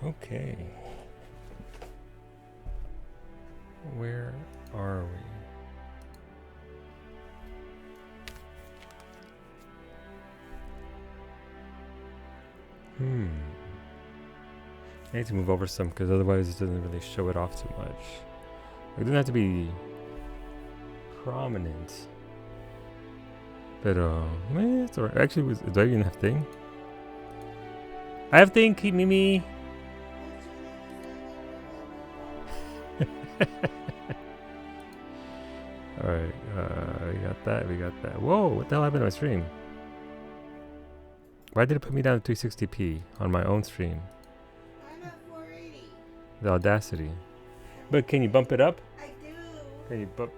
Okay. Where are we? I need to move over some because otherwise it doesn't really show it off too much. It doesn't have to be prominent. But it's alright. Actually, do I even have thing? I have thing, keep me. Alright, we got that. Whoa, what the hell happened to my stream? Why did it put me down to 360p on my own stream? I'm at 480. The audacity. But can you bump it up? I do. Can you bump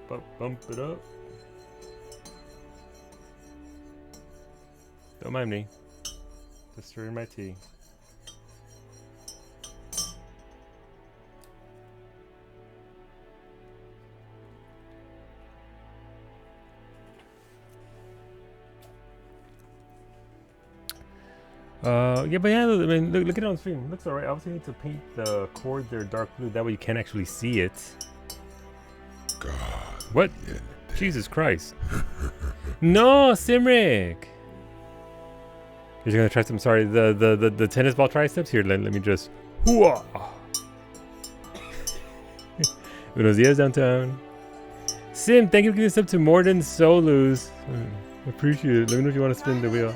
it up? Don't mind me. Just stirring my tea. Yeah, but yeah, I mean, look at it on screen. It looks alright. Obviously, you need to paint the cord there dark blue. That way you can actually see it. God. What? Jesus Christ. No, Simric. You're gonna try some, sorry, the tennis ball triceps? Here, let me just. Hooah! Buenos dias, downtown. Sim, thank you for giving us up to Morden Solus. Appreciate it. Let me know if you want to spin the wheel.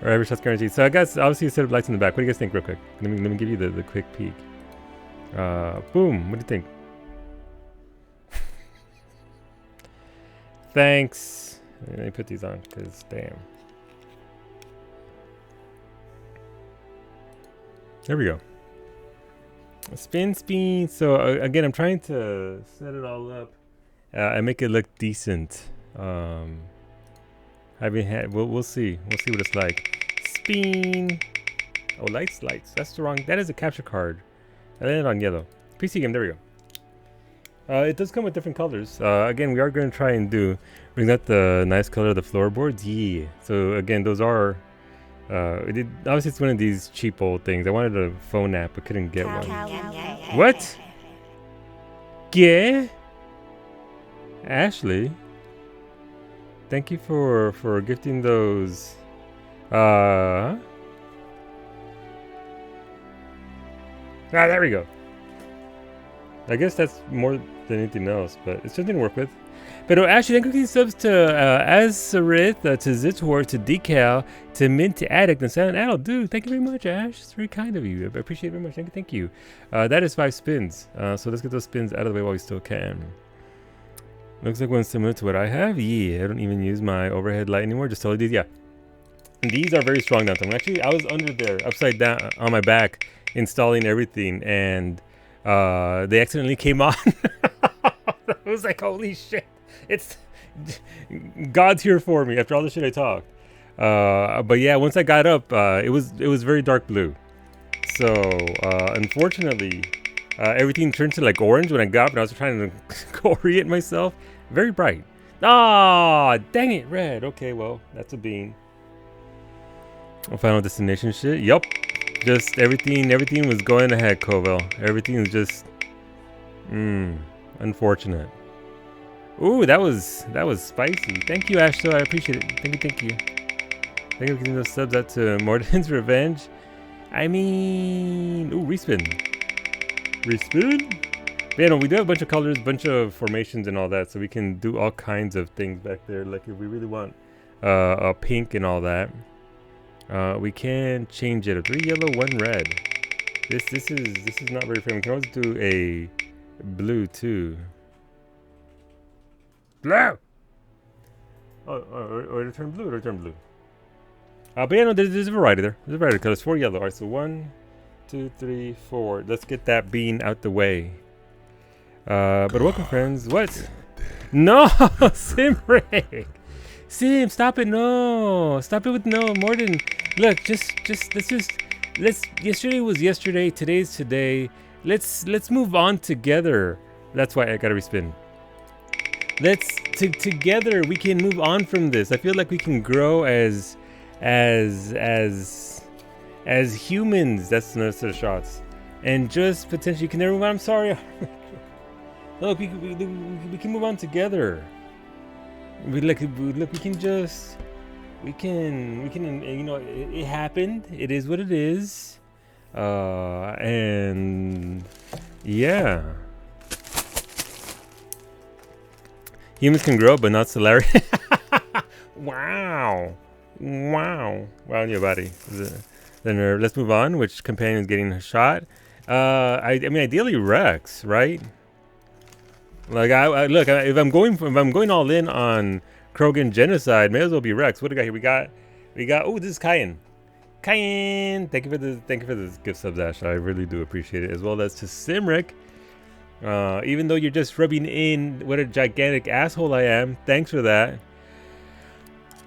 Or every shot's guaranteed. So I guess obviously you set up lights in the back. What do you guys think real quick? Let me give you the quick peek. Boom. What do you think? Thanks. Let me put these on because damn. There we go. Spin. So again, I'm trying to set it all up and make it look decent. We'll see. We'll see what it's like. Spin. Oh, lights. That's the wrong. That is a capture card. I landed on yellow. PC game. There we go. It does come with different colors. Again, we are going to try and bring out the nice color of the floorboards. Yeah. So again, those are. Obviously, it's one of these cheap old things. I wanted a phone app, but couldn't get one. What? Yeah. Ashley. Thank you for gifting those. There we go. I guess that's more than anything else, but it's something to work with. But Ashley, thank you for these subs to Azarith, to Zitor, to Decal, to Mint, to Addict, and Silent Adult. Dude, thank you very much, Ash. It's very kind of you. I appreciate it very much. Thank you. That is 5 spins. So let's get those spins out of the way while we still can. Looks like one similar to what I have. Yeah, I don't even use my overhead light anymore. Just totally these. Yeah. And these are very strong downtown. Actually, I was under there, upside down, on my back, installing everything, and they accidentally came on. I was like, holy shit. It's God's here for me after all the shit I talked. But yeah, once I got up, it was very dark blue. So unfortunately, everything turned to like orange when I got up, and I was trying to orient myself. Very bright. Ah, dang it, red. Okay, well, that's a bean. Final destination shit. Yup. Just everything was going ahead, Covell. Everything was just unfortunate. Ooh, that was spicy. Thank you, Ash. I appreciate it. Thank you. Thank you for giving those subs out to Morden's Revenge. I mean, ooh, respin. But yeah, no, we do have a bunch of colors, bunch of formations and all that, so we can do all kinds of things back there. Like if we really want a pink and all that, we can change it. 3 yellow, 1 red. This is not very fair. We can always do a blue too. Blue. Or to turn blue. But yeah, no, there's a variety there. There's a variety of colors. 4 yellow. All right, so 1, 2, 3, 4. Let's get that bean out the way. But welcome, friends. What? No, Simric. Sim, stop it. No, stop it with no. Morden, look, let's yesterday was yesterday. Today's today. Let's move on together. That's why I gotta respin. Together we can move on from this. I feel like we can grow as humans. That's another set of shots. and just potentially can never move on. I'm sorry. Look, we can move on together. Look, we can just, we can, you know, it happened. It is what it is. And yeah. Humans can grow, but not celery. Wow. Wow. Wow, your body. Then let's move on. Which companion is getting a shot? I mean, ideally Rex, right? Like, look. If I'm going all in on Krogan genocide, may as well be Rex. What do we got here? We got. Oh, this is Cayenne. Cayenne. Thank you for the gift subs, Ash. I really do appreciate it. As well as to Simric. Even though you're just rubbing in what a gigantic asshole I am, thanks for that.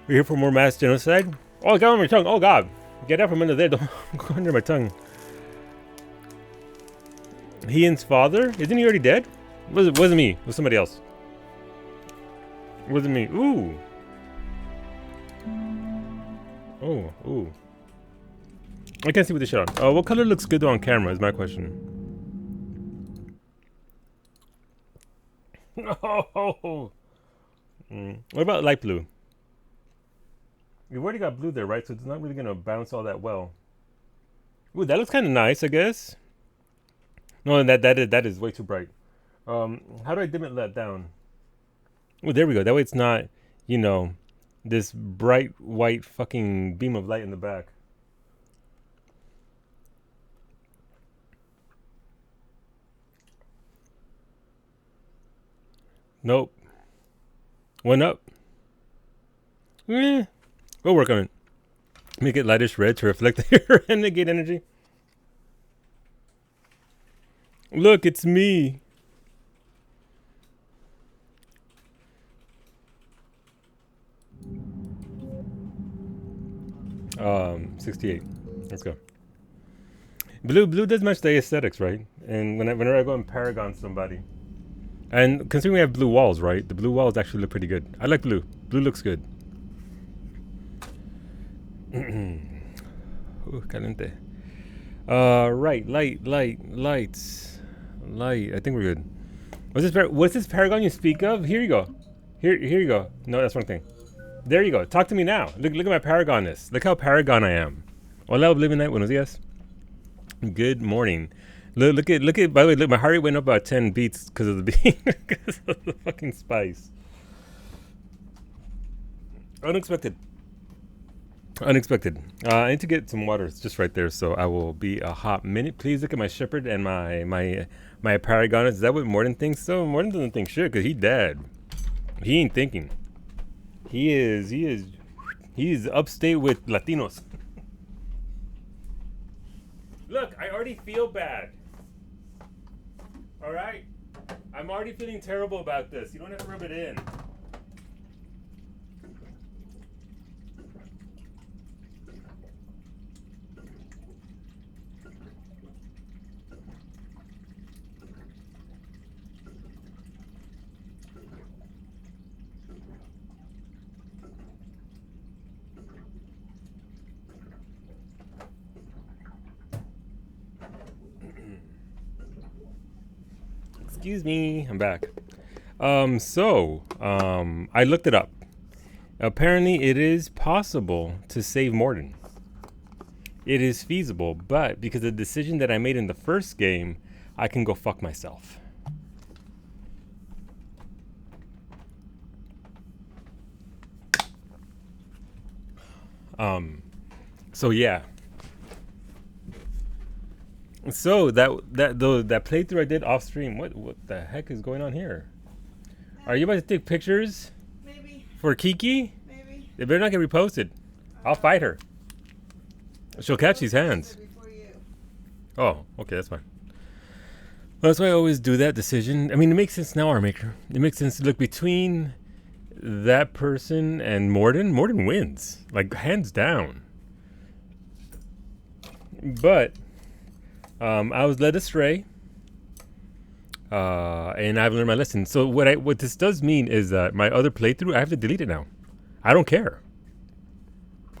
We're here for more mass genocide. Oh, I got on my tongue. Oh God, get out from under there. Don't go under my tongue. Ian's father? Isn't he already dead? Wasn't me. It was somebody else. It wasn't me. Ooh. Oh, ooh. I can't see with the shot on. What color looks good on camera is my question. Oh. What about light blue? You've already got blue there, right? So it's not really gonna bounce all that well. Ooh, that looks kind of nice, I guess. No, that is way too bright. How do I dim it down? Oh, there we go. That way it's not, you know, this bright white fucking beam of light in the back. Nope. One up. We'll work on it. Make it lightish red to reflect the renegade energy. Look, it's me. 68. Let's go. Blue does match the aesthetics, right? And whenever I go and Paragon somebody, and considering we have blue walls, right? The blue walls actually look pretty good. I like blue. Blue looks good. Ooh, caliente. Right, lights. I think we're good. What's this Paragon you speak of? Here you go. Here you go. No, that's wrong thing. There you go. Talk to me now. Look at my Paragonness. Look how Paragon I am. Hola, Oblivion Night. Buenos días. Good morning. Look at. By the way, look, my heart rate went up about 10 beats because of because of the fucking spice. Unexpected. I need to get some water. It's just right there, so I will be a hot minute. Please look at my shepherd and my Paragon. Is that what Morden thinks? So Morden doesn't think shit because he dead. He ain't thinking. He is upstate with Latinos. Look, I already feel bad. All right, I'm already feeling terrible about this. You don't have to rub it in. Excuse me, I'm back. I looked it up. Apparently, it is possible to save Morden. It is feasible, but because of the decision that I made in the first game, I can go fuck myself. So yeah. So that playthrough I did off stream. What the heck is going on here? Are you about to take pictures? Maybe. For Kiki? Maybe. They better not get reposted. I'll fight her. She'll catch these hands. Before you. Oh, okay, that's fine. Well, that's why I always do that decision. I mean, it makes sense now, Armaker. It makes sense to look between that person and Morden. Morden wins, like hands down. But I was led astray, and I've learned my lesson. So what this does mean is that my other playthrough, I have to delete it now. I don't care.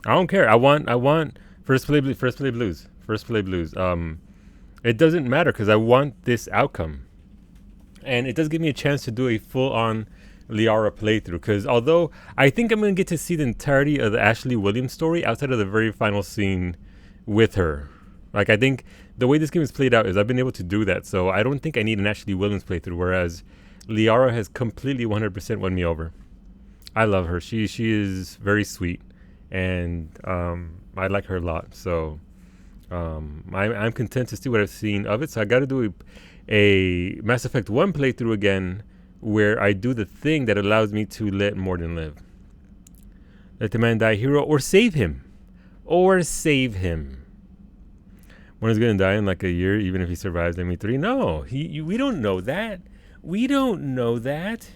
I want first play blues. It doesn't matter because I want this outcome. And it does give me a chance to do a full-on Liara playthrough. Because although I think I'm going to get to see the entirety of the Ashley Williams story outside of the very final scene with her. Like, I think the way this game is played out is I've been able to do that. So I don't think I need an Ashley Williams playthrough. Whereas Liara has completely 100% won me over. I love her. She is very sweet. And I like her a lot. So I'm content to see what I've seen of it. So I got to do a Mass Effect 1 playthrough again where I do the thing that allows me to let Mordin live. Let the man die hero or save him. Or save him. Mordin's going to die in like a year even if he survives ME3. No, we don't know that. We don't know that.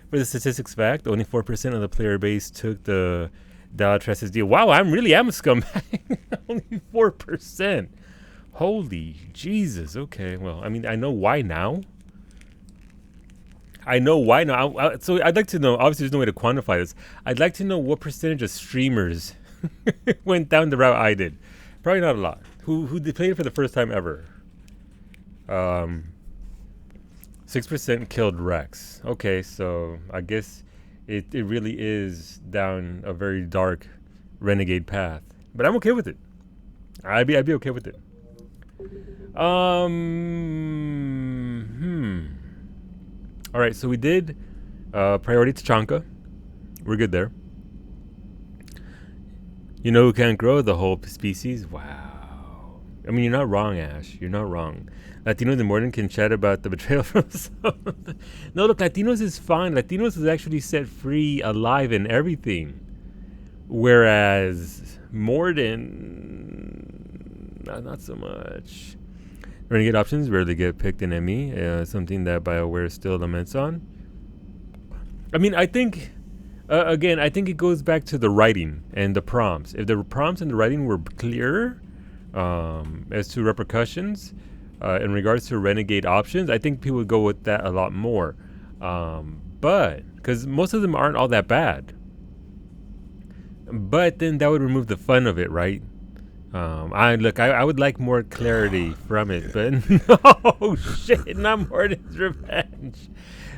For the statistics fact, only 4% of the player base took the Dalatress's deal. Wow, I really am a scumbag. Only 4%. Holy Jesus. Okay, well, I mean, I know why now. So I'd like to know, obviously there's no way to quantify this. I'd like to know what percentage of streamers went down the route I did. Probably not a lot. Who played it for the first time ever? 6% killed Rex. Okay, so I guess it really is down a very dark renegade path. But I'm okay with it. I'd be okay with it. All right, so we did priority Tachanka. We're good there. You know who can't grow? The whole species? Wow. I mean, you're not wrong, Ash. You're not wrong. Latinos in Mordin can chat about the betrayal from South. No, look, Latinos is fine. Latinos is actually set free, alive, and everything. Whereas Mordin, not so much. Renegade options rarely get picked in ME, something that BioWare still laments on. I mean, I think, again, I think it goes back to the writing and the prompts. If the prompts and the writing were clearer as to repercussions in regards to renegade options, I think people would go with that a lot more. But, because most of them aren't all that bad. But then that would remove the fun of it, right? I would like more clarity from it, but no shit, not Mordin's revenge.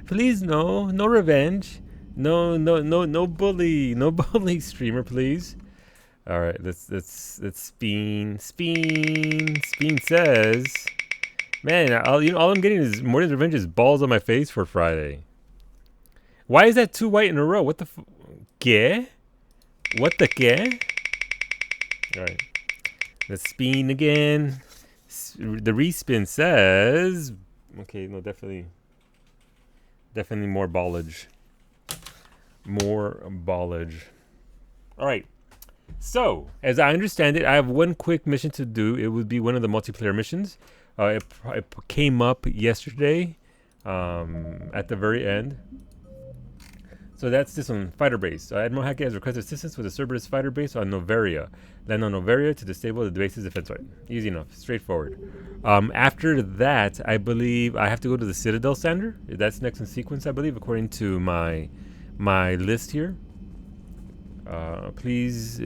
Please, no revenge, no bully streamer, please. All right, let's Speen says, man, all I'm getting is Mordin's revenge is balls on my face for Friday. Why is that 2 white in a row? What the ¿Qué? What the ¿Qué? All right. Let's spin again. The respin says, okay, no, definitely more ballage. More ballage. All right. So, as I understand it, I have one quick mission to do. It would be one of the multiplayer missions. It came up yesterday at the very end. So that's this one, fighter base. Admiral Hackett has requested assistance with the Cerberus fighter base on Noveria. Land on Noveria to disable the base's defense. Right. Easy enough, straightforward. After that, I believe I have to go to the Citadel Sander. That's next in sequence, I believe, according to my list here. Please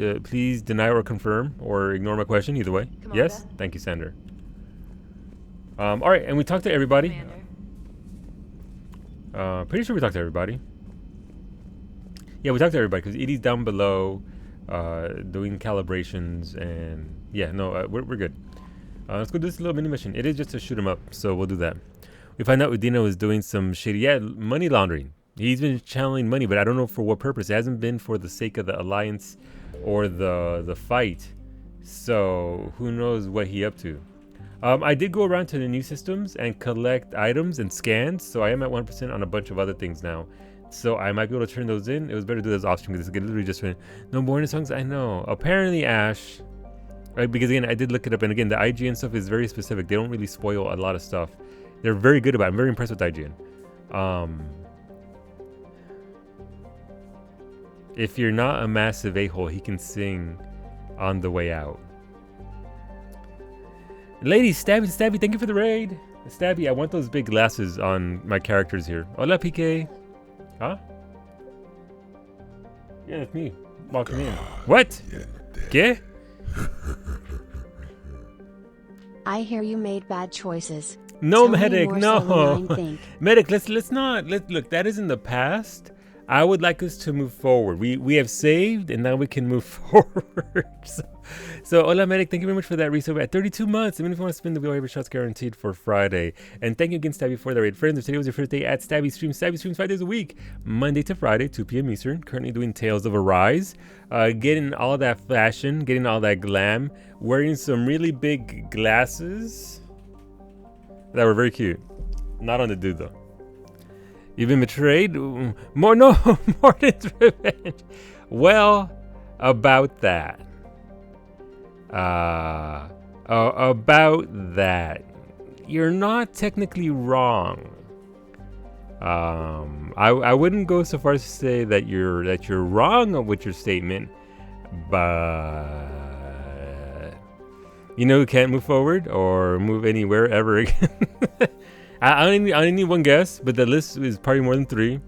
deny or confirm or ignore my question. Either way. Yes. Thank you, Sander. All right, and we talked to everybody. Pretty sure we talked to everybody. Yeah, we talked to everybody because Edie's down below doing calibrations, and yeah, no, we're good. Let's go do this little mini mission. It is just to shoot him up, so we'll do that. We find out Udina was doing some shady, money laundering. He's been channeling money, but I don't know for what purpose. It hasn't been for the sake of the alliance or the fight, so who knows what he up to. I did go around to the new systems and collect items and scans, so I am at 1% on a bunch of other things now. So I might be able to turn those in. It was better to do those off stream because it's literally just no Mordin songs. I know. Apparently, Ash, right? Because again, I did look it up, and again, the IGN stuff is very specific. They don't really spoil a lot of stuff. They're very good about it. I'm very impressed with IGN. If you're not a massive a-hole, he can sing on the way out. Ladies, Stabby, thank you for the raid. Stabby, I want those big glasses on my characters here. Hola, PK. Huh? Yeah, it's me walking in. What? ¿Qué? I hear you made bad choices. No, Tell me Medic, more so the no. mind think. Medic, let's not look, that is in the past. I would like us to move forward. We have saved and now we can move forward. So hola Medic, thank you very much for that resub at 32 months. Even if you want to spin the wheel, every shot's guaranteed for Friday. And thank you again, Stabby, for the raid. Friends, if today was your first day at Stabby Streams. Stabby Streams 5 days a week, Monday to Friday, 2 p.m. Eastern. Currently doing Tales of Arise. Getting all that fashion, getting all that glam, wearing some really big glasses that were very cute. Not on the dude though. You've been betrayed? Morden's revenge. Well, about that. About that. You're not technically wrong. I wouldn't go so far as to say that you're wrong with your statement, but you know who can't move forward or move anywhere ever again. I only need one guess, but the list is probably more than 3.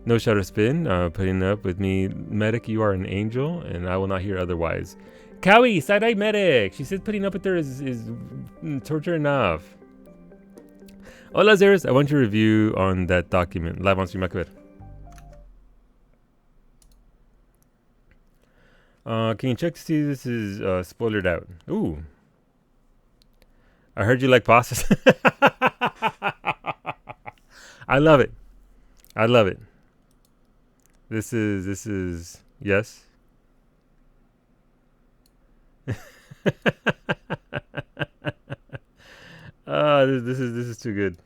No Shutter Spin, putting up with me. Medic, you are an angel, and I will not hear otherwise. Cowie, side-eye Medic. She said putting up with her is torture enough. Hola, Zeris. I want your review on that document. Live on stream, can you check to see this is spoilered out? Ooh. I heard you like pastas. I love it. I love it. This is yes. This is too good.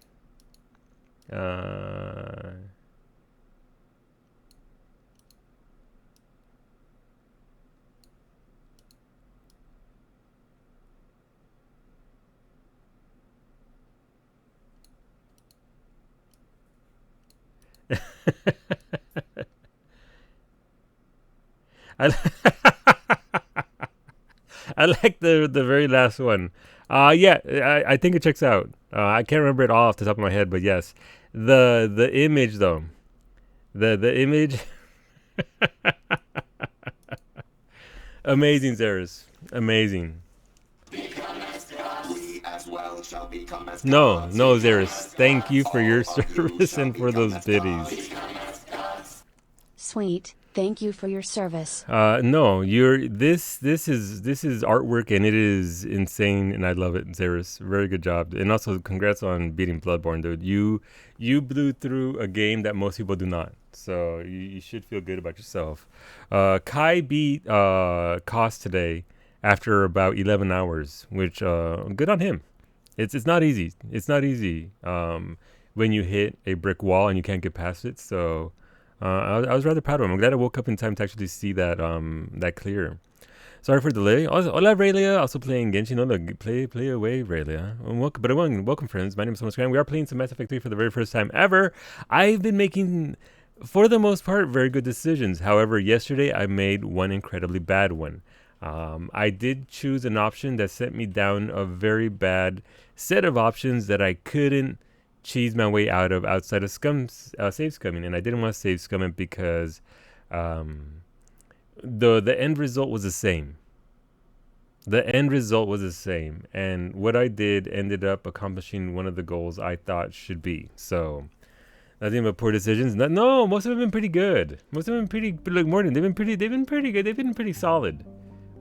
I like the very last one. Yeah, I think it checks out. I can't remember it all off the top of my head, but yes, the image though, the image, amazing, Zeris, amazing. No, Zeris, thank you for your service and for those biddies. Sweet. Thank you for your service. No, this is artwork and it is insane and I love it, Zeris. Very good job. And also congrats on beating Bloodborne, dude. You blew through a game that most people do not. So you should feel good about yourself. Kai beat Cost today after about 11 hours, which good on him. It's not easy. It's not easy when you hit a brick wall and you can't get past it. So I was rather proud of him. I'm glad I woke up in time to actually see that that clear. Sorry for the delay. Hola, Raylia. Also playing Genshin. No, play away, Raylia. Welcome, friends. My name is Thomas Graham. We are playing some Mass Effect 3 for the very first time ever. I've been making, for the most part, very good decisions. However, yesterday I made one incredibly bad one. I did choose an option that sent me down a very bad set of options that I couldn't cheese my way out of outside of save scumming, and I didn't want to save scum it because the end result was the same. The end result was the same, and what I did ended up accomplishing one of the goals I thought should be. So nothing but poor decisions. No, most of them have been pretty good. Most of them have been pretty. Like Morton, they've been pretty good. They've been pretty solid.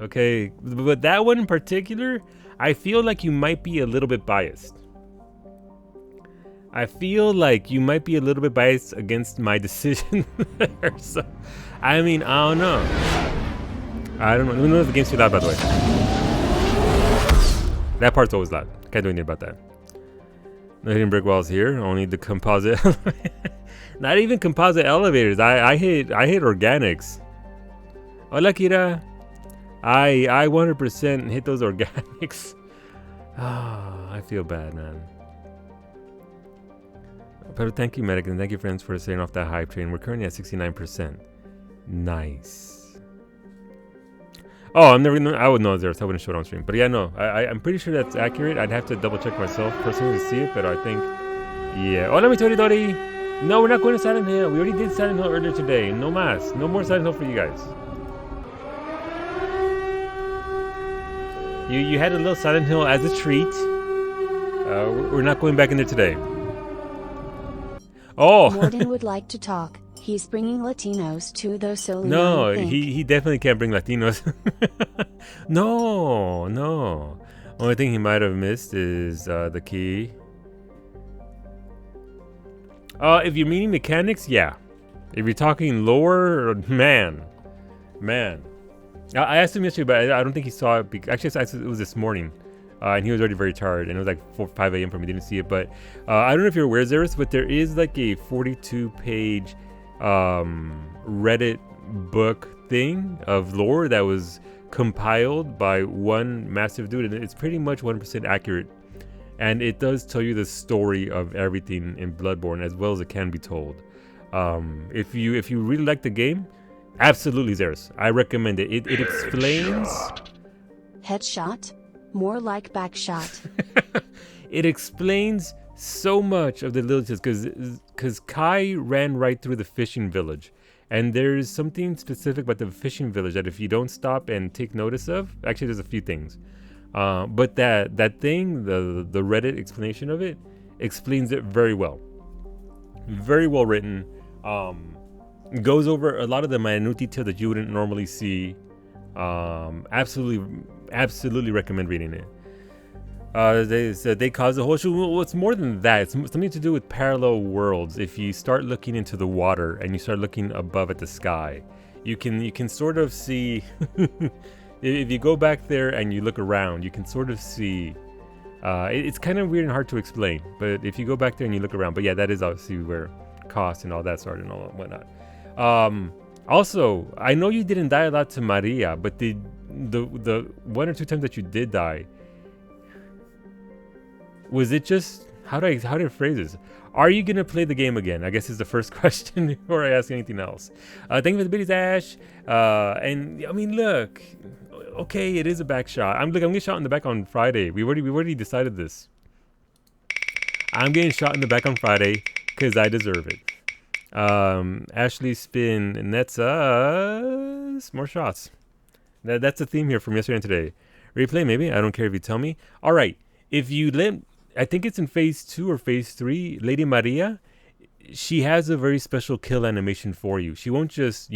Okay, but that one in particular, I feel like you might be a little bit biased. I feel like you might be a little bit biased against my decision there. So, I mean, I don't know. I don't know. Let me know if the game's too loud, by the way. That part's always loud. Can't do anything about that. No hitting brick walls here. Only the composite. Not even composite elevators. I hit organics. Hola, Kira. I 100% hit those organics. Ah, I feel bad, man. But thank you, Medic, and thank you, friends, for setting off that hype train. We're currently at 69%. Nice. Oh, I would know Zeros. I wouldn't show it on stream. But yeah, no, I'm pretty sure that's accurate. I'd have to double check myself personally to see it, but I think, yeah. Hola, mi Toridori. No, we're not going to Silent Hill. We already did Silent Hill earlier today. No más. No more Silent Hill for you guys. You had a little Silent Hill as a treat. We're not going back in there today. Oh! Morden would like to talk. He's bringing Latinos to those Soluna. No, I think. he definitely can't bring Latinos. No. Only thing he might have missed is the key. If you're meaning mechanics, yeah. If you're talking lore, man. I asked him yesterday, but I don't think he saw it. Actually, it was this morning. And he was already very tired, and it was like 4 5 a.m. for me. Didn't see it, but I don't know if you're aware, Zeris, but there is like a 42-page Reddit book thing of lore that was compiled by one massive dude, and it's pretty much 1% accurate. And it does tell you the story of everything in Bloodborne as well as it can be told. If you really like the game, absolutely, Zeris, I recommend it. It explains. Headshot? More like backshot. It explains so much of the villages because Kai ran right through the fishing village, and there's something specific about the fishing village that if you don't stop and take notice of, actually there's a few things, but that thing, the Reddit explanation of it, explains it very well written. Goes over a lot of the minute detail that you wouldn't normally see. Absolutely recommend reading it. They said they caused the whole show. Well, it's more than that. It's something to do with parallel worlds. If you start looking into the water and you start looking above at the sky, you can sort of see. If you go back there and you look around, you can sort of see. It's kind of weird and hard to explain, but if you go back there and you look around, but yeah, that is obviously where cost and all that started and all that whatnot. Also, I know you didn't die a lot to Maria, but the 1 or 2 times that you did die, was it just how do I phrase this? Are you gonna play the game again? I guess is the first question before I ask anything else. Thank you for the biddies, Ash. And I mean, look, okay, it is a back shot. I'm getting shot in the back on Friday. We already decided this. I'm getting shot in the back on Friday because I deserve it. Ashley Spin, and that's more shots. That's the theme here from yesterday and today. Replay, maybe. I don't care if you tell me. All right. If you I think it's in phase 2 or phase 3. Lady Maria, she has a very special kill animation for you. She won't just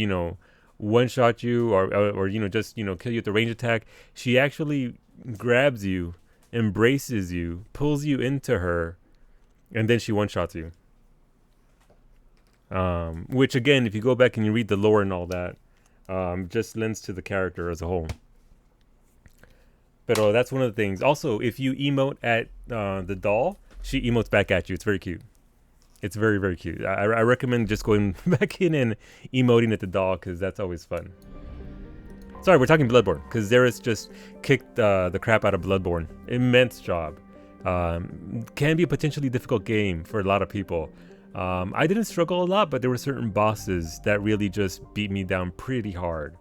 one shot you or just kill you with the range attack. She actually grabs you, embraces you, pulls you into her, and then she one shots you. Which again, if you go back and you read the lore and all that, just lends to the character as a whole. But that's one of the things. Also, if you emote at the doll, she emotes back at you. It's very cute. It's very, very cute. I recommend just going back in and emoting at the doll because that's always fun. Sorry, we're talking Bloodborne because Zeris just kicked the crap out of Bloodborne. Immense job. Can be a potentially difficult game for a lot of people. I didn't struggle a lot, but there were certain bosses that really just beat me down pretty hard.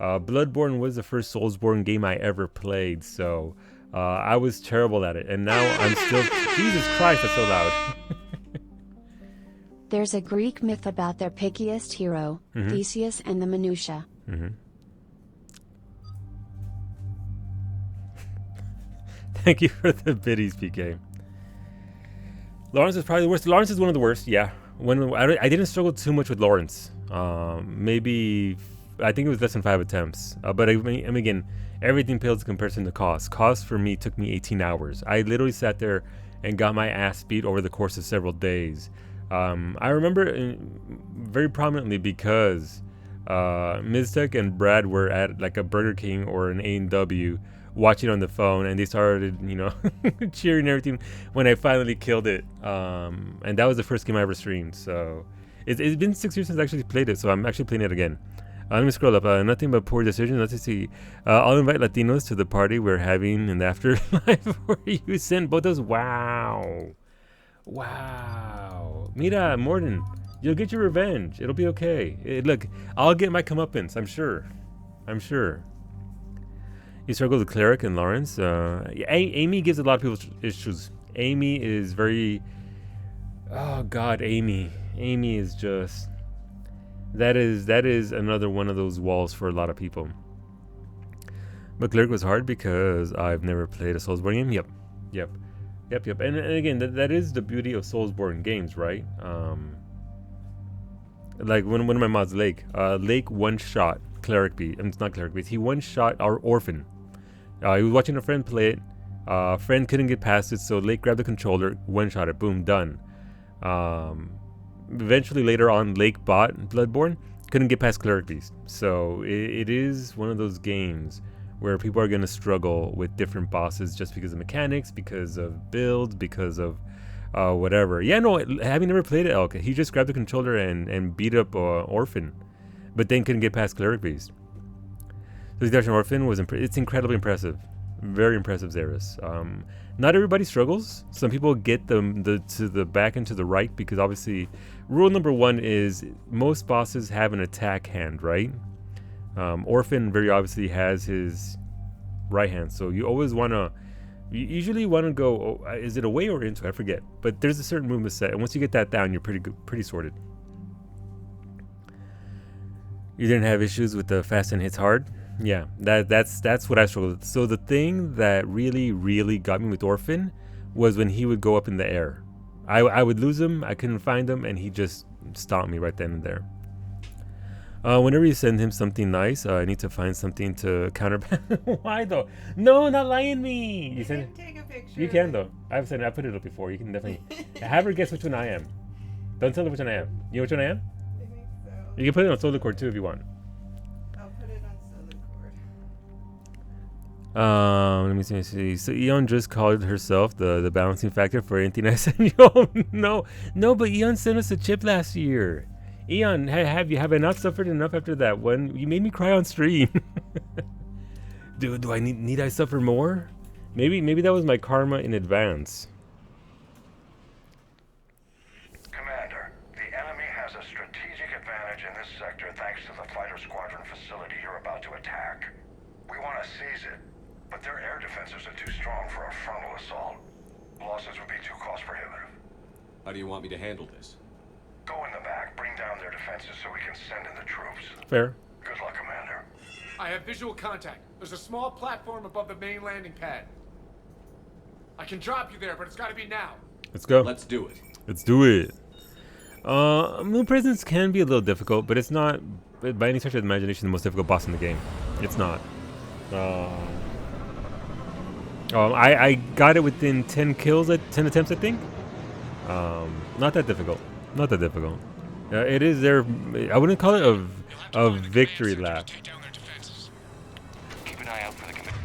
Bloodborne was the first Soulsborne game I ever played, so I was terrible at it, and now I'm still... Jesus Christ, that's so loud. There's a Greek myth about their pickiest hero, Theseus and the Minutia. Thank you for the biddies, PK. Lawrence is probably the worst. Lawrence is one of the worst, yeah. I didn't struggle too much with Lawrence. Maybe, I think it was less than 5 attempts. But I mean, again, everything pales in comparison to cost. Cost for me took me 18 hours. I literally sat there and got my ass beat over the course of several days. I remember very prominently because Miztech and Brad were at like a Burger King or an A&W watching on the phone, and they started, cheering and everything when I finally killed it. And that was the first game I ever streamed. So it's been 6 years since I actually played it, so I'm actually playing it again. Let me scroll up. Nothing but poor decisions. Let's see. I'll invite Latinos to the party we're having in the afterlife where you send both those. Wow. Mira, Morden, you'll get your revenge. It'll be okay. Look, I'll get my comeuppance. I'm sure. You struggle with Cleric and Lawrence. Amy gives a lot of people issues. Amy is very... Oh, God, Amy. Amy is just... That is another one of those walls for a lot of people. But Cleric was hard because I've never played a Soulsborne game. Yep. And again, that is the beauty of Soulsborne games, right? Like one of my mods, Lake one shot Cleric beat. And it's not Cleric beat. He one shot our Orphan. He was watching a friend play it. Friend couldn't get past it, so Lake grabbed the controller, one shot it, boom, done. Eventually, later on, Lake bought Bloodborne, couldn't get past Cleric Beast. So it is one of those games where people are going to struggle with different bosses just because of mechanics, because of builds, because of whatever. Yeah, no, having never played it, Elk, he just grabbed the controller and beat up Orphan, but then couldn't get past Cleric Beast. So the Orphan was it's incredibly impressive. Very impressive, Xeris. Not everybody struggles. Some people get them to the back and to the right because obviously rule number one is most bosses have an attack hand, right? Orphan very obviously has his right hand, so you always want to, you usually want to go, is it away or into? I forget, but there's a certain movement set, and once you get that down, you're pretty good, pretty sorted. You didn't have issues with the fast and hits hard. Yeah, that's what I struggled with. So the thing that really got me with Orphan was when he would go up in the air. I would lose him, I couldn't find him, and he just stomped me right then and there. Whenever you send him something nice, I need to find something to counter. Why though? No, not lying me. You can take a picture. You can though. I put it up before. You can definitely have her guess which one I am. Don't tell her which one I am. You know which one I am? I think so. You can put it on Solar Core too if you want. I'll put it on Solar Core. Let me see. So Eon just called herself the balancing factor for anything I said. No, but Eon sent us a chip last year. Eon, have I not suffered enough after that one? You made me cry on stream. Do I need I suffer more? Maybe that was my karma in advance. Commander, the enemy has a strategic advantage in this sector thanks to the fighter squadron facility you're about to attack. We want to seize it, but their air defenses are too strong for a frontal assault. Losses would be too cost prohibitive. How do you want me to handle this? Go in the back, bring down their defenses so we can send in the troops. Fair. Good luck, Commander. I have visual contact. There's a small platform above the main landing pad. I can drop you there, but it's got to be now. Let's go. Let's do it. Let's do it. Moon Presence can be a little difficult, but it's not, by any stretch of the imagination, the most difficult boss in the game. It's not. I got it within 10 kills, 10 attempts, I think. Not that difficult. Not that difficult. It is their, I wouldn't call it a victory lap. Keep an eye out for the command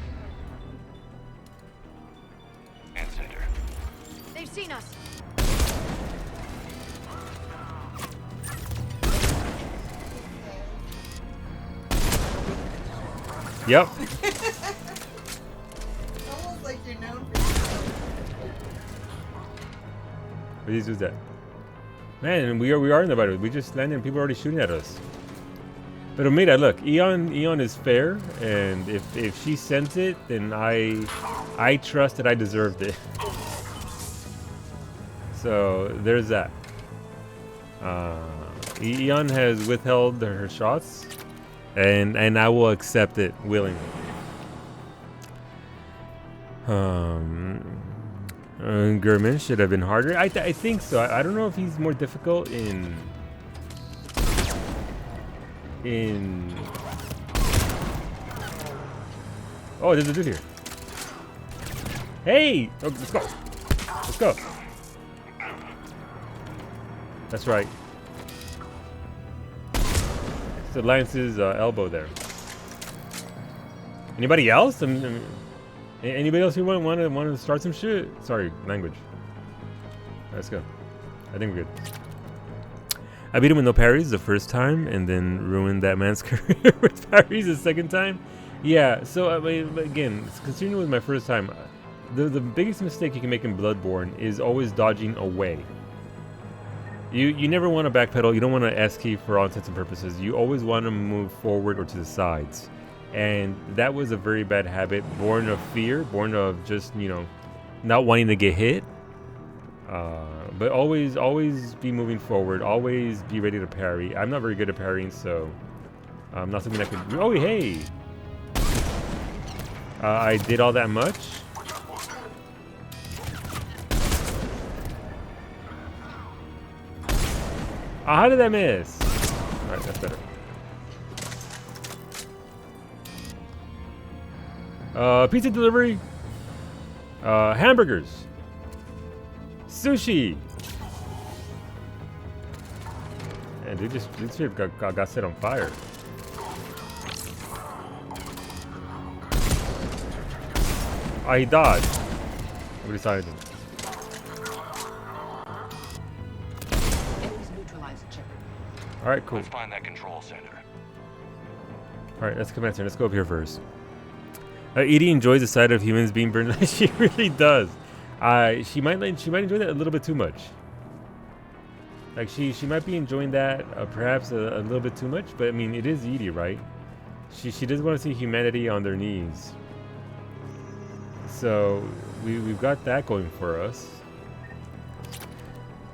center. They've seen us. Yep. Almost like you're known for yourself. What these dudes at? Man, we are in the battle. We just landed and people are already shooting at us. But Omega, look, Eon is fair, and if she sends it, then I trust that I deserved it. So there's that. Eon has withheld her shots, and I will accept it willingly. Gurman should have been harder. I think so. I don't know if he's more difficult in. Oh, there's a dude here. Hey! Oh, let's go. Let's go. That's right. It's Alliance's elbow there. Anybody else? Anybody else who want to start some shit? Sorry, language. Let's go. I think we're good. I beat him with no parries the first time, and then ruined that man's career with parries the second time. Yeah. So I mean, again, considering it was my first time, the biggest mistake you can make in Bloodborne is always dodging away. You never want to backpedal. You don't want to S key for all intents and purposes. You always want to move forward or to the sides. And that was a very bad habit, born of fear, born of just, not wanting to get hit. But always be moving forward. Always be ready to parry. I'm not very good at parrying, so not something I could. Oh, hey! I did all that much. How did I miss? Alright, that's better. Pizza delivery. Hamburgers. Sushi. And dude, this shit got set on fire. Oh, he dodged. What decided? Enemies neutralized, Shepard. All right, cool. Let's find that control center. All right, let's commence here. Let's go up here first. Edie enjoys the sight of humans being burned. She really does. She might enjoy that a little bit too much. Like she might be enjoying that perhaps a little bit too much. But I mean, it is Edie, right? She does want to see humanity on their knees. So we've got that going for us.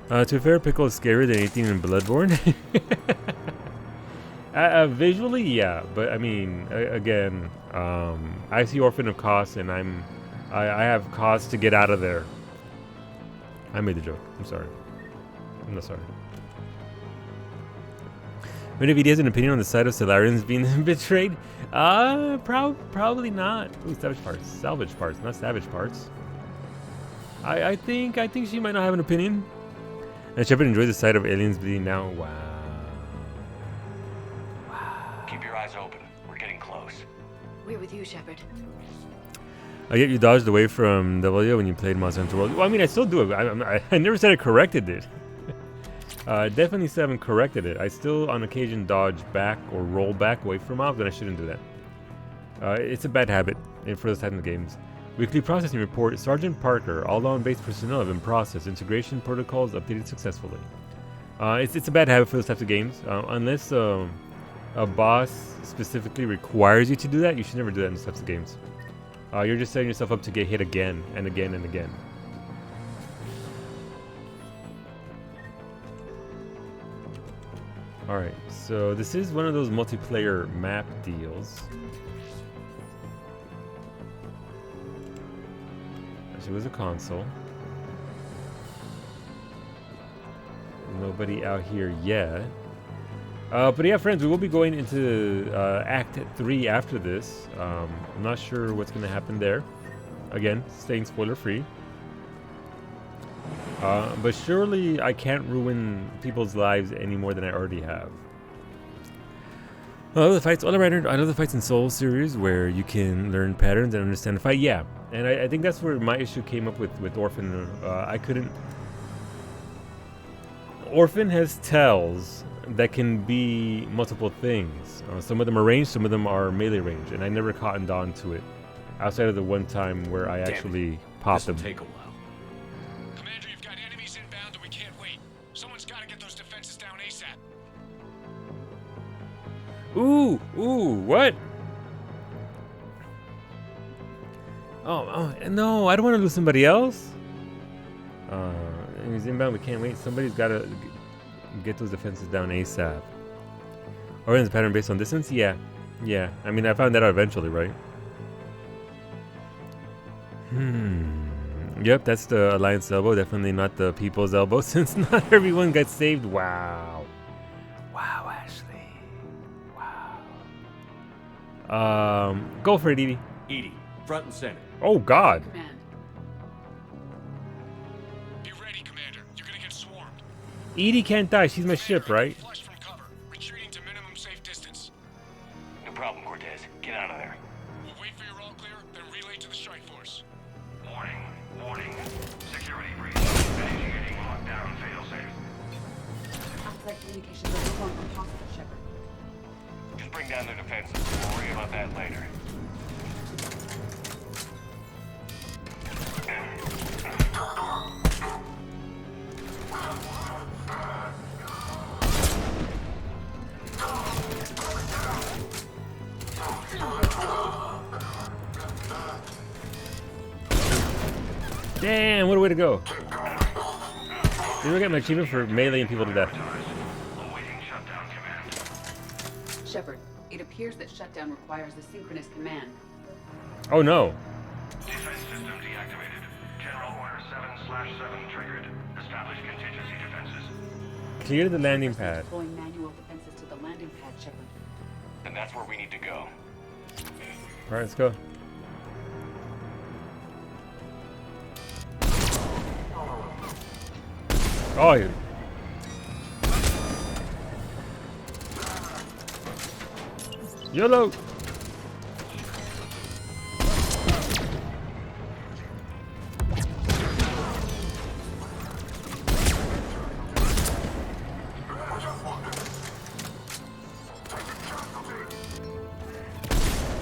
To be fair, Pickle is scarier than anything in Bloodborne. Visually, yeah, but I mean, again, I see Orphan of Kos, and I have cause to get out of there. I made the joke. I'm sorry. I'm not sorry. But if he has an opinion on the side of Solarians being betrayed, probably not. Ooh, salvage parts, not savage parts. I think she might not have an opinion. And Shepard enjoys the sight of aliens bleeding now. Wow. Keep your eyes open. We're getting close. We're with you, Shepard. Yet you dodged away from W when you played Monster Hunter World. Well, I mean, I still do it. I never said I corrected it. Definitely said I haven't corrected it. I still, on occasion, dodge back or roll back away from mobs, and I shouldn't do that. It's a bad habit for those types of games. Weekly processing report. Sergeant Parker, all on-base personnel have been processed. Integration protocols updated successfully. It's a bad habit for those types of games. Unless a boss specifically requires you to do that, you should never do that in those types of games. You're just setting yourself up to get hit again and again and again. Alright, so this is one of those multiplayer map deals. Actually, it was a console. Nobody out here yet. But yeah, friends, we will be going into Act 3 after this. I'm not sure what's going to happen there. Again, staying spoiler-free. But surely I can't ruin people's lives any more than I already have. I love the fights. I love the fights in Soul series where you can learn patterns and understand the fight. Yeah, and I think that's where my issue came up with Orphan. I couldn't... Orphan has tells that can be multiple things. Some of them are ranged, some of them are melee range, and I never cottoned on to it outside of the one time where I actually popped them. Take a while. Commander, you've got enemies inbound and we can't wait. Someone's got to get those defenses down ASAP. Ooh, what? Oh, no, I don't want to lose somebody else. Enemies inbound, we can't wait. Somebody's got to get those defenses down ASAP. Orion's pattern based on distance? Yeah. I mean, I found that out eventually, right? Yep, that's the Alliance elbow. Definitely not the People's elbow, since not everyone got saved. Wow, Ashley. Wow. Go for it, Edie. Edie, front and center. Oh, God. Command. Be ready, Commander. You're gonna get swarmed. Edie can't die. She's my ship, right? Flush from cover. Retreating to minimum safe distance. No problem, Cortez. Get out of there. We'll wait for your all clear, then relay to the strike force. Warning. Security breach. Initiating lockdown failsafe. Outside communications are no longer possible, Shepard. Just bring down their defenses. We'll worry about that later. Damn, what a way to go. Did we get my achievement for meleeing people to death? Awaiting shutdown command. Shepard, it appears that shutdown requires a synchronous command. Oh no. Defense system deactivated. General Order 7/7 triggered. Establish contingency defenses. Clear the landing pad. Deploying manual defenses to the landing pad, Shepard. And that's where we need to go. All right, let's go. Oh, you. YOLO.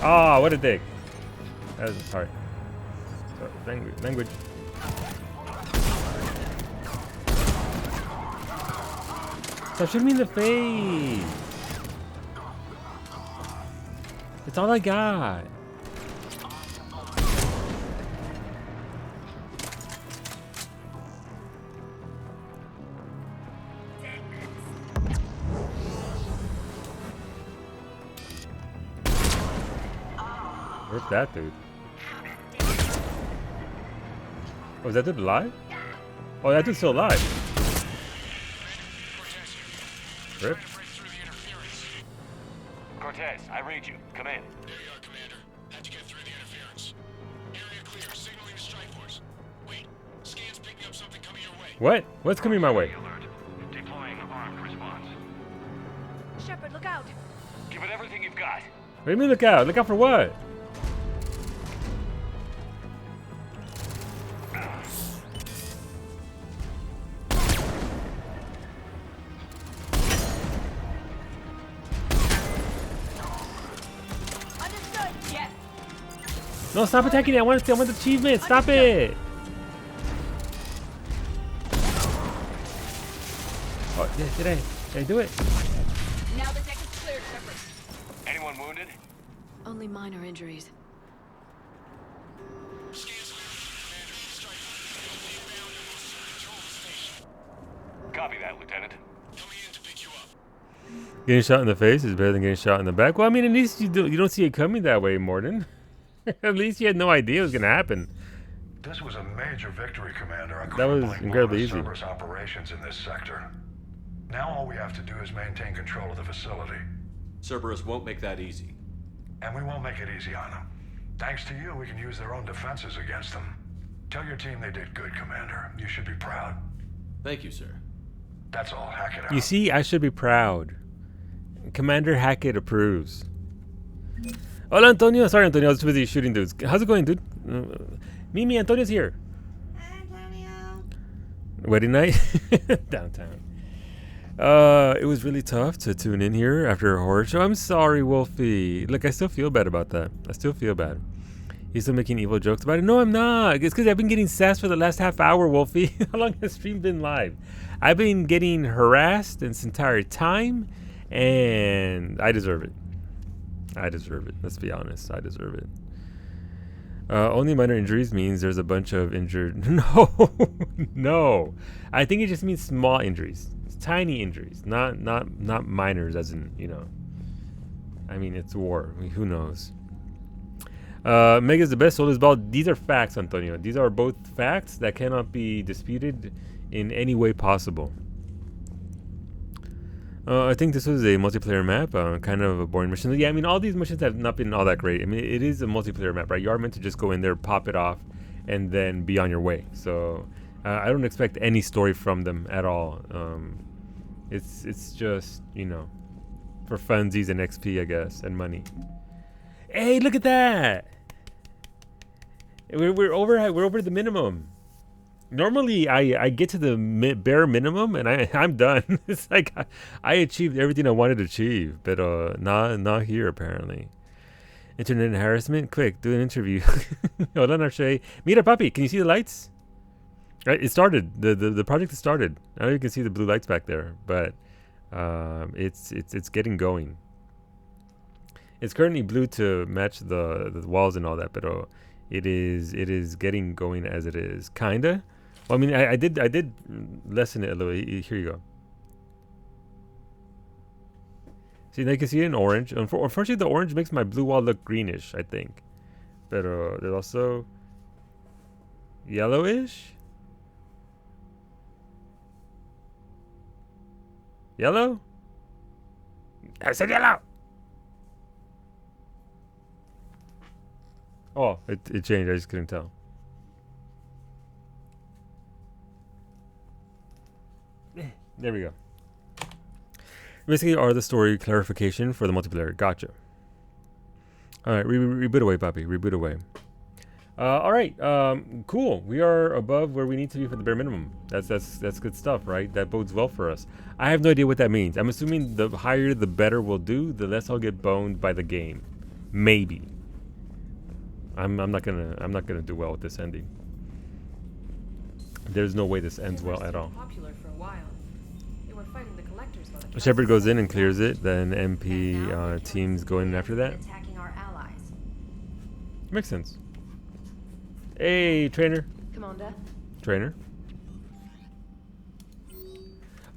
Ah, what a dick. Sorry. Language. Stop shooting me in the face. It's all I got. Where's that dude? Oh, is that dude alive? Oh, that dude's still alive. Rip. Cortez, I read you. Come in. There you are, Commander. Had to get through the interference. Area clear, signaling to strike force. Wait, scan's picking up something coming your way. What? What's coming my way? Alert. Deploying armed response. Shepard, look out! Give it everything you've got. What do you mean look out? Look out for what? Understood! Yes! No, stop attacking it. I want the achievement. Stop it. Oh, did I do it? Now the deck is cleared, Shepard. Anyone wounded? Only minor injuries. Scan's clear, Commander. Strike force inbound and most to the control station. Copy that, Lieutenant. Coming in to pick you up. Getting shot in the face is better than getting shot in the back. Well, I mean, at least you don't see it coming that way, Morden. At least you had no idea it was gonna happen. This was a major victory, Commander. I That couldn't was blame incredibly more easy. of Cerberus operations in this sector. Now all we have to do is maintain control of the facility. Cerberus won't make that easy. And we won't make it easy on them. Thanks to you, we can use their own defenses against them. Tell your team they did good, Commander. You should be proud. Thank you, sir. That's all. Hack it out. You see, I should be proud. Commander Hackett approves. Hola, Antonio. Sorry, Antonio. I was too busy shooting dudes. How's it going, dude? Mimi, Antonio's here. Hi, Antonio. Wedding night downtown. It was really tough to tune in here after a horror show. I'm sorry, Wolfie. Look, I still feel bad about that. I still feel bad. He's still making evil jokes about it. No, I'm not. It's because I've been getting sassed for the last half hour, Wolfie. How long has the stream been live? I've been getting harassed this entire time, and I deserve it. I deserve it. Let's be honest. I deserve it. Only minor injuries means there's a bunch of injured. No, no. I think it just means small injuries. It's tiny injuries, not minors, as in, you know. I mean, it's war. I mean, who knows? Mega's the best soul is bald. These are facts, Antonio. These are both facts that cannot be disputed in any way possible. I think this was a multiplayer map, kind of a boring mission. Yeah, I mean, all these missions have not been all that great. I mean, it is a multiplayer map, right? You are meant to just go in there, pop it off, and then be on your way. So I don't expect any story from them at all. It's just, you know, for funsies and XP, I guess, and money. Hey, look at that! We're over the minimum. Normally, I get to the bare minimum and I'm done. It's like I achieved everything I wanted to achieve, but not here apparently. Internet harassment. Quick, do an interview. Hold on, Arshay. Mira, papi, can you see the lights? Right, it started. The project has started. I know you can see the blue lights back there, but it's getting going. It's currently blue to match the walls and all that, but it is getting going as it is, kinda. Well, I mean, I did lessen it a little. Here you go. See, now you can see it in orange. Unfortunately, the orange makes my blue wall look greenish, I think. Pero they're also yellowish. Yellow? I said yellow. Oh, it changed. I just couldn't tell. There we go. Basically, are the story clarification for the multiplayer. Gotcha. All right, reboot away, Bobby. Reboot away. All right, cool. We are above where we need to be for the bare minimum. That's good stuff, right? That bodes well for us. I have no idea what that means. I'm assuming the higher the better we'll do, the less I'll get boned by the game. Maybe. I'm not gonna do well with this ending. There's no way this ends well at all. Popular for a while. They were fighting the collectors while the Shepard goes in and clears it. Then MP teams go in after that. Attacking our allies. Makes sense. Hey, trainer. Commander. Trainer.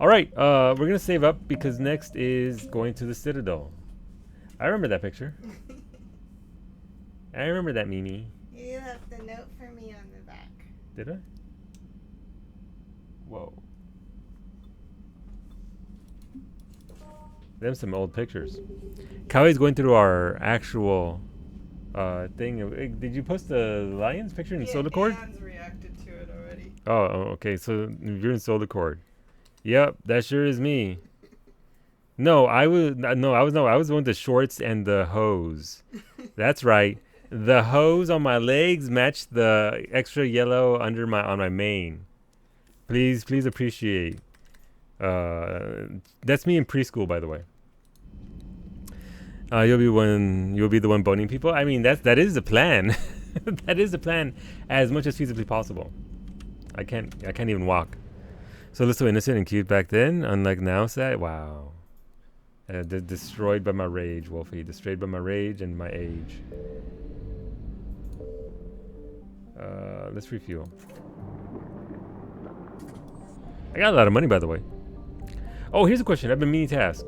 All right, we're gonna save up because next is going to the Citadel. I remember that picture. I remember that Mimi. You left a note for me on the back. Did I? Whoa. Them some old pictures. Kawai's going through our actual thing. Did you post the Lions picture in Solar Cord? Dan's reacted to it already. Oh, okay. So you're in Solar Cord. Yep, that sure is me. No, I was the one with the shorts and the hose. That's right. The hose on my legs matched the extra yellow under on my mane. Please appreciate. That's me in preschool, by the way. You'll be the one boning people. I mean, that is the plan. That is the plan, as much as feasibly possible. I can't even walk. So look so innocent and cute back then, unlike now. Sad. Wow. Destroyed by my rage, Wolfie. Destroyed by my rage and my age. Let's refuel. I got a lot of money, by the way. Oh, here's a question I've been meaning to ask.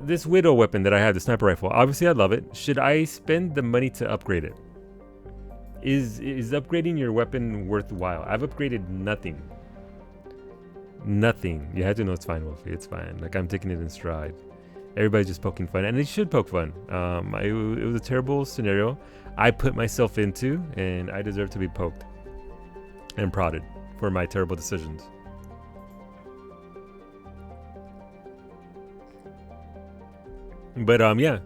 This Widow weapon that I have, the sniper rifle, obviously I love it. Should I spend the money to upgrade it? Is upgrading your weapon worthwhile? I've upgraded nothing. Nothing. You had to know it's fine, Wolfie. It's fine. Like, I'm taking it in stride. Everybody's just poking fun, and they should poke fun. It was a terrible scenario I put myself into, and I deserve to be poked and prodded for my terrible decisions. But yeah,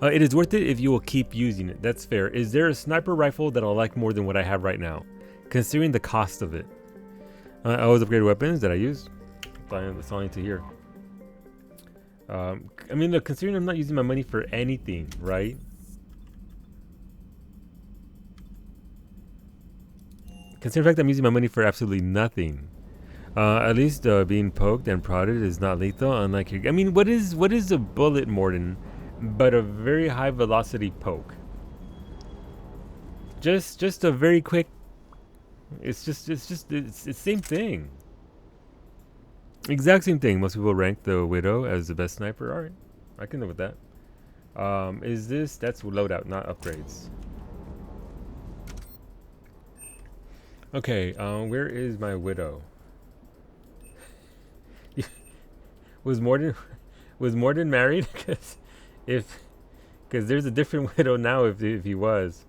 it is worth it if you will keep using it. That's fair. Is there a sniper rifle that I'll like more than what I have right now, considering the cost of it? I always upgrade weapons that I use. That's all I need to hear. I mean, look, considering I'm not using my money for anything, right? Considering the fact that I'm using my money for absolutely nothing. At least being poked and prodded is not lethal, unlike your... I mean, what is a bullet, Morden, but a very high velocity poke? Just a very quick... It's the same thing. Exact same thing. Most people rank the Widow as the best sniper. Alright, I can live with that. That's loadout, not upgrades. Okay, where is my Widow? Was Morden married? Because there's a different Widow now if he was.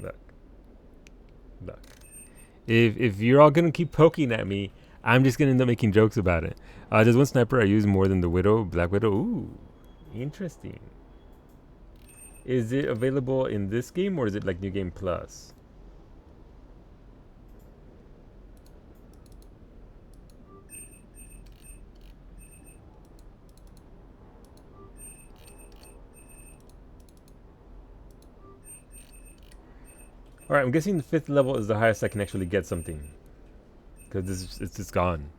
Look. If you're all gonna keep poking at me, I'm just gonna end up making jokes about it. There's one sniper I use more than the Widow, Black Widow. Ooh, interesting. Is it available in this game or is it like New Game Plus? Alright, I'm guessing the 5th level is the highest I can actually get something. Because it's just gone.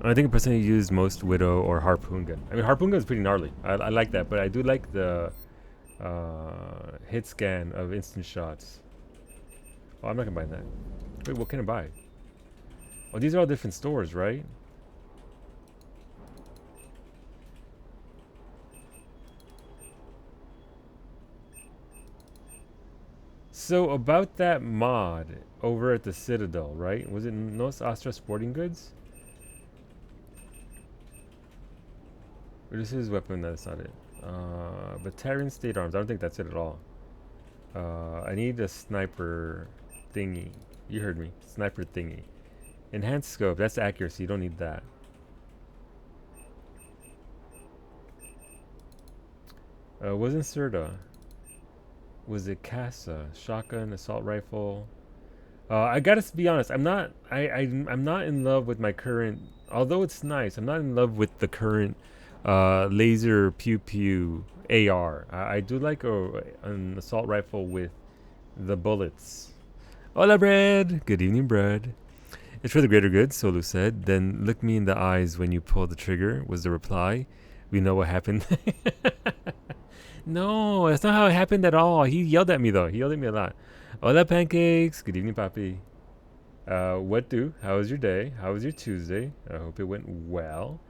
I think I personally use most Widow or Harpoon Gun. I mean, Harpoon Gun is pretty gnarly. I like that, but I do like the hit scan of instant shots. Oh, I'm not gonna buy that. Wait, what can I buy? Oh, these are all different stores, right? So about that mod over at the Citadel, right? Was it Nos Astra Sporting Goods? Or this is weapon, that's not it. Batarian State Arms, I don't think that's it at all. I need a sniper thingy. You heard me. Sniper thingy. Enhanced scope, that's accuracy, you don't need that. Wasn't Serta. Was it Casa? Shotgun, assault rifle. I gotta be honest, I'm not in love with my current, although it's nice, I'm not in love with the current laser pew pew AR. I do like an assault rifle with the bullets. Hola, Bread. Good evening, Bread. It's for the greater good, Solu said. Then look me in the eyes when you pull the trigger, was the reply. We know what happened. No, that's not how it happened at all. He yelled at me, though. He yelled at me a lot. Hola, Pancakes. Good evening, Papi. What do? How was your day? How was your Tuesday? I hope it went well.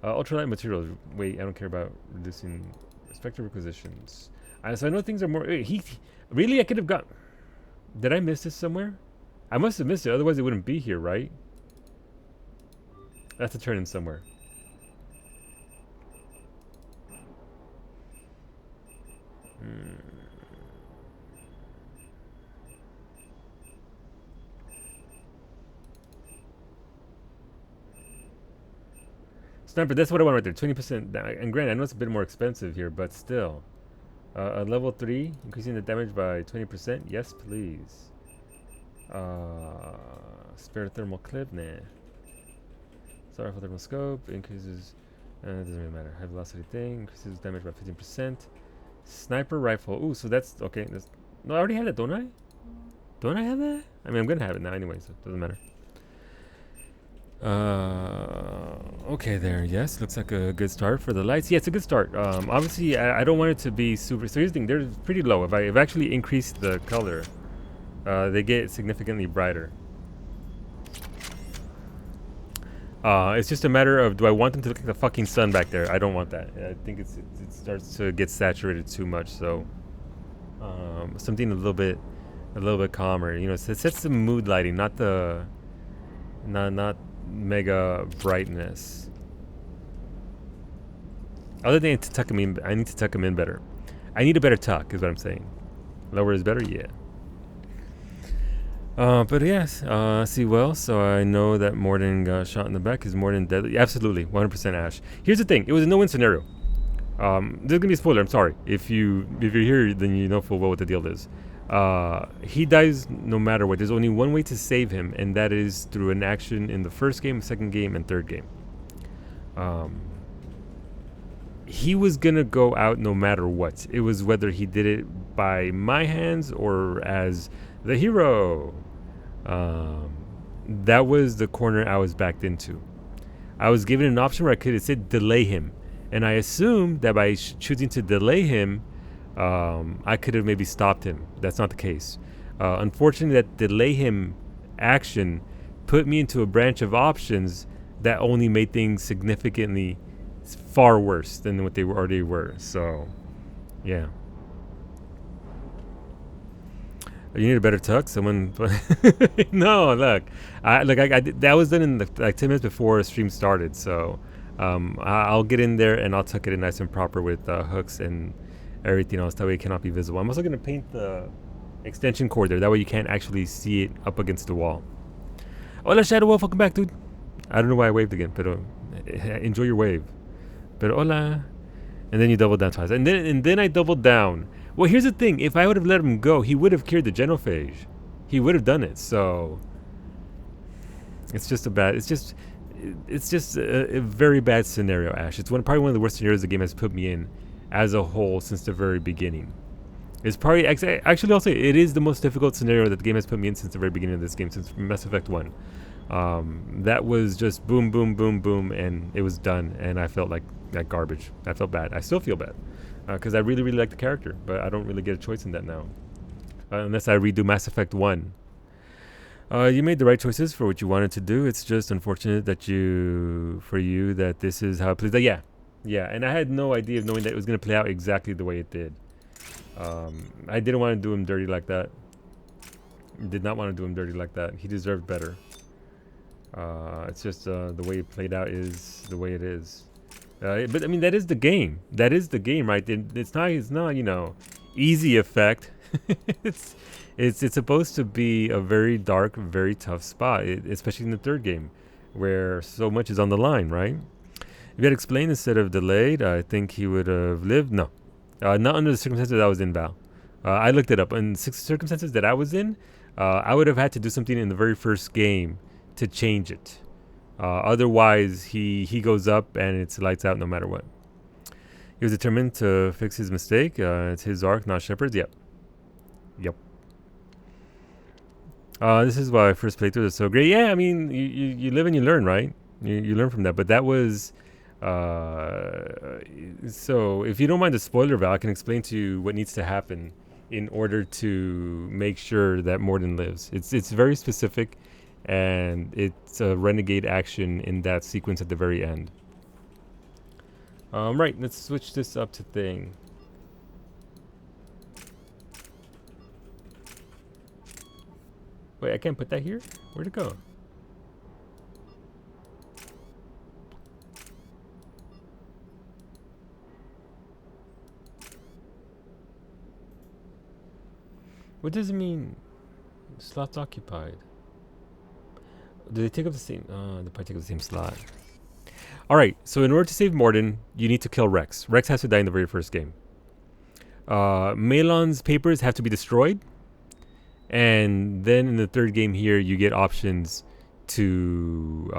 Ultralight materials. Wait, I don't care about reducing spectral requisitions. So I know things are more... Wait, really? I could have got... Did I miss this somewhere? I must have missed it. Otherwise, it wouldn't be here, right? That's a turn in somewhere. Sniper, that's what I want right there. 20%. And granted, I know it's a bit more expensive here, but still. A level 3, increasing the damage by 20%. Yes, please. Spare thermal clip. Nah. Sorry for thermal scope. Increases. It doesn't really matter. High velocity thing. Increases damage by 15%. Sniper rifle. Ooh, so that's okay. No, I already had it, don't I? Don't I have that? I mean, I'm gonna have it now anyway, so it doesn't matter. Okay, there. Yes, looks like a good start for the lights. Yeah, it's a good start. Obviously, I don't want it to be super. So here's the thing: they're pretty low. If I've actually increased the color, they get significantly brighter. It's just a matter of, do I want them to look like the fucking sun back there? I don't want that. I think it starts to get saturated too much. So something a little bit calmer. You know, it sets the mood lighting, not the not mega brightness. Other than to tuck them in, I need to tuck them in better. I need a better tuck, is what I'm saying. Lower is better, yeah. But yes, see, well, so I know that Mordin got shot in the back. Is Mordin deadly? Absolutely, 100% Ash. Here's the thing: it was a no-win scenario. There's gonna be a spoiler. I'm sorry. If you're here, then you know full well what the deal is. He dies no matter what. There's only one way to save him, and that is through an action in the first game, second game, and third game. He was gonna go out no matter what. It was whether he did it by my hands or as the hero. That was the corner I was backed into. I was given an option where I could have said delay him, and I assumed that by choosing to delay him, I could have maybe stopped him. That's not the case. Unfortunately, that delay him action put me into a branch of options that only made things significantly far worse than what they already were. So, yeah. You need a better tuck. Someone, no, look, I that was done in like 10 minutes before the stream started. So, I'll get in there and I'll tuck it in nice and proper with hooks and everything else. That way it cannot be visible. I'm also gonna paint the extension cord there. That way you can't actually see it up against the wall. Hola, Shadow Wolf, welcome back, dude. I don't know why I waved again, but enjoy your wave. But hola, and then you double down twice, and then I doubled down. Well, here's the thing: if I would have let him go, he would have cured the genophage. He would have done it. So it's just a very bad scenario, Ash. It's probably one of the worst scenarios the game has put me in as a whole since the very beginning. It's probably actually I'll say it is the most difficult scenario that the game has put me in since the very beginning of this game, since Mass Effect 1. That was just boom, boom, boom, boom, and it was done. And I felt like garbage. I felt bad. I still feel bad because I really, really like the character, but I don't really get a choice in that now, unless I redo Mass Effect 1. You made the right choices for what you wanted to do. It's just unfortunate that that this is how it plays. Yeah, and I had no idea of knowing that it was going to play out exactly the way it did. I didn't want to do him dirty like that. Did not want to do him dirty like that. He deserved better. It's just the way it played out is the way it is. But I mean, that is the game. That is the game, right? It's not you know, easy effect. it's supposed to be a very dark, very tough spot, especially in the third game, where so much is on the line, right? If he had explained instead of delayed, I think he would have lived. No, not under the circumstances I was in, Val. I looked it up. In circumstances that I was in, I would have had to do something in the very first game to change it. Otherwise, he goes up and it's lights out no matter what. He was determined to fix his mistake. It's his arc, not Shepard's. Yep. This is why I first playthrough is so great. Yeah, I mean, you live and you learn, right? You learn from that. But that was... so, if you don't mind the spoiler, Val, I can explain to you what needs to happen in order to make sure that Mordin lives. It's very specific, and it's a renegade action in that sequence at the very end. Right, let's switch this up to thing. Wait, I can't put that here? Where'd it go? What does it mean? Slots occupied. Do they take up the same? They probably take up the same slot. All right. So in order to save Mordin, you need to kill Rex. Rex has to die in the very first game. Malon's papers have to be destroyed, and then in the third game here, you get options to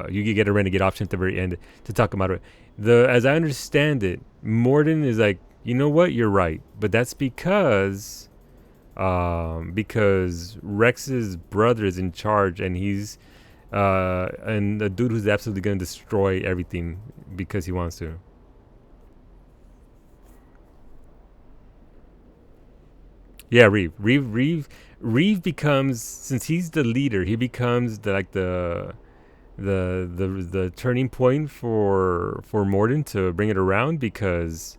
you get a renegade option at the very end to talk about it. As I understand it, Mordin is like, you know what? You're right, but that's because Rex's brother is in charge, and he's and a dude who's absolutely gonna destroy everything because he wants to. Yeah, Reeve becomes, since he's the leader, he becomes the turning point for Mordin to bring it around, because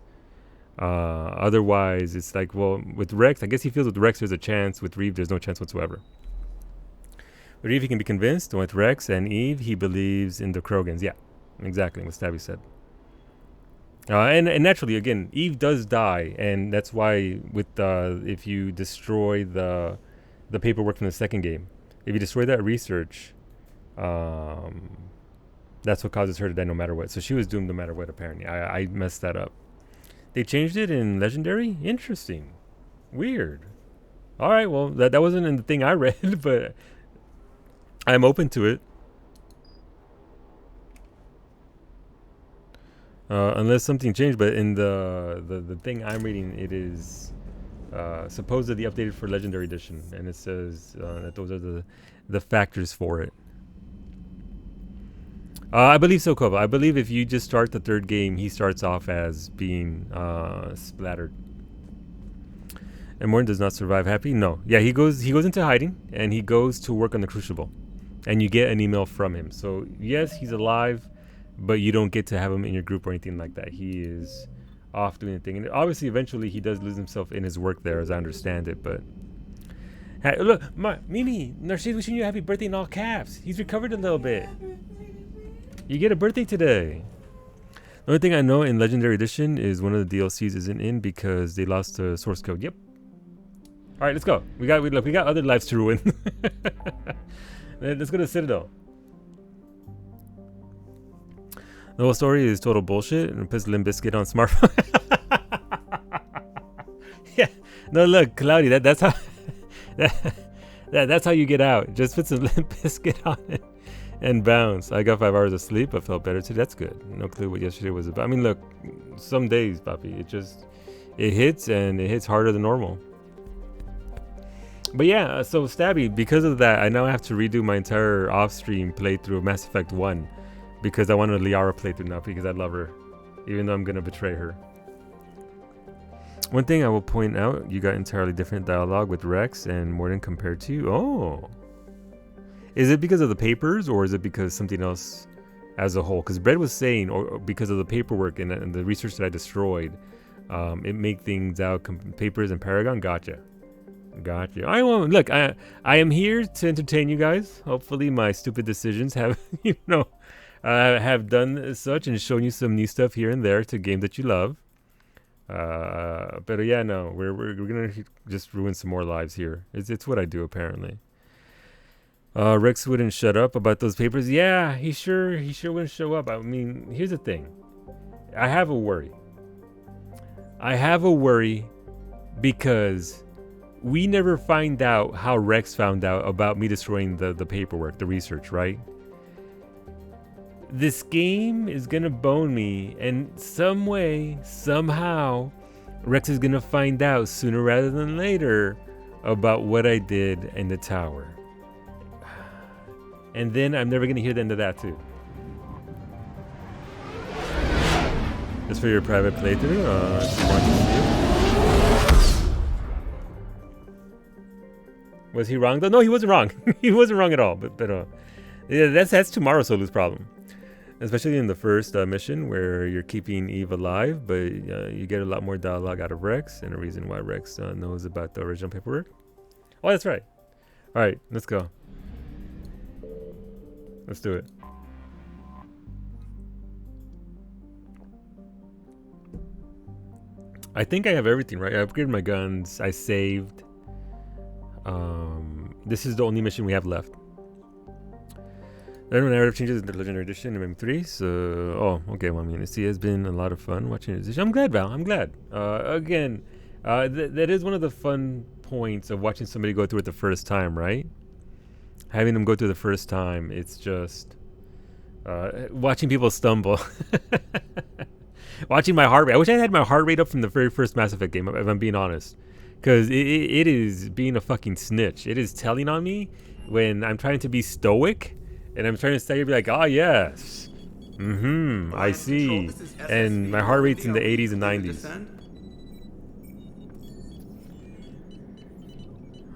otherwise it's like, well, with Rex, I guess he feels with Rex there's a chance. With Reeve, there's no chance whatsoever. With Reeve, he can be convinced. With Rex and Eve, he believes in the Krogans. Yeah, exactly what Stabby said. And naturally, again, Eve does die, and that's why with if you destroy the paperwork from the second game, if you destroy that research, that's what causes her to die no matter what. So she was doomed no matter what, apparently. I messed that up. They changed it in Legendary? Interesting. Weird. All right, well, that wasn't in the thing I read, but I'm open to it. Unless something changed, but in the thing I'm reading, it is supposedly updated for Legendary Edition, and it says that those are the factors for it. I believe so, Kova. I believe if you just start the third game, he starts off as being splattered. And Mordin does not survive happy? No. Yeah, he goes into hiding, and he goes to work on the Crucible. And you get an email from him. So, yes, he's alive, but you don't get to have him in your group or anything like that. He is off doing a thing. And obviously, eventually, he does lose himself in his work there, as I understand it. But hey, look, Mimi, Narcissus wishing you a happy birthday in all caps. He's recovered a little bit. You get a birthday today. The only thing I know in Legendary Edition is one of the DLCs isn't in because they lost the source code. Yep. All right, let's go. We got other lives to ruin. Let's go to Citadel. The whole story is total bullshit and puts Limp Bizkit on smartphone. Yeah. No, look, Cloudy, that's how that's how you get out. Just put some Limp Bizkit on it and bounce. I got 5 hours of sleep. I felt better too. That's good. No clue what yesterday was about. I mean, look, some days, Papi, it hits, and it hits harder than normal. But yeah, so Stabby, because of that, I now have to redo my entire off-stream playthrough of Mass Effect 1 because I want a Liara playthrough now because I love her, even though I'm going to betray her. One thing I will point out, you got entirely different dialogue with Rex and Mordin compared to you. Oh. Is it because of the papers, or is it because something else as a whole? Because Brett was saying, or because of the paperwork and the research that I destroyed, it made things out, papers and Paragon. Gotcha. Got you. I won't look. I am here to entertain you guys. Hopefully, my stupid decisions have have done such and shown you some new stuff here and there to games that you love. But yeah, no, we're gonna just ruin some more lives here. It's what I do apparently. Rex wouldn't shut up about those papers. Yeah, he sure wouldn't show up. I mean, here's the thing. I have a worry because we never find out how Rex found out about me destroying the paperwork, the research, right? This game is gonna bone me, and some way, somehow, Rex is gonna find out sooner rather than later about what I did in the tower. And then I'm never gonna hear the end of that too. Just for your private playthrough, was he wrong though? No, he wasn't wrong. He wasn't wrong at all. But yeah, that's tomorrow Solu's problem. Especially in the first mission where you're keeping Eve alive, but you get a lot more dialogue out of Rex, and a reason why Rex knows about the original paperwork. Oh, that's right. All right, let's go. Let's do it. I think I have everything, right? I upgraded my guns. I saved. This is the only mission we have left. There are no narrative changes in the Legendary Edition in MM3, so... Oh, okay, well, I mean, it has been a lot of fun watching this. I'm glad, Val, I'm glad. Again, that is one of the fun points of watching somebody go through it the first time, right? Having them go through the first time, it's just... watching people stumble. Watching my heart rate. I wish I had my heart rate up from the very first Mass Effect game, if I'm being honest. Because it is being a fucking snitch. It is telling on me when I'm trying to be stoic. And I'm trying to stay here, be like, oh, yes. I see. And my heart rate's in the 80s and 90s.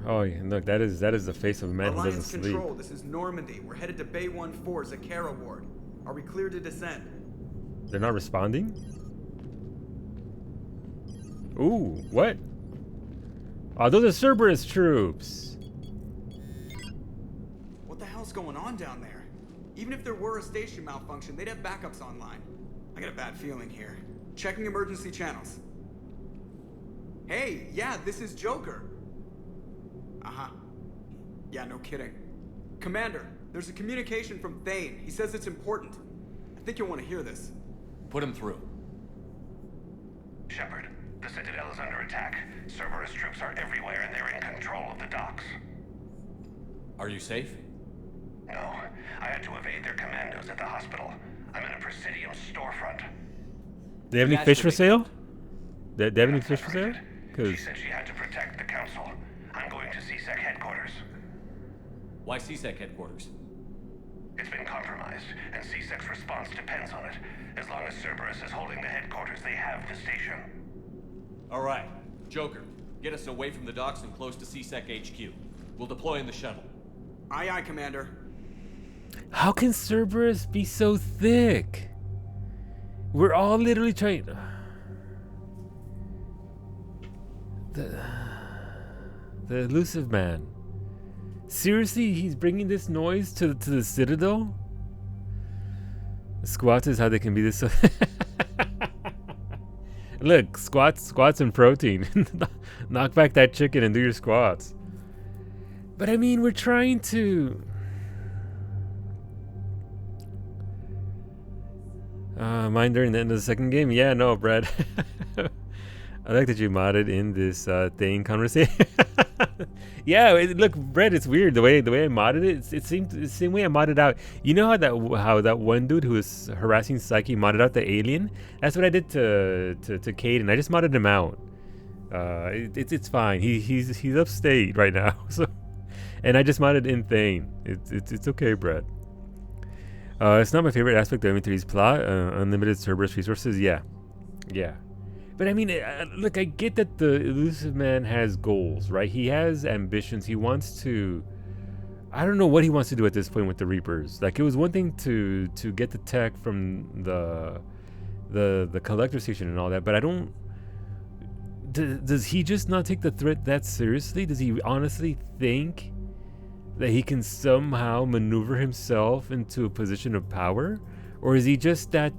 Oh, yeah, look, that is the face of a man who doesn't sleep. Control, this is Normandy. We're headed to Bay 1-4, Zakara Ward. Are we clear to descend? They're not responding? Ooh, what? Oh, those are Cerberus troops. What the hell's going on down there? Even if there were a station malfunction, they'd have backups online. I got a bad feeling here. Checking emergency channels. Hey, yeah, this is Joker. Uh-huh. Yeah, no kidding. Commander, there's a communication from Thane. He says it's important. I think you'll want to hear this. Put him through. Shepard, the Citadel is under attack. Cerberus troops are everywhere and they're in control of the docks. Are you safe? No, I had to evade their commandos at the hospital. I'm in a Presidium storefront. Do they have any fish for sale? They have any fish for sale? She said she had to protect the council. I'm going to CSEC headquarters. Why CSEC headquarters? It's been compromised, and CSEC's response depends on it. As long as Cerberus is holding the headquarters, they have the station. All right, Joker, get us away from the docks and close to CSEC HQ. We'll deploy in the shuttle. Aye, aye, Commander. How can Cerberus be so thick? We're all literally trying... The elusive man. Seriously, he's bringing this noise to the Citadel? Squats is how they can be this... Look, squats and protein. Knock back that chicken and do your squats. But I mean, we're trying to... Mine during the end of the second game? Yeah, no, Brad. I like that you modded in this thing conversation. Yeah, look, Brett, it's weird the way I modded it. It seemed the same way I modded out. You know how that one dude who was harassing Psyche modded out the alien? That's what I did to Caden. I just modded him out. It's fine. He's upstate right now. So, and I just modded in Thane. It's okay, Brett. It's not my favorite aspect of M3's plot. Unlimited Cerberus resources. Yeah. But I mean, look, I get that the elusive man has goals, right? He has ambitions. He wants to... I don't know what he wants to do at this point with the Reapers. Like, it was one thing to get the tech from the collector station and all that, but I don't... Does he just not take the threat that seriously? Does he honestly think that he can somehow maneuver himself into a position of power? Or is he just that...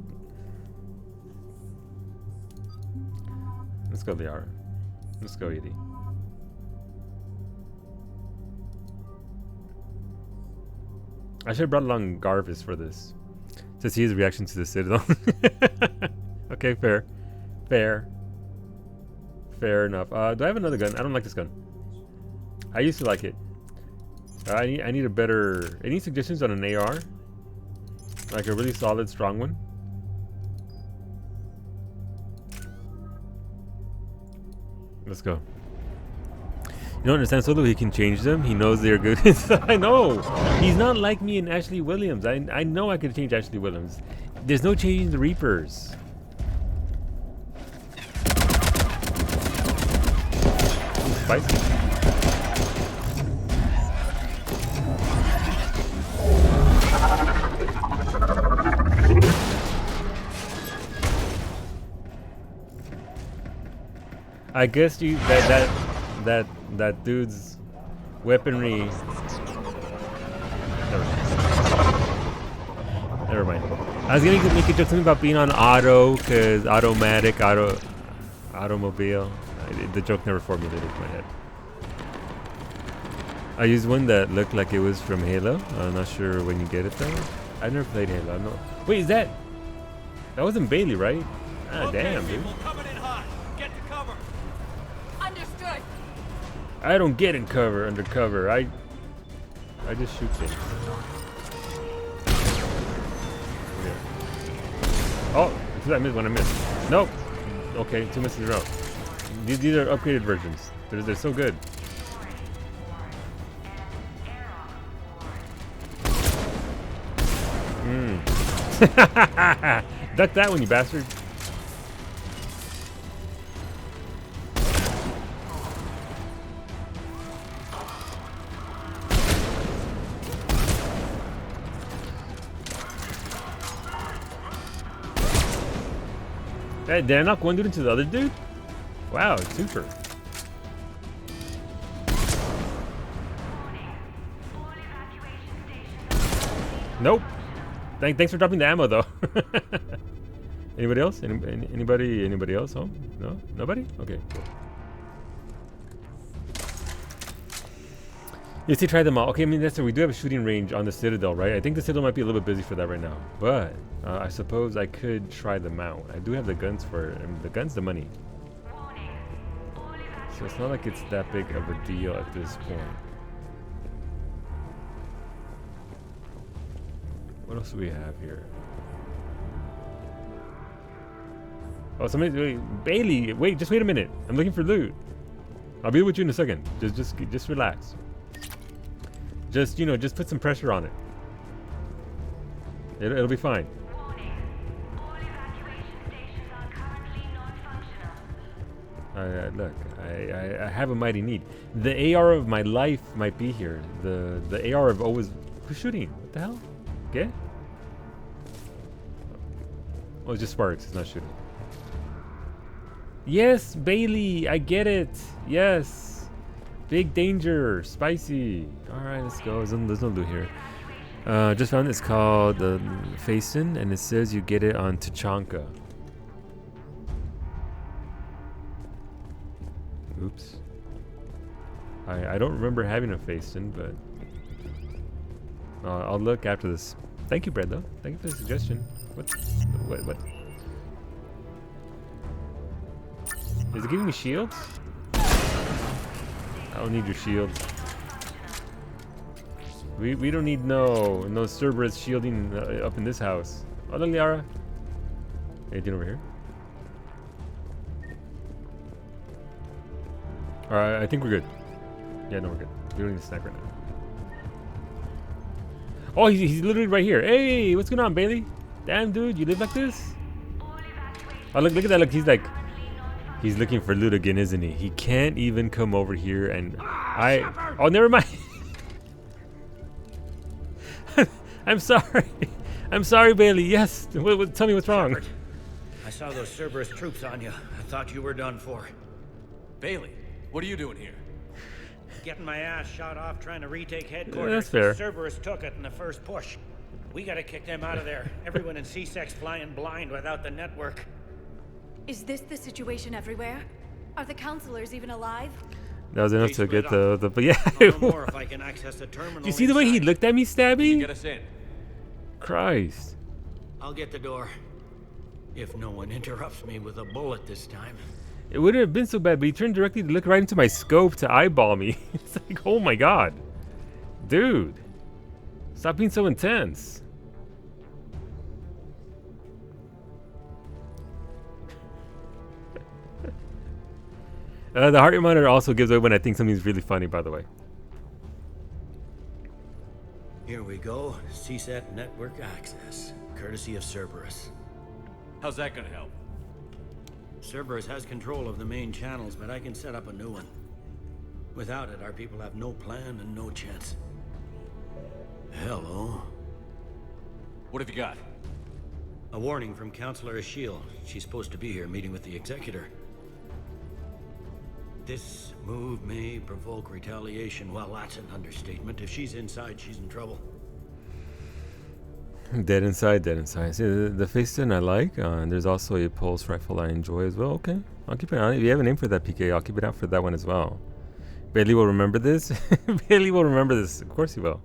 Let's go, Liara. Let's go, Edie. I should have brought along Garvis for this, to see his reaction to the Citadel. Okay, fair. Fair enough. Do I have another gun? I don't like this gun. I used to like it. I need a better... Any suggestions on an AR? Like a really solid, strong one? Let's go. You don't understand, Solo? He can change them. He knows they're good. I know. He's not like me and Ashley Williams. I know I could change Ashley Williams. There's no changing the Reapers. Ooh, spicy. I guess you that dude's weaponry. Never mind. I was gonna make a joke something about being on auto, cause automobile. The joke never formulated in my head. I used one that looked like it was from Halo. I'm not sure when you get it though. I never played Halo. I'm not. Wait, is that? That wasn't Bailey, right? Ah, okay, damn, dude. Coming in hot. Get to cover. Understood. I don't get in cover, undercover. I just shoot things. Okay. Oh, I missed one. I missed. Nope. Okay, 2 misses in a row. These are upgraded versions. They're so good. Duck that one, you bastard. Hey, did I knock one dude into the other dude? Wow, super. Nope. Thanks for dropping the ammo, though. Anybody else? Anybody else home? No? Nobody? Okay, cool. Yes, they tried them all. Okay, I mean, that's we do have a shooting range on the Citadel, right? I think the Citadel might be a little bit busy for that right now. But I suppose I could try them out. I do have the guns for it. I mean, the gun's the money. So it's not like it's that big of a deal at this point. What else do we have here? Oh, somebody, wait, Bailey, wait, just wait a minute. I'm looking for loot. I'll be with you in a second. Just relax. Just, you know, just put some pressure on it. It'll be fine. Look, I have a mighty need. The AR of my life might be here. The AR of always... Who's shooting? What the hell? Okay. Oh, it's just sparks. It's not shooting. Yes, Bailey. I get it. Yes. Big danger. Spicy. All right, let's go. There's no loot here. Just found it's called Faison, and it says you get it on Tachanka. Oops. I don't remember having a Faison, but I'll look after this. Thank you, Brad, though. Thank you for the suggestion. What? Is it giving me shields? I don't need your shield. We don't need no Cerberus shielding up in this house. Oh, look, Liara. Anything over here? Alright, I think we're good. Yeah, no, we're good. We don't need to snack right now. Oh, he's literally right here. Hey, what's going on, Bailey? Damn, dude, you live like this? Oh, look at that. Look, he's looking for loot again, isn't he? He can't even come over here and oh, never mind. I'm sorry. I'm sorry, Bailey. Yes. Tell me what's wrong. Shepard, I saw those Cerberus troops on you. I thought you were done for. Bailey, what are you doing here? Getting my ass shot off trying to retake headquarters. That's fair. Cerberus took it in the first push. We gotta kick them out of there. Everyone in C-Sec's flying blind without the network. Is this the situation everywhere? Are the counselors even alive? That was enough to split get the but yeah. I'll know more if I can access the terminal. Do you see the way he inside. looked at me, Stabby? Get us in. Christ. I'll get the door. If no one interrupts me with a bullet this time. It wouldn't have been so bad, but he turned directly to look right into my scope to eyeball me. It's like, oh my god. Dude. Stop being so intense. The heart rate monitor also gives away when I think something's really funny, by the way. Here we go. CSET network access, courtesy of Cerberus. How's that gonna help? Cerberus has control of the main channels, but I can set up a new one. Without it, our people have no plan and no chance. Hello. What have you got? A warning from Counselor Ashiel. She's supposed to be here meeting with the Executor. This move may provoke retaliation. Well, that's an understatement. If she's inside, she's in trouble. Dead inside, dead inside. See, the Faceton I like. And there's also a pulse rifle I enjoy as well. Okay, I'll keep it on. If you have a name for that PK, I'll keep it out for that one as well. Bailey will remember this. Bailey will remember this. Of course he will.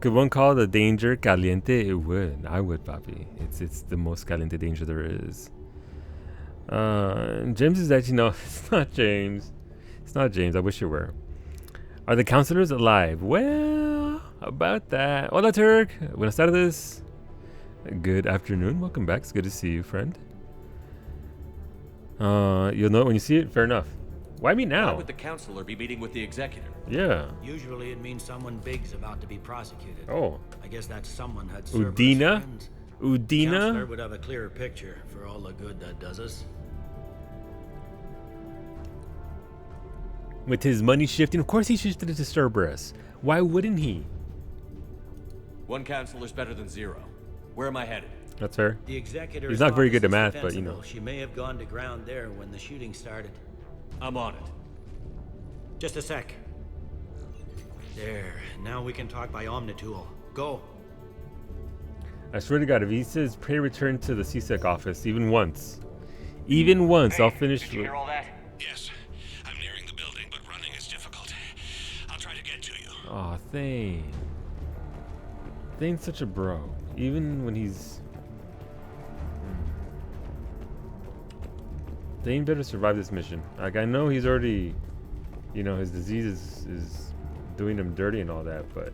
Could one call the danger caliente? It would. I would, Papi. It's the most caliente danger there is. James is actually no. It's not James. It's not James. I wish it were. Are the counselors alive? Well, about that. Hola, Turk. Buenas tardes. Good afternoon. Welcome back. It's good to see you, friend. You'll know it when you see it. Fair enough. Why me now? Why would the counselor be meeting with the executor? Yeah. Usually it means someone big's about to be prosecuted. Oh. I guess that someone had Cerberus Udina? friends. Udina? Counselor would have a clearer picture for all the good that does us. With his money shifting, of course he shifted it to Cerberus. Why wouldn't he? One counselor's better than zero. Where am I headed? That's fair. The Executor's He's not very good at office is math, but you know. defensible. She may have gone to ground there when the shooting started. I'm on it. Just a sec. There. Now we can talk by Omnitool. Go. I swear to God, if he says pray return to the CSEC office even once, I'll finish. Did you hear all that? Yes. I'm nearing the building, but running is difficult. I'll try to get to you. Aw, Thane. Thane's such a bro. Even when he's... Thane better survive this mission. Like, I know he's already... You know, his disease is doing him dirty and all that, but...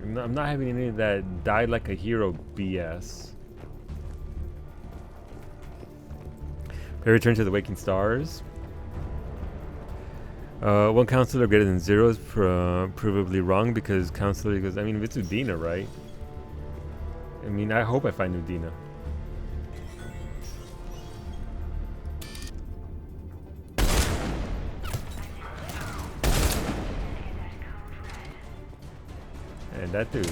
I'm not having any of that die like a hero BS. Pray return to the Waking Stars. One counselor greater than zero is provably wrong because counselor equals... I mean, if it's Udina, right? I mean, I hope I find Udina. And that dude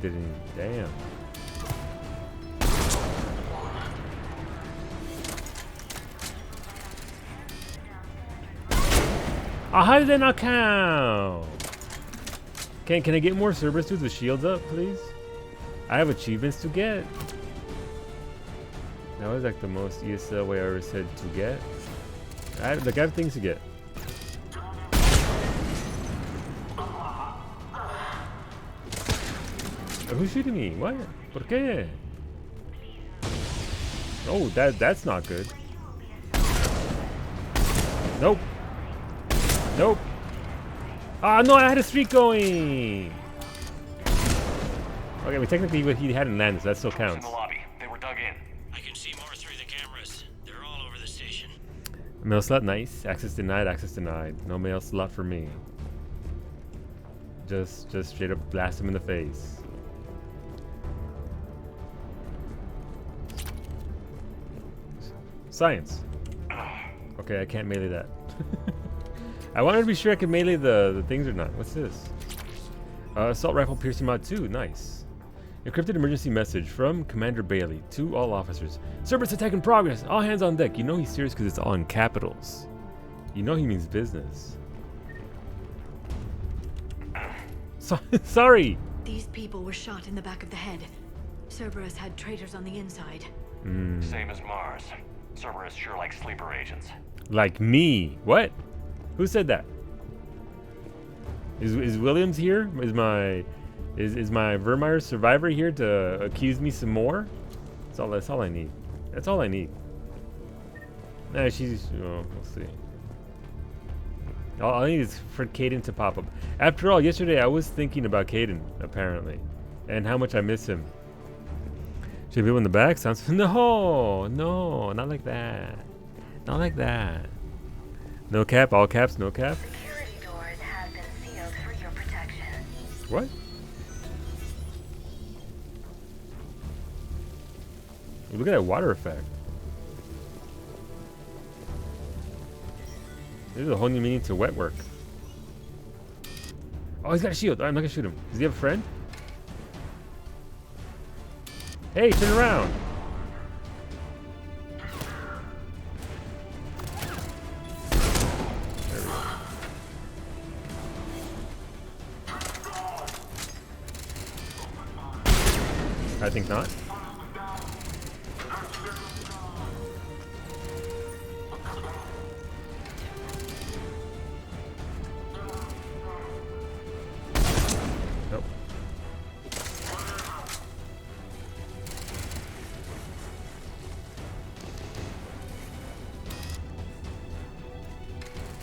didn't... Damn. Oh, how did that not count? Can I get more Cerberus dudes with shields up, please? I have achievements to get. That was like the most ESL way I ever said to get. I have things to get. Who's shooting me? What? ¿Por qué? Oh, that's not good. Nope. Nope. Ah, no, I had a streak going. Okay, but technically he hadn't landed, so that still counts. In the lobby. They were dug in. I can see more through the cameras. They're all over the station. Mail slot, nice. Access denied, access denied. No mail slot for me. Just straight up blast him in the face. Science. Okay, I can't melee that. I wanted to be sure I could melee the things or not. What's this? Assault rifle piercing mod 2. Nice. Encrypted emergency message from Commander Bailey to all officers. Cerberus attack in progress. All hands on deck. You know he's serious because it's all in capitals. You know he means business. Sorry. These people were shot in the back of the head. Cerberus had traitors on the inside. Same as Mars. Cerberus sure likes sleeper agents. Like me. What? Who said that? Is Williams here? Is my Vermeer survivor here to accuse me some more? That's all I need. That's all I need. Nah, she's we'll see. All I need is for Kaidan to pop up. After all, yesterday I was thinking about Kaidan, apparently. And how much I miss him. Should people in the back? Sounds no, not like that. Not like that. No cap, all caps, no cap. Security doors have been sealed for your protection. What? Look at that water effect. There's a whole new meaning to wet work. Oh, he's got a shield. I'm not gonna shoot him. Does he have a friend? Hey, turn around. There we go. I think not. Nope.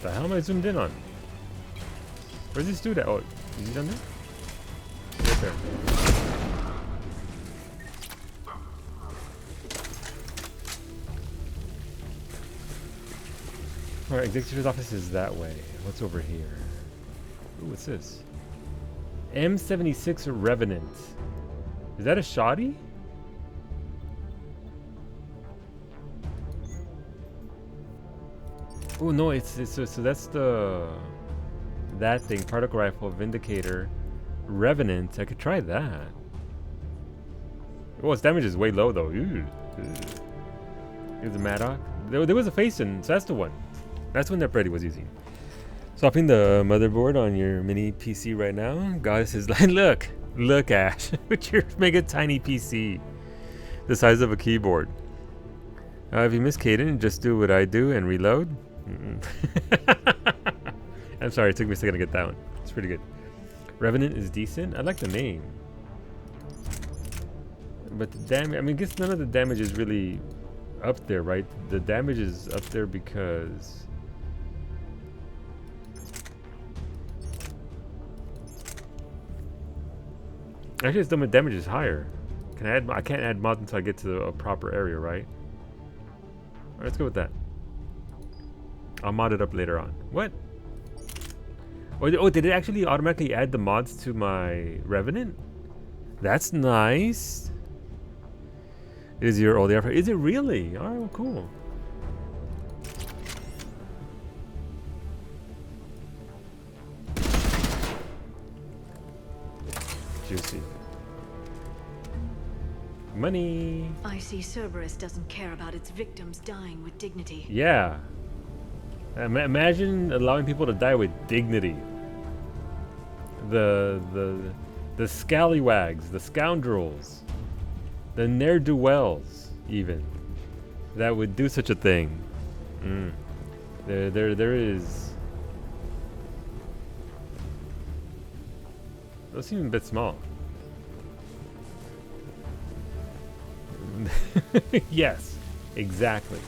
The hell am I zoomed in on? Where's this dude at? Oh, is he down there? Right there. Alright, executive's office is that way. What's over here? Ooh, what's this? M76 Revenant. Is that a shoddy? Oh no, it's so that's that thing, particle rifle, Vindicator, Revenant. I could try that. Oh, its damage is way low though. Ooh. Here's the Maddock. There was a Facen, so that's the one. That's when that Freddy was using. Swapping the motherboard on your mini PC right now. Goddess is like, look, Ash, with your mega tiny PC, the size of a keyboard. If you miss Kaidan, just do what I do and reload. I'm sorry, it took me a second to get that one. It's pretty good. Revenant is decent. I like the name, but the damage. I mean, I guess none of the damage is really up there, right? The damage is up there because. Actually, its damage is higher. I can't add mods until I get to a proper area, right? Alright, let's go with that. I'll mod it up later on. What? Oh, did it actually automatically add the mods to my Revenant? That's nice. It is your old air. Is it really? Oh, cool. Juicy. Money. I see Cerberus doesn't care about its victims dying with dignity. Yeah. Imagine allowing people to die with dignity. The scallywags, the scoundrels, the ne'er-do-wells, even, that would do such a thing. There is. Those seem a bit small. Yes, exactly.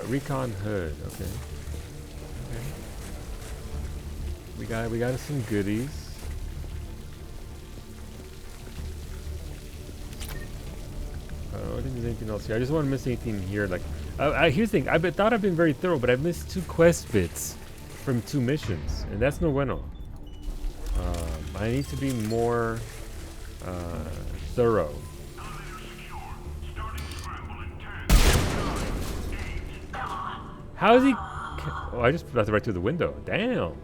Recon hood. Okay. We got us some goodies. I don't think there's anything else here. I just want to miss anything here. Like, here's the thing. I thought I've been very thorough, but I've missed 2 quest bits from 2 missions, and that's no bueno. I need to be more thorough. How is he? Oh, I just blasted right through the window. Damn.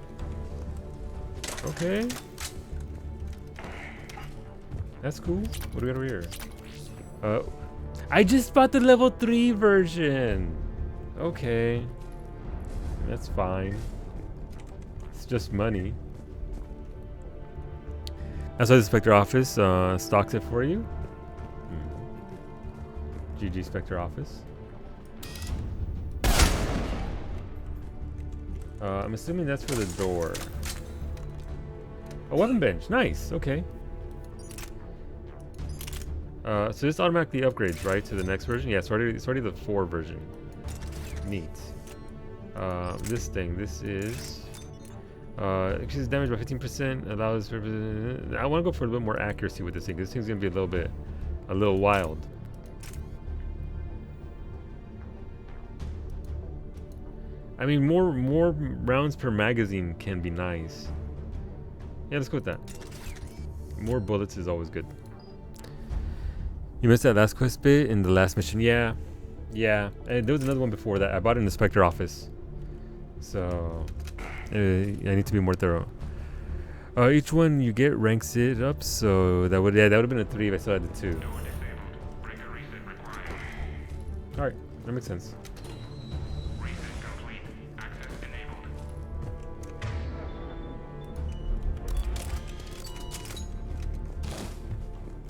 Okay. That's cool. What do we got over here? I just bought the level 3 version. Okay. That's fine. It's just money. That's why the Spectre office stocks it for you. GG Spectre office. I'm assuming that's for the door. A weapon bench. Nice. Okay. So this automatically upgrades, right, to the next version? Yeah, it's already the 4 version. Neat. This thing. This is... increases damage by 15%. Allows for... I want to go for a little more accuracy with this thing. This thing's going to be a little wild. I mean, more rounds per magazine can be nice. Yeah, let's go with that. More bullets is always good. You missed that last quest bit in the last mission. Yeah. And there was another one before that. I bought it in the Spectre office. So, I need to be more thorough. Each one you get ranks it up, so that would have been a 3 if I still had the 2. Alright, that makes sense.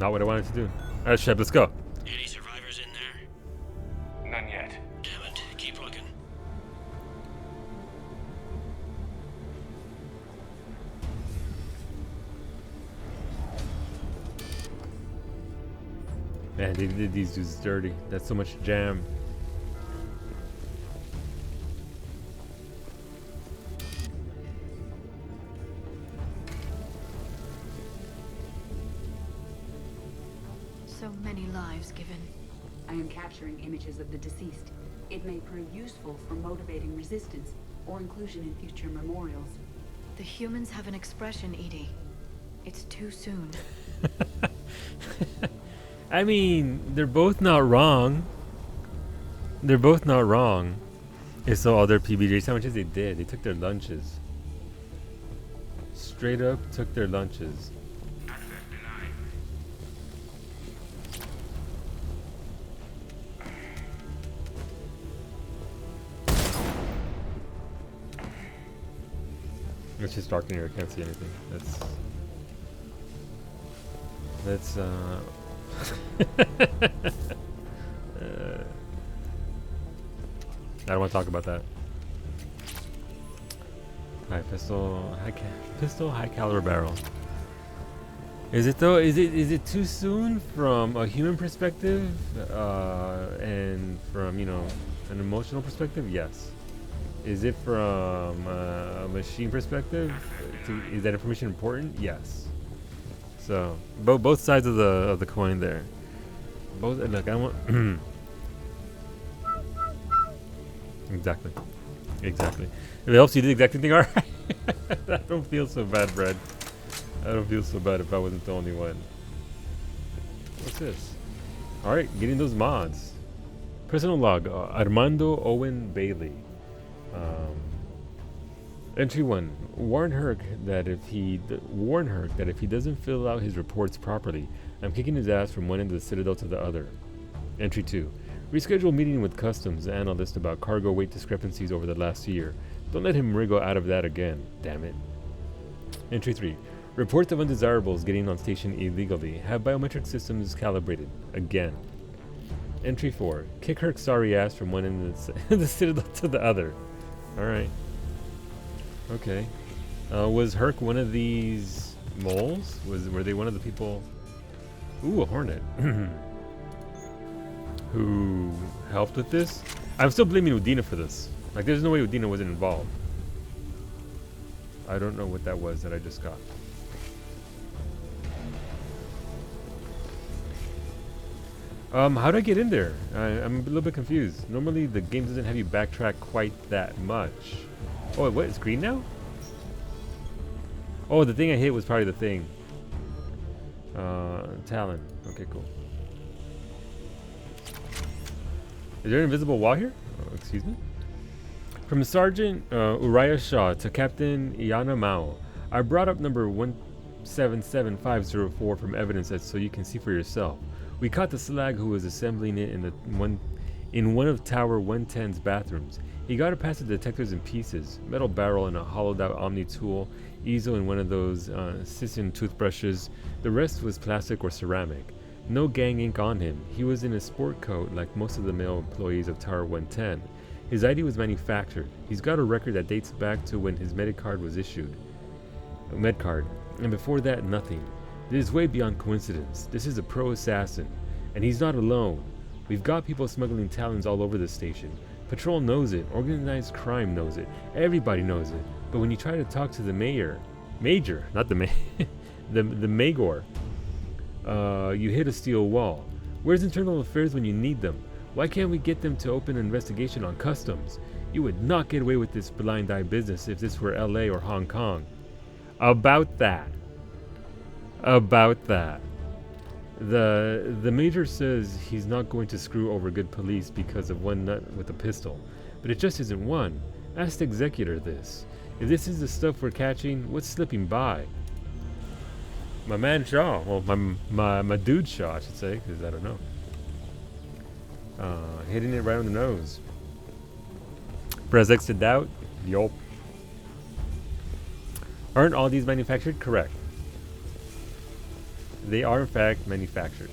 Not what I wanted to do. Alright, Shep, let's go. Any survivors in there? None yet. Damn it. Keep looking. Man, they did these dudes dirty. That's so much jam. So many lives given. I am capturing images of the deceased. It may prove useful for motivating resistance or inclusion in future memorials. The humans have an expression, Edie. It's too soon. I mean, they're both not wrong. They're both not wrong. It's so all their PBJ sandwiches they did. They took their lunches. Straight up took their lunches. It's just dark in here. I can't see anything. That's I don't want to talk about that. Alright, pistol, high caliber barrel. Is it though? Is it too soon from a human perspective, and from an emotional perspective? Yes. Is it from a machine perspective? Is that information important? Yes. So both sides of the coin there. Both. Look, I want. Exactly. If it helps you do the exact same thing, all right. I don't feel so bad, Brad. I don't feel so bad if I wasn't the only one. What's this? All right, getting those mods. Personal log: Armando Owen Bailey. Entry 1. Warn Herc that if he doesn't fill out his reports properly, I'm kicking his ass from one end of the Citadel to the other. Entry 2. Reschedule meeting with customs analyst about cargo weight discrepancies over the last year. Don't let him wriggle out of that again, damn it. Entry 3. Reports of undesirables getting on station illegally. Have biometric systems calibrated. Again. Entry 4. Kick Herc's sorry ass from one end of the Citadel to the other. Alright. Okay. Was Herc one of these moles? Were they one of the people? Ooh, a hornet. Who helped with this? I'm still blaming Udina for this. Like, there's no way Udina wasn't involved. I don't know what that was that I just got. How do I get in there? I'm a little bit confused. Normally the game doesn't have you backtrack quite that much. Oh, what? It's green now? Oh, the thing I hit was probably the thing. Talon. Okay, cool. Is there an invisible wall here? Oh, excuse me? From Sergeant Uriah Shaw to Captain Iana Mao, I brought up number 77504 from evidence so you can see for yourself. We caught the slag who was assembling it in one of Tower 110's bathrooms. He got it past the detectors in pieces. Metal barrel and a hollowed out Omni tool, easel in one of those Sisson toothbrushes. The rest was plastic or ceramic. No gang ink on him. He was in a sport coat like most of the male employees of Tower 110. His ID was manufactured. He's got a record that dates back to when his Medicard was issued. Medcard. And before that, nothing. This is way beyond coincidence. This is a pro assassin. And he's not alone. We've got people smuggling Talons all over the station. Patrol knows it. Organized crime knows it. Everybody knows it. But when you try to talk to the Major, not the the Magor, you hit a steel wall. Where's Internal Affairs when you need them? Why can't we get them to open an investigation on customs? You would not get away with this blind eye business if this were LA or Hong Kong. About that. The Major says he's not going to screw over good police because of one nut with a pistol. But it just isn't one. Ask the Executor this. If this is the stuff we're catching, what's slipping by? My man Shaw. Well, my dude Shaw, I should say, because I don't know. Hitting it right on the nose. Press X to doubt? Yup. Aren't all these manufactured? Correct. They are in fact manufactured.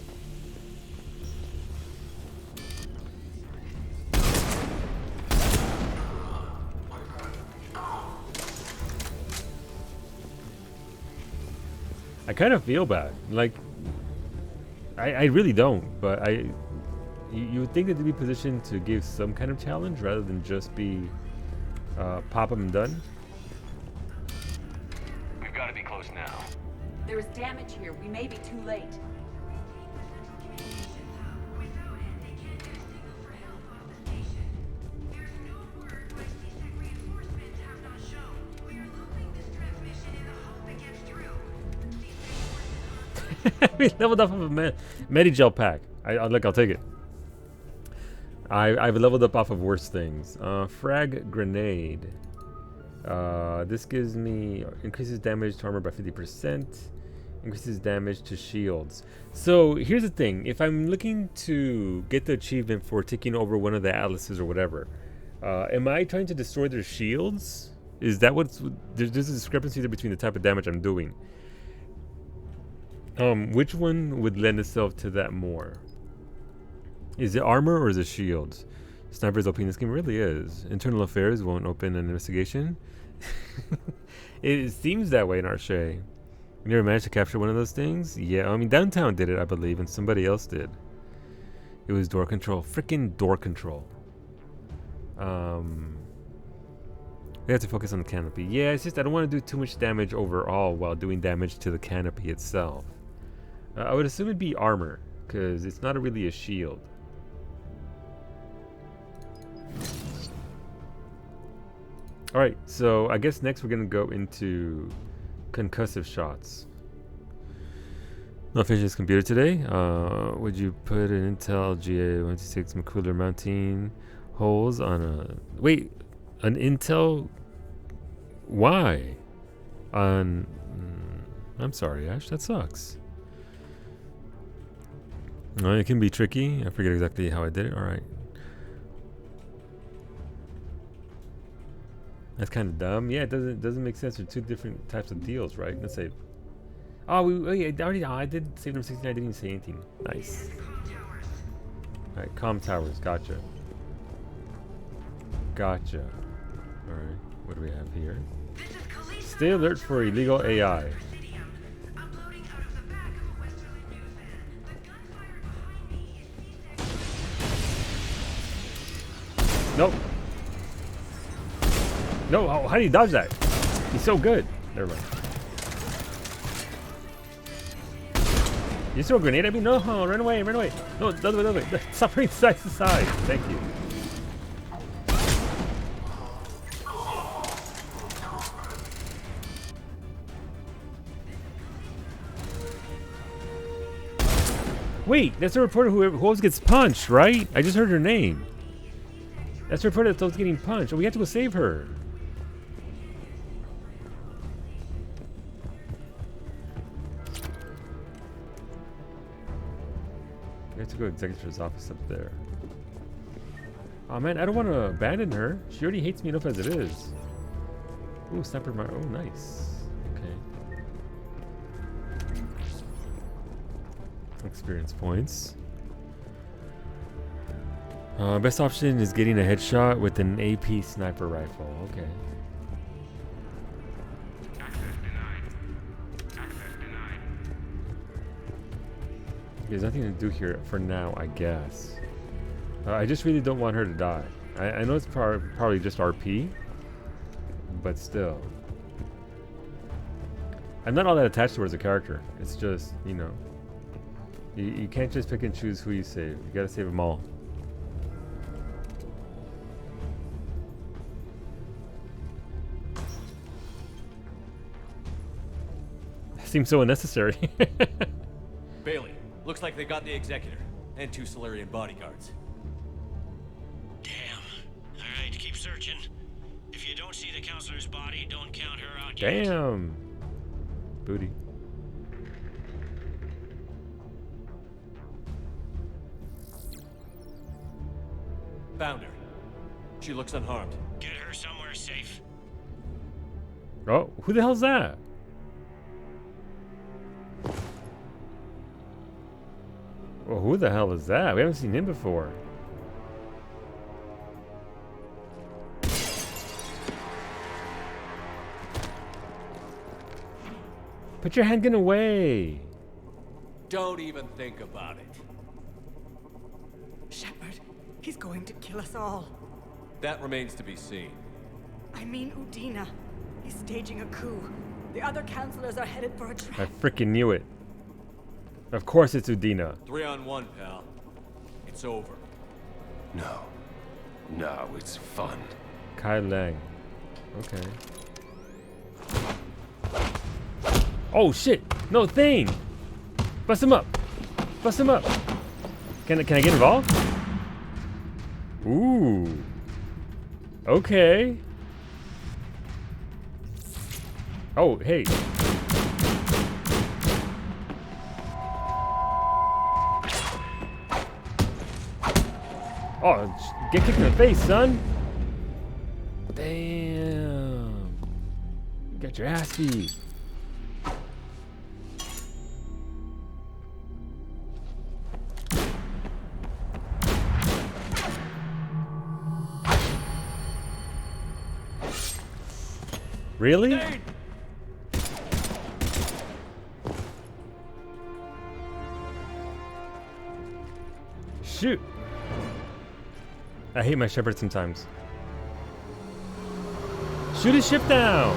I kind of feel bad. Like, I really don't, but you would think that they'd be positioned to give some kind of challenge rather than just be pop them and done. We've got to be close now. There is damage here. We may be too late. We leveled up of a Medigel pack. I'll take it. I've leveled up off of worse things. Frag grenade. This gives me increases damage to armor by 50%. Increases damage to shields. So here's the thing: if I'm looking to get the achievement for taking over one of the atlases or whatever, am I trying to destroy their shields? Is that what's there's a discrepancy there between the type of damage I'm doing? Which one would lend itself to that more? Is it armor or is it shields? Sniper's OP in this game really is. Internal Affairs won't open an investigation. It seems that way in Arche. You never managed to capture one of those things? Yeah, I mean Downtown did it, I believe, and somebody else did. It was door control. Freaking door control. We have to focus on the canopy. Yeah, it's just I don't want to do too much damage overall while doing damage to the canopy itself. I would assume it'd be armor, because it's not really a shield. Alright, so I guess next we're going to go into concussive shots. Not finishing this computer today. Would you put an Intel GA126 McCooler mounting holes on a... Wait, an Intel... Why? On... I'm sorry, Ash, that sucks. It can be tricky. I forget exactly how I did it. Alright. That's kind of dumb. Yeah, it doesn't make sense. They're two different types of deals, right? Let's say... Oh, yeah, I did save number 16. I didn't even say anything. Nice. Alright, comm towers. Gotcha. Gotcha. Alright, what do we have here? Stay alert for illegal AI. Nope. No, oh, how do you dodge that? He's so good. Never mind. You throw a grenade at me? No, run away, run away. No, the other way. Stop running side to side. Thank you. Wait, that's the reporter who always gets punched, right? I just heard her name. That's the reporter that's always getting punched. Oh, we have to go save her. We have to go executive's office up there. Oh man, I don't want to abandon her. She already hates me enough as it is. Ooh, sniper my. Oh, nice. Okay. Experience points. Best option is getting a headshot with an AP sniper rifle. Okay. There's nothing to do here for now, I guess. I just really don't want her to die. I know it's probably just RP, but still. I'm not all that attached to her as a character. It's just, you know, you can't just pick and choose who you save. You gotta save them all. Seems so unnecessary. Bailey, looks like they got the executor and 2 Solarian bodyguards. Damn. All right, keep searching. If you don't see the counselor's body, don't count her out yet. Damn. Booty. Found her. She looks unharmed. Get her somewhere safe. Oh, who the hell's that? Well, who the hell is that? We haven't seen him before. Put your handgun away. Don't even think about it. Shepard, he's going to kill us all. That remains to be seen. I mean Udina. He's staging a coup. The other counselors are headed for a trap. I freaking knew it. Of course it's Udina. 3-on-1, pal. It's over. No. No, it's fun. Kai Lang. Okay. Oh shit! No, Thane! Bust him up! Bust him up! Can I get involved? Ooh. Okay. Oh, hey. Oh, get kicked in the face, son. Damn. You got your ass beat. Really? Shoot. I hate my Shepard sometimes. Shoot his ship down!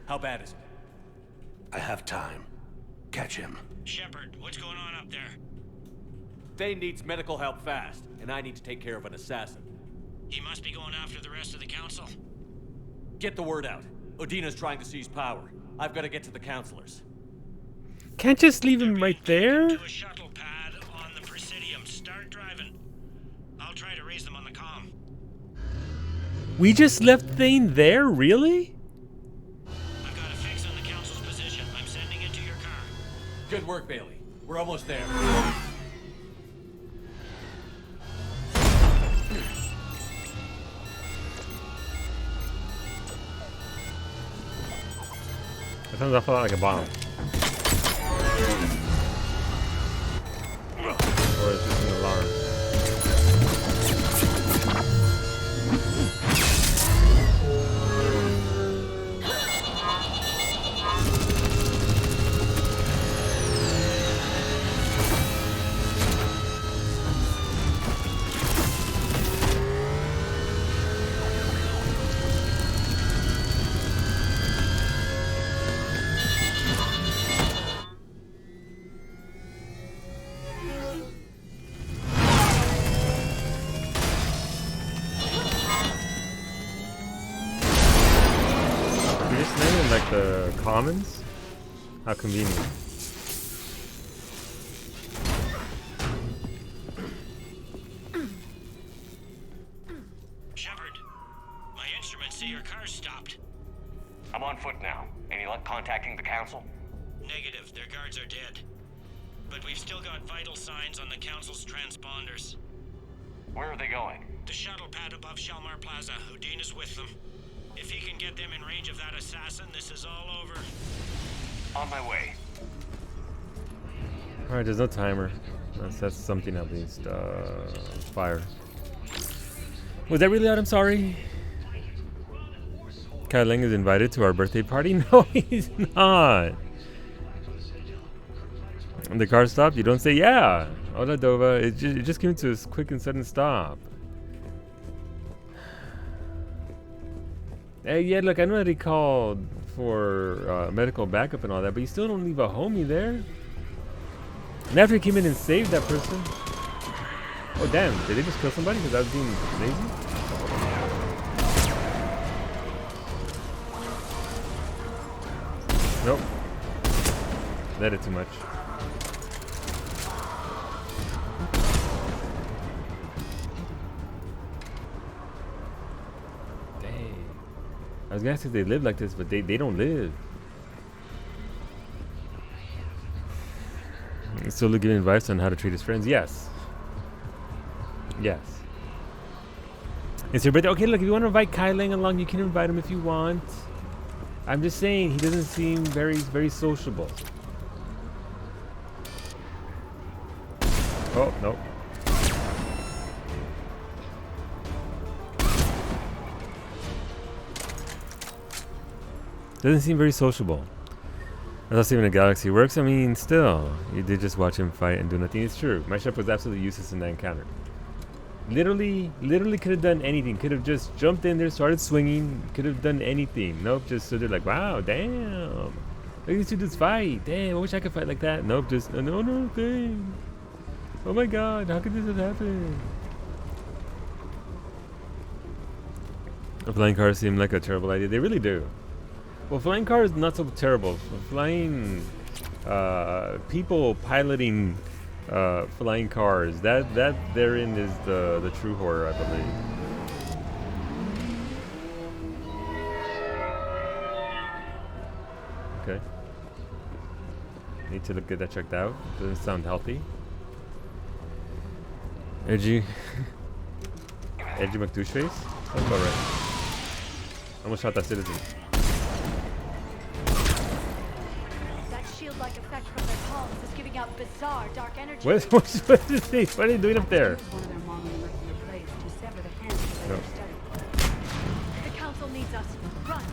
How bad is it? I have time. Catch him. Shepard, what's going on up there? Thane needs medical help fast, and I need to take care of an assassin. He must be going after the rest of the council. Get the word out. Udina's trying to seize power. I've got to get to the counselors. Can't just leave him right there? To a shuttle pad on the Presidium. Start driving. I'll try to raise them on the comm. We just left Thane there? Really? I've got a fix on the council's position. I'm sending it to your car. Good work, Bailey. We're almost there. That sounds awful like a bomb. Or is this an alarm? Like the commons? How convenient. cars stopped. I'm on foot now. Any luck contacting the council? Negative. Their guards are dead. But we've still got vital signs on the council's transponders. Where are they going? The shuttle pad above Shalmar Plaza. Houdin is with them. If he can get them in range of that assassin, this is all over. On my way. Alright, there's no timer. That's something at least. Fire. Was that really loud? I'm sorry. Kai Leng is invited to our birthday party? No, he's not. When the car stopped, you don't say yeah. Hola, Dova. It just came to a quick and sudden stop. Hey, yeah, look, I know that he called for medical backup and all that, but you still don't leave a homie there. And after he came in and saved that person. Oh, damn. Did they just kill somebody because I was being lazy? Nope. That did too much. Dang. I was gonna ask if they live like this, but they don't live. Still giving advice on how to treat his friends? Yes. Yes. It's your birthday. Okay, look, if you want to invite Kai Leng along, you can invite him if you want. I'm just saying, he doesn't seem very sociable. Oh, nope. Doesn't seem very sociable. That's not even a galaxy works. I mean, still, you did just watch him fight and do nothing. It's true. My chef was absolutely useless in that encounter. Literally could have done anything. Could have just jumped in there, started swinging. Could have done anything. Nope, just stood there like, wow, damn. Look at these two dudes fight. Damn, I wish I could fight like that. Nope, just no thing. Oh my god, how could this have happened? Flying cars seem like a terrible idea. They really do. Well, flying cars not so terrible. Flying people piloting flying cars, that therein is the true horror, I believe. Okay. Need to get that checked out. Doesn't sound healthy. Edgy McDouche face? Sounds about right. Almost shot that citizen. Shield-like effect from their palms is giving out bizarre dark energy. What is this? What are they doing up there? No. The council needs us. Run.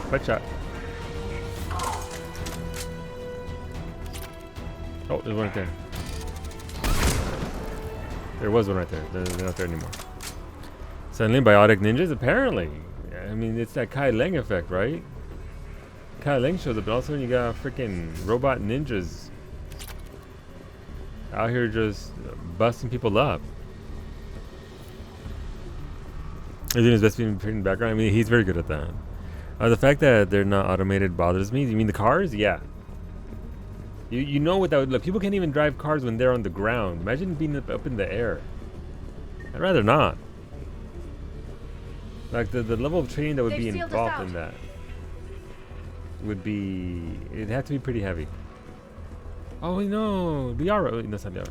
Quick shot. Oh, there's one right there. There was one right there. They're not there anymore. Suddenly biotic ninjas? Apparently. I mean, it's that Kai Leng effect, right? Kai Leng shows up, but also you got freaking robot ninjas out here just busting people up. I think his best being in the background. I mean, he's very good at that. The fact that they're not automated bothers me. You mean the cars? Yeah. You know what that would look. People can't even drive cars when they're on the ground. Imagine being up in the air. I'd rather not. Like the level of training that would be involved in that would be. It'd have to be pretty heavy. Oh no, Liara. No, that's not Liara.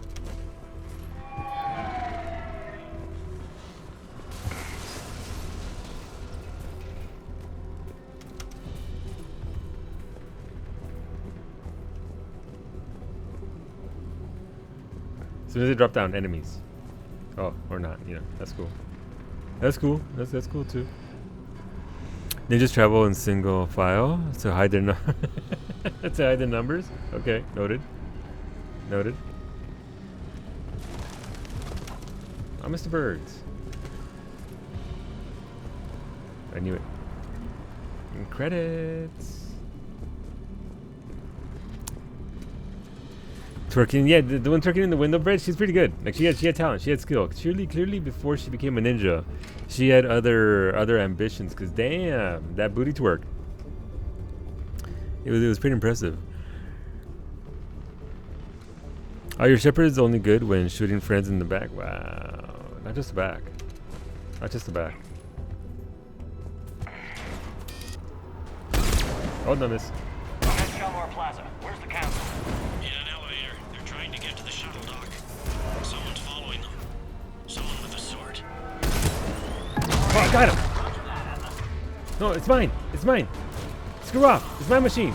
As soon as they drop down, enemies. Oh, or not, you know, that's cool. That's cool. That's cool too. Ninjas travel in single file to hide their to hide their numbers. Okay, noted. Noted. Oh, Mr. Birds. I knew it. And credits. Twerking, yeah, the one twerking in the window bridge, she's pretty good. Like she had talent, she had skill. Clearly before she became a ninja, she had other ambitions. Cause damn, that booty twerk. It was pretty impressive. Oh, your Shepard is only good when shooting friends in the back. Wow, not just the back, not just the back. Oh no, miss. Shelmore Plaza. Where's the council? In an elevator. They're trying to get to the shuttle dock. Someone's following them. Someone with a sword. Oh, I got him! No, it's mine! It's mine! Screw off! It's my machine!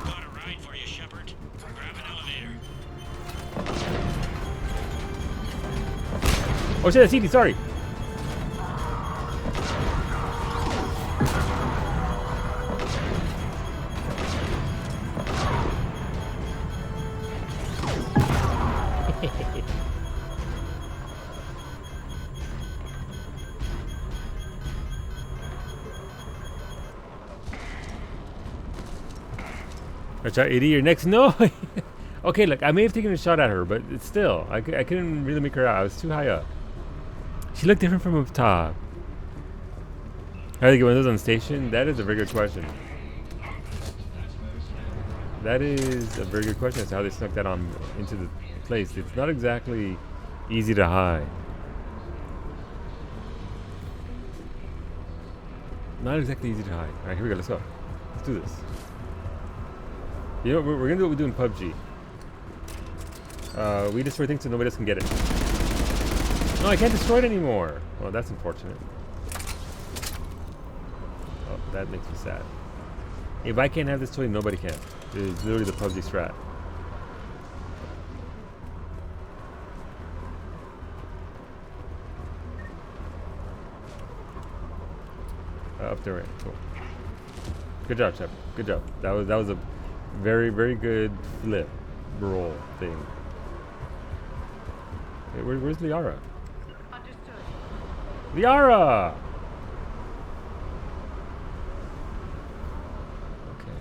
Got a ride for you, Shepard. Grab an elevator. Oh shit, that's Edie, sorry! Watch out, Edie, you're next. No! Okay, look, I may have taken a shot at her, but it's still, I couldn't really make her out. I was too high up. She looked different from up top. How do they get windows on station? That is a very good question. That is a very good question as to how they snuck that on into the place. It's not exactly easy to hide. Not exactly easy to hide. Alright, here we go, let's go. Let's do this. You know, we're gonna do what we do in PUBG. We destroy things so nobody else can get it. No, I can't destroy it anymore. Well, that's unfortunate. Oh, that makes me sad. If I can't have this toy, nobody can. It's literally the PUBG strat. Up there, right? Cool. Good job, Shep. Good job. That was a very, very good flip roll thing. Hey, where's Liara? Understood. Liara! Okay.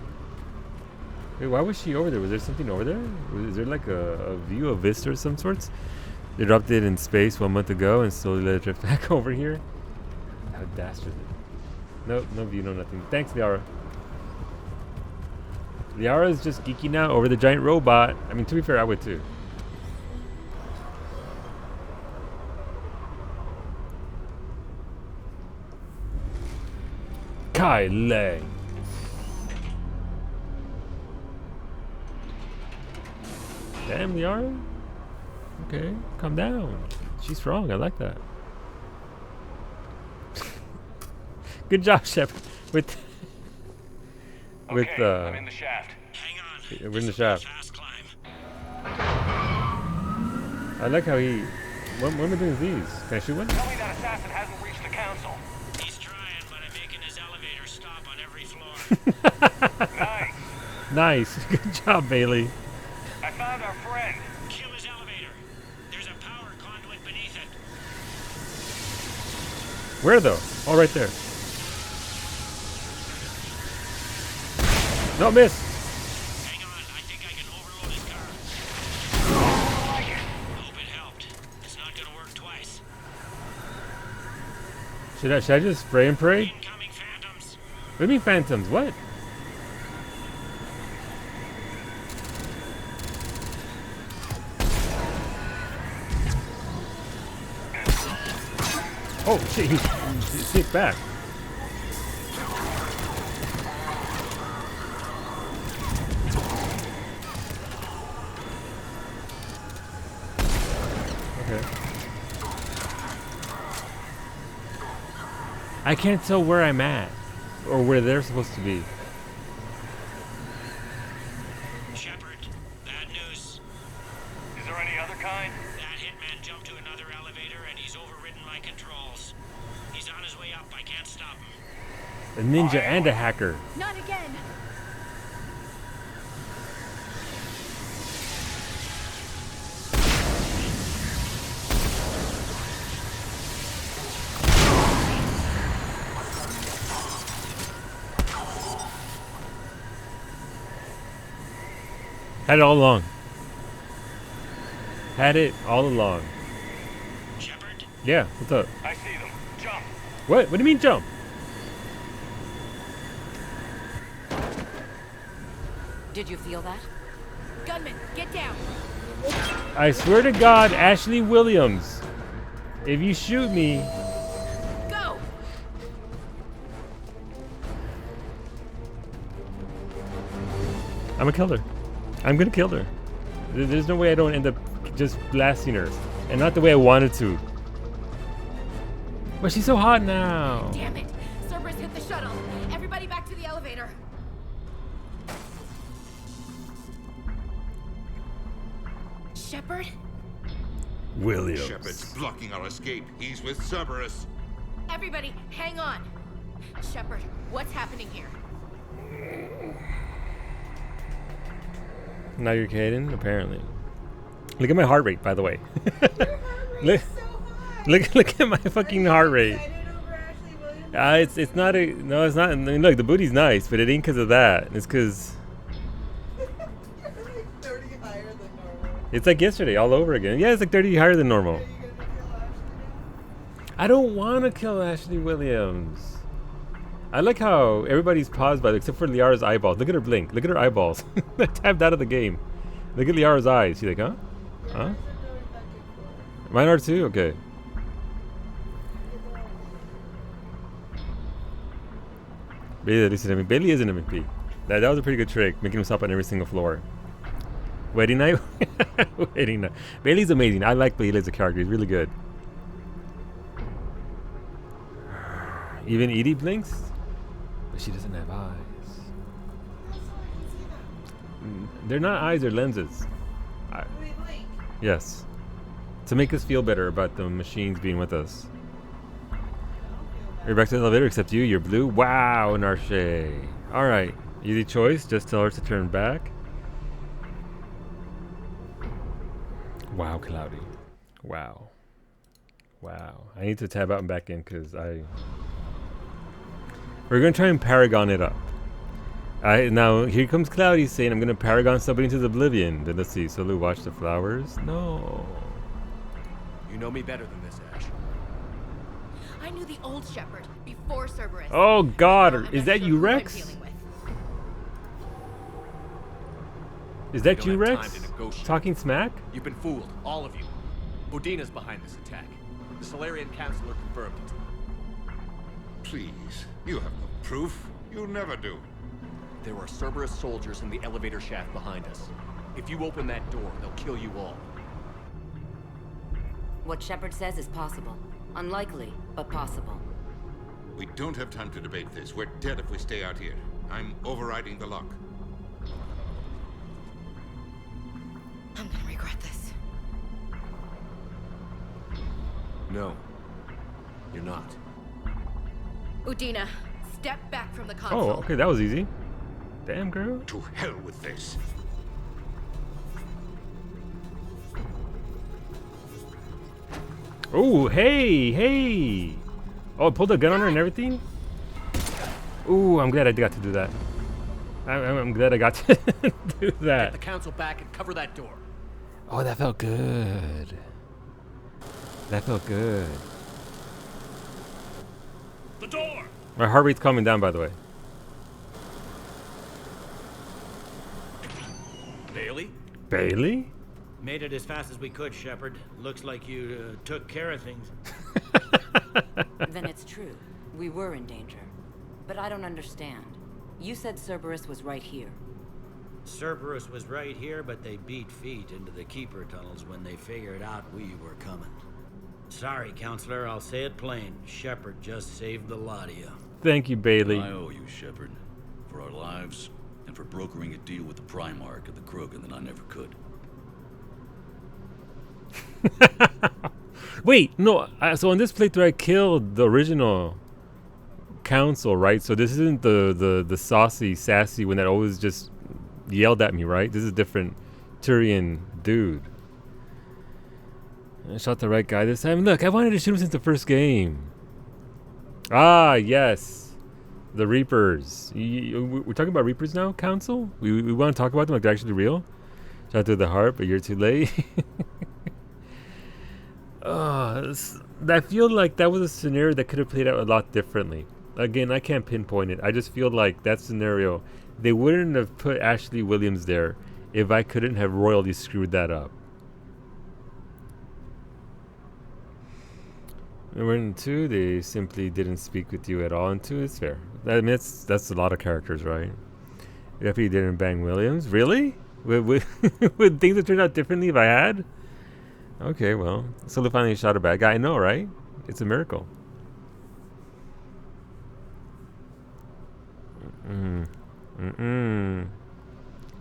Wait, why was she over there? Was there something over there? Is there like a view, a vista of some sorts? They dropped it in space 1 month ago and slowly let it drift back over here. How dastardly. No view, no nothing. Thanks, Liara. Liara is just geeking out over the giant robot. I mean, to be fair, I would too. Kai Lei. Damn, Liara. Okay, calm down. She's strong. I like that. Good job, Shep. I'm in the shaft. Hang on. We're in the shaft. Fast climb. I like how he. What am I doing with these? Can I shoot one? Tell me that assassin hasn't reached the council. He's trying, but I'm making his elevator stop on every floor. Nice. Nice. Good job, Bailey. I found our friend. Kill his elevator. There's a power conduit beneath it. Where though? Oh, right there. No, miss. Hang on, I think I can overload his car. Hope it helped. It's not gonna work twice. Should I just spray and pray? Incoming phantoms. What do you mean phantoms? What? Oh shit, he hit back. Okay. I can't tell where I'm at or where they're supposed to be. Shepard, bad news. Is there any other kind? That hitman jumped to another elevator and he's overridden my controls. He's on his way up. I can't stop him. A ninja and a hacker. Not again. Had it all along. Had it all along. Shepard? Yeah, what's up? I see them. Jump. What? What do you mean jump? Did you feel that? Gunman, get down. I swear to God, Ashley Williams, if you shoot me... Go! I'm gonna kill her. I'm gonna kill her. There's no way I don't end up just blasting her. And not the way I wanted to. But she's so hot now. Damn it! Cerberus hit the shuttle. Everybody back to the elevator. Shepard? Williams. Shepard's blocking our escape. He's with Cerberus. Everybody, hang on. Shepard, what's happening here? Now you're kidding? Apparently. Look at my heart rate, by the way. Look at my fucking heart rate. It's not a no. It's not. I mean, look, the booty's nice, but it ain't because of that. It's because it's like yesterday all over again. Yeah, it's like 30 higher than normal. I don't want to kill Ashley Williams. I like how everybody's paused by it, except for Liara's eyeballs. Look at her blink. Look at her eyeballs. I tapped out of the game. Look at Liara's eyes. She's like, huh? Huh? Mine are too? Okay. Bailey is an MVP. That was a pretty good trick, making him stop on every single floor. Wedding night? Wedding night. Bailey's amazing. I like Bailey as a character. He's really good. Even Edie blinks? But she doesn't have eyes. They're not eyes, they're lenses. Yes. To make us feel better about the machines being with us. We're back to the elevator, except you're blue. Wow, Narshe. Alright. Easy choice. Just tell her to turn back. Wow, Cloudy. Wow. Wow. I need to tab out and back in because we're going to try and Paragon it up. Now, here comes Cloudy saying I'm going to Paragon somebody into the oblivion. Then let's see. Solu, watch the flowers. No. You know me better than this, Ash. I knew the old Shepard before Cerberus. Oh, God. Is that you, Rex? Is that you, Rex? Talking smack? You've been fooled, all of you. Udina's behind this attack. The Solarian Councilor confirmed it. Please, you have no proof. You never do. There are Cerberus soldiers in the elevator shaft behind us. If you open that door, they'll kill you all. What Shepard says is possible. Unlikely, but possible. We don't have time to debate this. We're dead if we stay out here. I'm overriding the lock. I'm gonna regret this. No. You're not. Udina, step back from the console. Oh, okay, that was easy. Damn, girl. To hell with this. Oh, hey. Oh, I pulled a gun on her and everything? Ooh, I'm glad I got to do that. I'm glad I got to do that. Get the council back and cover that door. Oh, that felt good. That felt good. The door! My heart rate's calming down, by the way. Bailey? Bailey? Made it as fast as we could, Shepard. Looks like you took care of things. Then it's true. We were in danger. But I don't understand. You said Cerberus was right here. Cerberus was right here, but they beat feet into the Keeper tunnels when they figured out we were coming. Sorry, Counselor, I'll say it plain. Shepard just saved the lot of you. Thank you, Bailey. I owe you, Shepard. For our lives, and for brokering a deal with the Primarch of the Krogan that I never could. Wait, no. So on this playthrough, I killed the original council, right? So this isn't the saucy, sassy one that always just yelled at me, right? This is a different Turian dude. I shot the right guy this time. Look, I wanted to shoot him since the first game. Ah, yes. The Reapers. We're talking about Reapers now, Council? We want to talk about them like they're actually real? Shot through the heart, but you're too late. I feel like that was a scenario that could have played out a lot differently. Again, I can't pinpoint it. I just feel like that scenario, they wouldn't have put Ashley Williams there if I couldn't have royally screwed that up. And we're in 2, they simply didn't speak with you at all. In 2, it's fair. I mean, that's a lot of characters, right? Deputy didn't bang Williams? Really? Would things have turned out differently if I had? Okay, well, Sully finally shot a bad guy. I know, right? It's a miracle.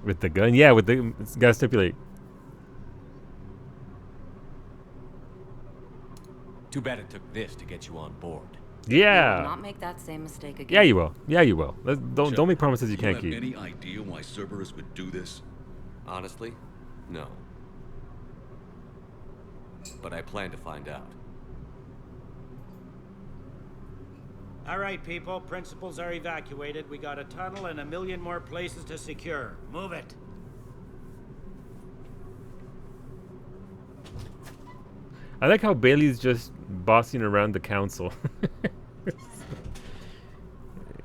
With the gun? Yeah, gotta stipulate. Too bad it took this to get you on board. Yeah. We will not make that same mistake again. Yeah, you will. Yeah, you will. Don't make promises you can't keep. Do you have any idea why Cerberus would do this? Honestly, no. But I plan to find out. All right, people. Principals are evacuated. We got a tunnel and 1 million more places to secure. Move it. I like how Bailey's just bossing around the council.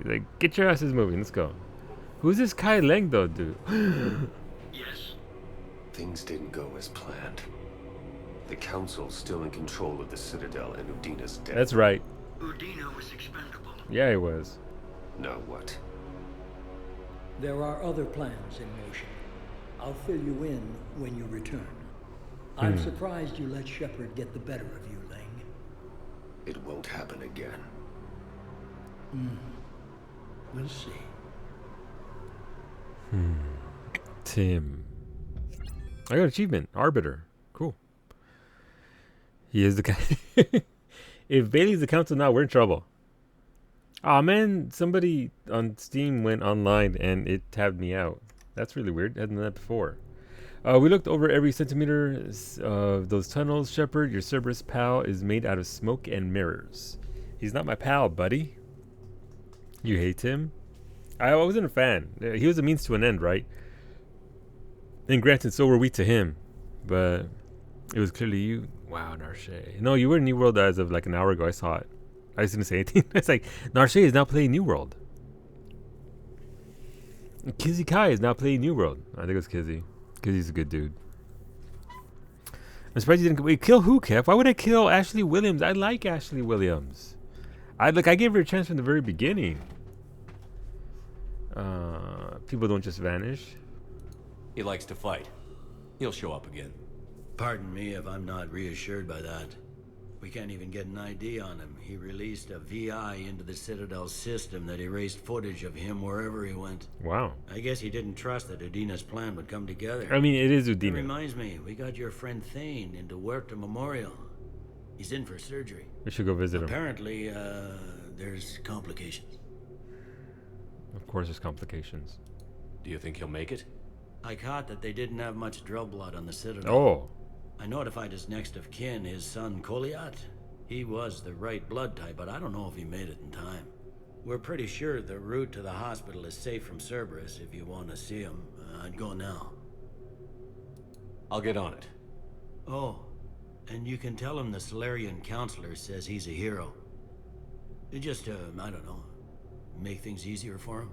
Like, get your asses moving. Let's go. Who's this Kai Leng, though, dude? Yes. Things didn't go as planned. The council's still in control of the Citadel and Udina's dead. That's right. Udina was expendable. Yeah, he was. Now what? There are other plans in motion. I'll fill you in when you return. I'm surprised you let Shepard get the better of you, Leng. It won't happen again. We'll see. Tim. I got an achievement. Arbiter. Cool. He is the guy. If Bailey's the council now, we're in trouble. Aw, man. Somebody on Steam went online and it tabbed me out. That's really weird. I hadn't done that before. We looked over every centimeter of those tunnels. Shepard, your Cerberus pal, is made out of smoke and mirrors. He's not my pal, buddy. You hate him? I wasn't a fan. He was a means to an end, right? And granted, so were we to him. But it was clearly you. Wow, Narshe. No, you were in New World as of like an hour ago. I saw it. I just didn't say anything. It's like, Narshe is now playing New World. Kizzy Kai is now playing New World. I think it was Kizzy. Because he's a good dude. I'm surprised you didn't. Wait, kill who, Kev? Why would I kill Ashley Williams? I like Ashley Williams. I gave her a chance from the very beginning. People don't just vanish. He likes to fight. He'll show up again. Pardon me if I'm not reassured by that. We can't even get an ID on him. He released a VI into the Citadel system that erased footage of him wherever he went. Wow. I guess he didn't trust that Udina's plan would come together. I mean, it is Udina. That reminds me, we got your friend Thane into Huerta Memorial. He's in for surgery. We should go visit him. Apparently, there's complications. Of course there's complications. Do you think he'll make it? I caught that they didn't have much drill blood on the Citadel. Oh. I notified his next of kin, his son Koliat. He was the right blood type, but I don't know if he made it in time. We're pretty sure the route to the hospital is safe from Cerberus. If you want to see him, I'd go now. I'll get on it. Oh, and you can tell him the Solarian counselor says he's a hero. Just, I don't know, make things easier for him.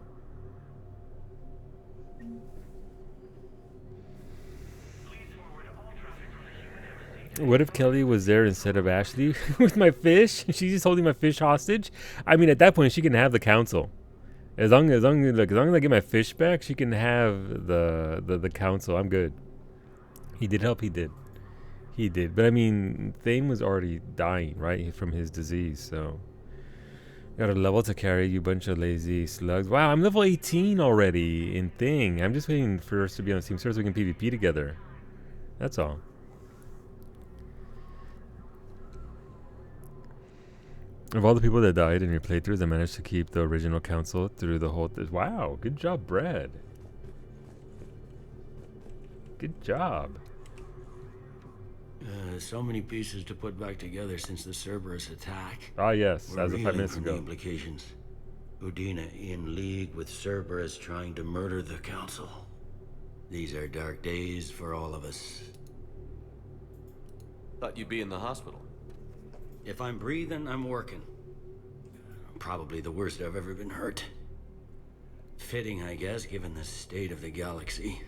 What if Kelly was there instead of Ashley with my fish? She's just holding my fish hostage. I mean, at that point, she can have the council. As long as I get my fish back, she can have the council. I'm good. He did help. He did. But I mean, Thane was already dying, right, from his disease. So got a level to carry, you bunch of lazy slugs. Wow, I'm level 18 already in Thing. I'm just waiting for us to be on Team Server so we can PvP together. That's all. Of all the people that died in your playthroughs, I managed to keep the original council through the whole... Wow, good job, Brad. Good job. So many pieces to put back together since the Cerberus attack. Ah, yes, We're as of 5 minutes reeling ago. from the implications. Udina in league with Cerberus trying to murder the council. These are dark days for all of us. Thought you'd be in the hospital. If I'm breathing, I'm working. Probably the worst I've ever been hurt. Fitting, I guess, given the state of the galaxy.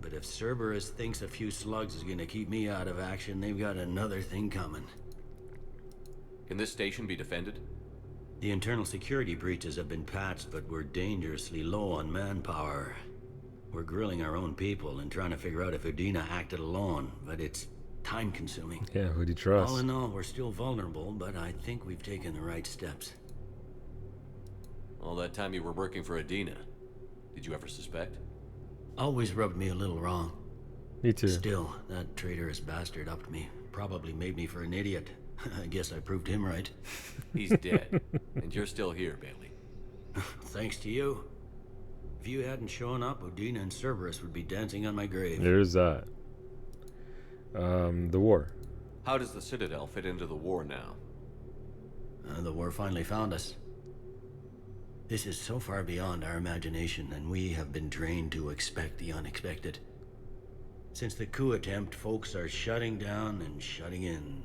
But if Cerberus thinks a few slugs is gonna keep me out of action, they've got another thing coming. Can this station be defended? The internal security breaches have been patched, but we're dangerously low on manpower. We're grilling our own people and trying to figure out if Udina acted alone, but it's time-consuming. Yeah, who do you trust? All in all, we're still vulnerable, but I think we've taken the right steps. All that time you were working for Udina, did you ever suspect? Always rubbed me a little wrong. Me too. Still, that traitorous bastard upped me. Probably made me for an idiot. I guess I proved him right. He's dead, and you're still here, Bailey. Thanks to you. If you hadn't shown up, Udina and Cerberus would be dancing on my grave. There's that. The war. How does the Citadel fit into the war now? The war finally found us. This is so far beyond our imagination, and we have been trained to expect the unexpected. Since the coup attempt, folks are shutting down and shutting in.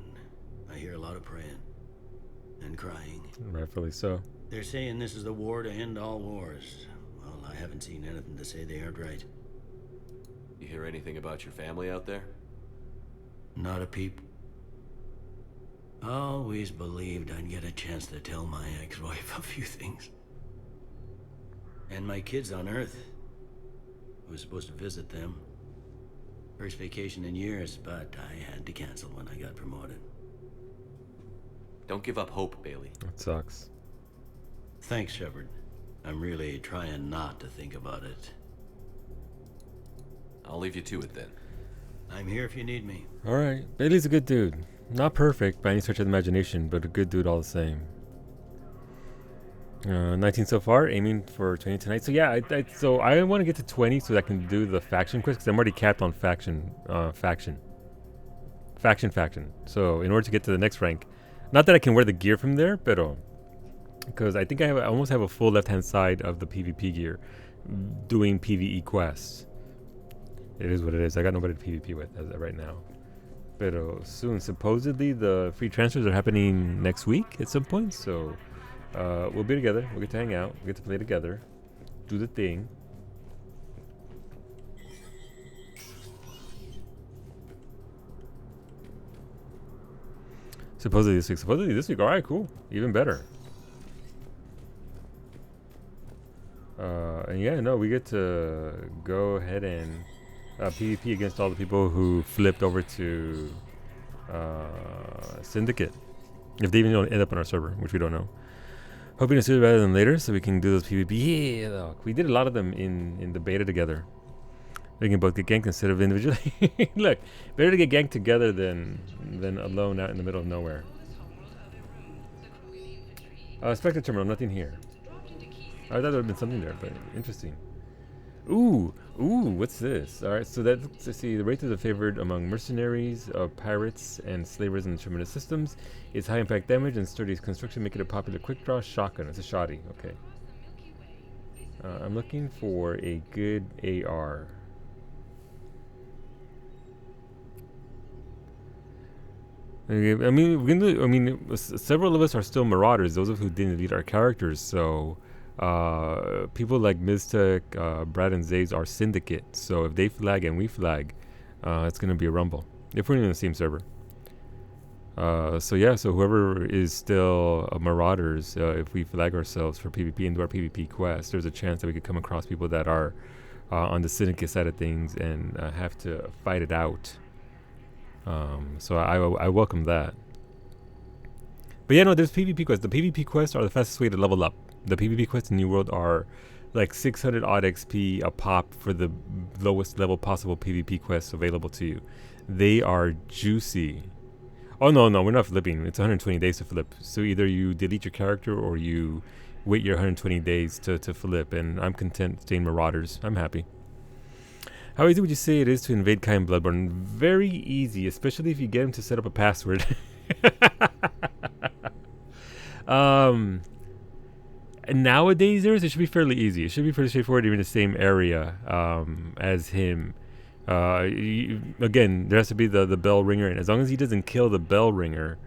I hear a lot of praying. And crying. Rightfully so. They're saying this is the war to end all wars. Well, I haven't seen anything to say they aren't right. You hear anything about your family out there? Not a peep. Always believed I'd get a chance to tell my ex-wife a few things. And my kids on Earth. I was supposed to visit them. First vacation in years, but I had to cancel when I got promoted. Don't give up hope, Bailey. That sucks. Thanks, Shepard. I'm really trying not to think about it. I'll leave you to it then. I'm here if you need me. Alright. Bailey's a good dude. Not perfect by any stretch of the imagination, but a good dude all the same. 19 so far, aiming for 20 tonight. So yeah, I want to get to 20 so that I can do the faction quest, because I'm already capped on faction. So in order to get to the next rank, not that I can wear the gear from there, but because I think I almost have a full left-hand side of the PvP gear doing PvE quests. It is what it is. I got nobody to PvP with as of right now. But soon, supposedly the free transfers are happening next week at some point, so we'll be together. We'll get to hang out. We'll get to play together. Do the thing. Supposedly this week. Alright, cool. Even better. And yeah, no, we get to go ahead and PvP against all the people who flipped over to Syndicate. If they even don't end up on our server, which we don't know. Hoping to sooner rather than later so we can do those PvP. Yeah, look, we did a lot of them in the beta together. We can both get ganked instead of individually. Look, better to get ganked together than alone out in the middle of nowhere. Spectre terminal, nothing here. I thought there would have been something there, but interesting. Ooh, what's this? Alright, so let's see. The rate of the favored among mercenaries, pirates, and slavers in the Terminus systems. Its high impact damage and sturdy construction make it a popular quick draw shotgun. It's a shoddy, okay. I'm looking for a good AR. I mean, several of us are still Marauders, those of who didn't lead our characters, so people like Miztec, Brad and Zays are Syndicate, so if they flag and we flag, it's going to be a rumble, if we're in the same server. So yeah, so whoever is still Marauders, if we flag ourselves for PvP and do our PvP quest, there's a chance that we could come across people that are on the Syndicate side of things and have to fight it out. So I welcome that. But yeah, no, there's PvP quests. The PvP quests are the fastest way to level up. The PvP quests in New World are like 600 odd XP a pop for the lowest level possible PvP quests available to you. They are juicy. Oh no, we're not flipping. It's 120 days to flip. So either you delete your character or you wait your 120 days to flip. And I'm content staying Marauders. I'm happy. How easy would you say it is to invade Kai and Bloodborne? Very easy, especially if you get him to set up a password. nowadays it should be fairly easy. It should be pretty straightforward, even the same area as him. Again, there has to be the bell ringer, and as long as he doesn't kill the bell ringer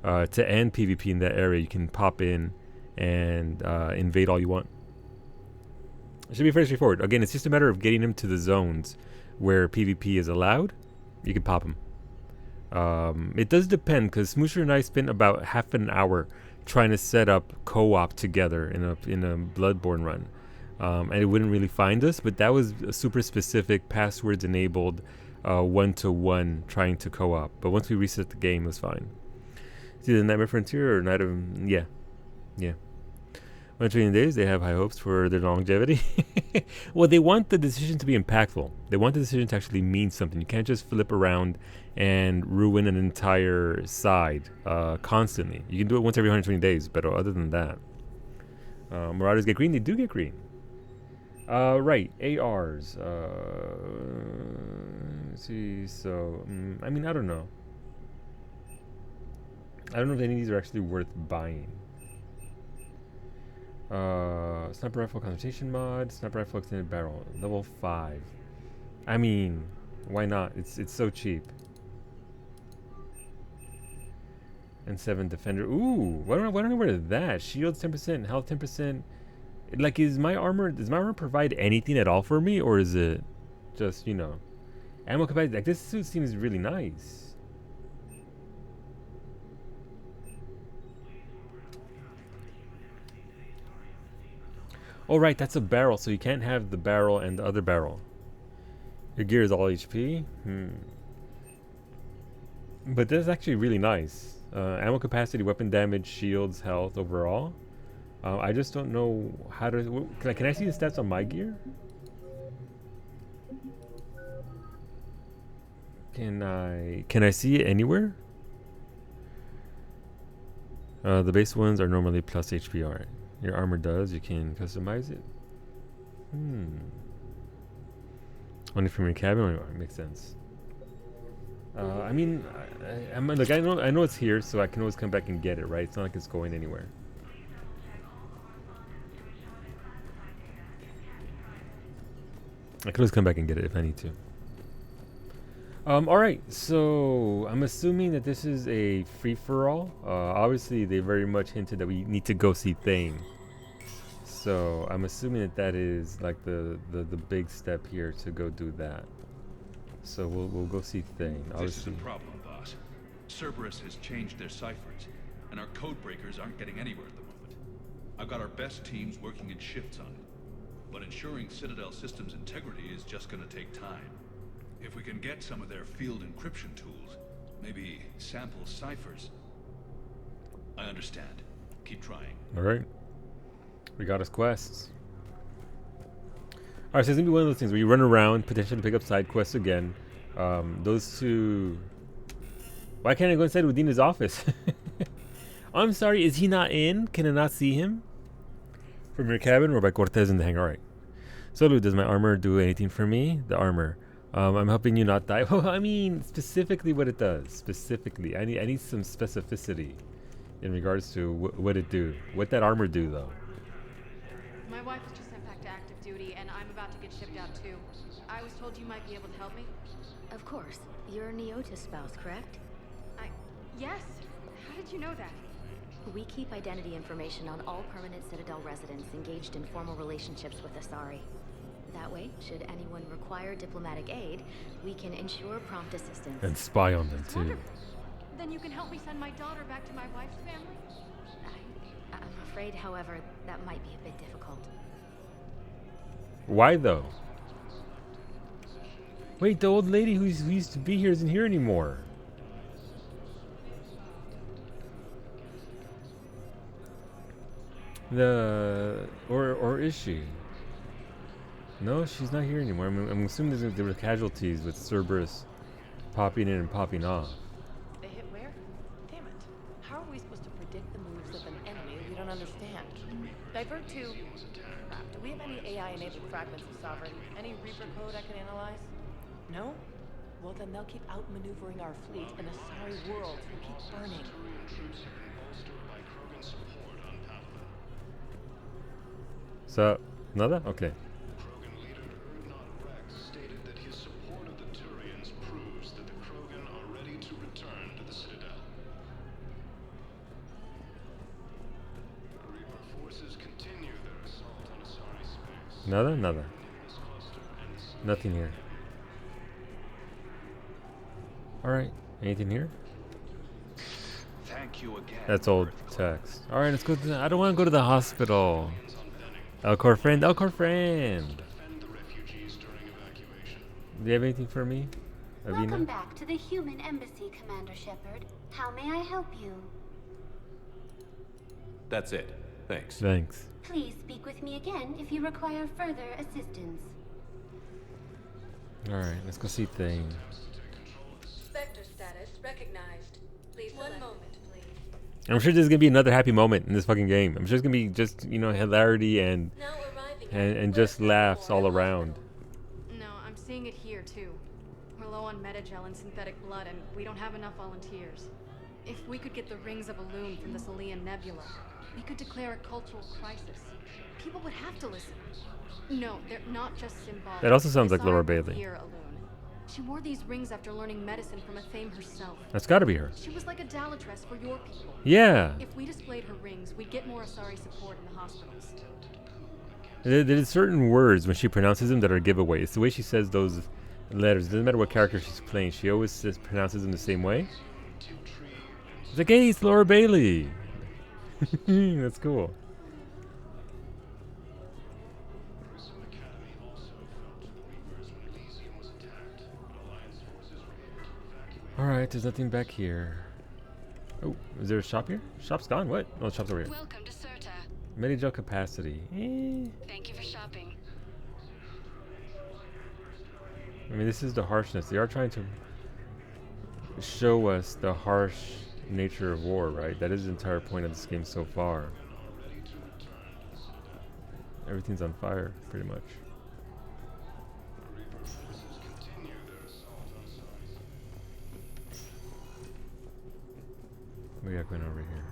to end PvP in that area, you can pop in and invade all you want. It should be very straightforward. Again, it's just a matter of getting him to the zones where PvP is allowed. You can pop him. It does depend, because Smoosher and I spent about half an hour trying to set up co-op together in a Bloodborne run. And it wouldn't really find us, but that was a super specific passwords enabled one-to-one trying to co-op. But once we reset the game, it was fine. It's either Nightmare Frontier or Night of... Yeah. 120 days, they have high hopes for their longevity. Well, they want the decision to be impactful. They want the decision to actually mean something. You can't just flip around and ruin an entire side constantly. You can do it once every 120 days, but other than that. Marauders get green? They do get green. Right, ARs. Let's see, so, I mean, I don't know. I don't know if any of these are actually worth buying. Sniper rifle concentration mod, sniper rifle extended barrel, level 5. I mean, why not? It's so cheap. And 7 defender. Ooh, why don't I wear that? Shields 10%, health 10%. Like, does my armor provide anything at all for me, or is it just, you know, ammo capacity? Like, this suit seems really nice. Oh, right, that's a barrel, so you can't have the barrel and the other barrel. Your gear is all HP. But that's actually really nice. Ammo capacity, weapon damage, shields, health overall. I just don't know how to... Can I see the stats on my gear? Can I see it anywhere? The base ones are normally plus HP. Alright. Your armor does. You can customize it. Only from your cabin. Makes sense. I mean, I know it's here, so I can always come back and get it. Right? It's not like it's going anywhere. I can always come back and get it if I need to. Alright, so I'm assuming that this is a free-for-all. Obviously, they very much hinted that we need to go see Thane. So I'm assuming that is like the big step here to go do that. So we'll go see Thane. This is a problem, boss. Cerberus has changed their ciphers, and our code breakers aren't getting anywhere at the moment. I've got our best teams working in shifts on it, but ensuring Citadel systems integrity is just going to take time. If we can get some of their field encryption tools, maybe sample ciphers. I understand. Keep trying. Alright. We got us quests. Alright, so it's gonna be one of those things where you run around, potentially pick up side quests again. Those two... Why can't I go inside Udina's office? I'm sorry, is he not in? Can I not see him? From your cabin or by Cortez in the hangar? Alright. Solu, does my armor do anything for me? The armor. I'm helping you not die. Well, I mean, specifically what it does. Specifically. I need some specificity in regards to what it do. What that armor do, though. My wife was just sent back to active duty, and I'm about to get shipped out, too. I was told you might be able to help me. Of course. You're Neota's spouse, correct? Yes. How did you know that? We keep identity information on all permanent Citadel residents engaged in formal relationships with Asari. That way, should anyone require diplomatic aid, we can ensure prompt assistance. And spy on them, too. Wonderful. Then you can help me send my daughter back to my wife's family? I'm afraid, however, that might be a bit difficult. Why, though? Wait, the old lady who used to be here isn't here anymore. Or is she? No, she's not here anymore. I'm assuming there were casualties with Cerberus popping in and popping off. They hit where? Damn it. How are we supposed to predict the moves of an enemy we don't understand? Divert to... Crap, do we have any AI-enabled fragments of Sovereign? Any Reaper code I can analyze? No? Well, then they'll keep outmaneuvering our fleet, and Asari worlds will keep burning. What's up? Nada? Okay. Krogan leader Ernod Rex stated that his support of the Turians proves that the Krogan are ready to return to the Citadel. Reaper forces continue their assault on Asari space. Nada? Nada. Nothing here. Alright. Anything here? Thank you again. That's old text. Alright, let's go to I don't want to go to the hospital. Elcor friend, Elcor friend. Do you have anything for me? Welcome back to the human embassy, Commander Shepard. How may I help you? That's it. Thanks. Thanks. Please speak with me again if you require further assistance. Alright, let's go see Thane. Spectre status recognized. Please one moment, please. I'm sure there's gonna be another happy moment in this fucking game. I'm sure it's gonna be just, you know, hilarity and just laughs all around. No, I'm seeing it here too. We're low on metagel and synthetic blood, and we don't have enough volunteers. If we could get the rings of Elune from the Salian Nebula, we could declare a cultural crisis. People would have to listen. No, they're not just symbolic. That also sounds like Laura Bailey. Here, Elune. She wore these rings after learning medicine from Athame herself. That's gotta be her. She was like a Dalatress for your people. Yeah. If we displayed her rings, we'd get more Asari support in the hospitals. There's certain words when she pronounces them that are giveaways. It's the way she says those letters. It doesn't matter what character she's playing. She always pronounces them the same way. It's like, hey, it's Laura Bailey. That's cool. Alright, there's nothing back here. Oh, is there a shop here? Shop's gone? What? Oh, the shop's over here. Welcome to Serta. Metagel capacity. Thank you for shopping. I mean, this is the harshness. They are trying to show us the harsh nature of war, right? That is the entire point of this game so far. Everything's on fire, pretty much. We got going over here.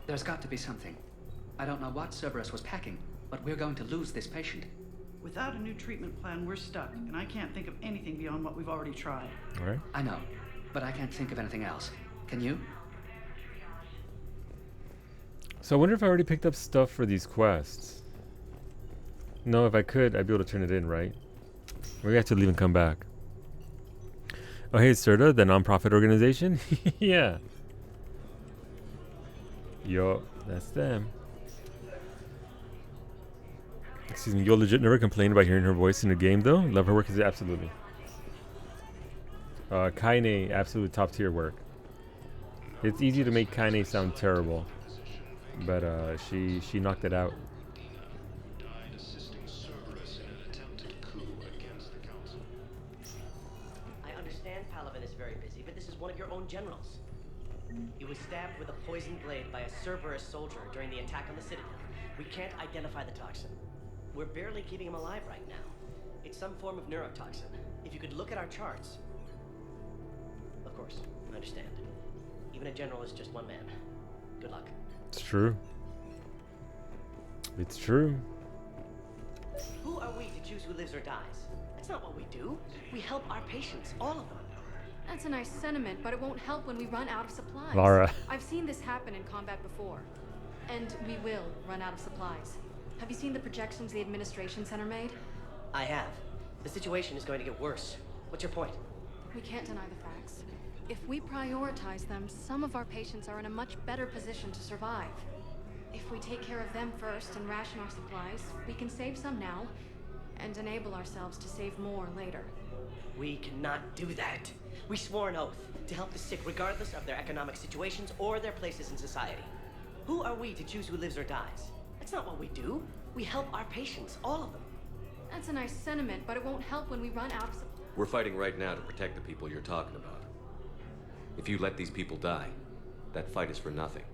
There's got to be something. I don't know what Cerberus was packing, but we're going to lose this patient. Without a new treatment plan, we're stuck, and I can't think of anything beyond what we've already tried. All right. I know, but I can't think of anything else. Can you? So I wonder if I already picked up stuff for these quests. No, if I could, I'd be able to turn it in, right? We have to leave and come back. Oh, hey, Serta, the non-profit organization? Yeah. Yo, that's them. Excuse me, you'll legit never complain about hearing her voice in a game, though? Love her work, is absolutely. Kaine, absolute top tier work. It's easy to make Kaine sound terrible, but she knocked it out. I understand Palaven is very busy, but this is one of your own generals. He was stabbed with a poisoned blade by a Cerberus soldier during the attack on the Citadel. We can't identify the toxin. We're barely keeping him alive right now. It's some form of neurotoxin. If you could look at our charts. Of course, I understand. Even a general is just one man. Good luck. It's true. It's true. Who are we to choose who lives or dies? That's not what we do. We help our patients, all of them. That's a nice sentiment, but it won't help when we run out of supplies. Lara. I've seen this happen in combat before. And we will run out of supplies. Have you seen the projections the administration center made? I have. The situation is going to get worse. What's your point? We can't deny the facts. If we prioritize them, some of our patients are in a much better position to survive. If we take care of them first and ration our supplies, we can save some now and enable ourselves to save more later. We cannot do that. We swore an oath to help the sick regardless of their economic situations or their places in society. Who are we to choose who lives or dies? That's not what we do. We help our patients, all of them. That's a nice sentiment, but it won't help when we run out of supplies. We're fighting right now to protect the people you're talking about. If you let these people die, that fight is for nothing.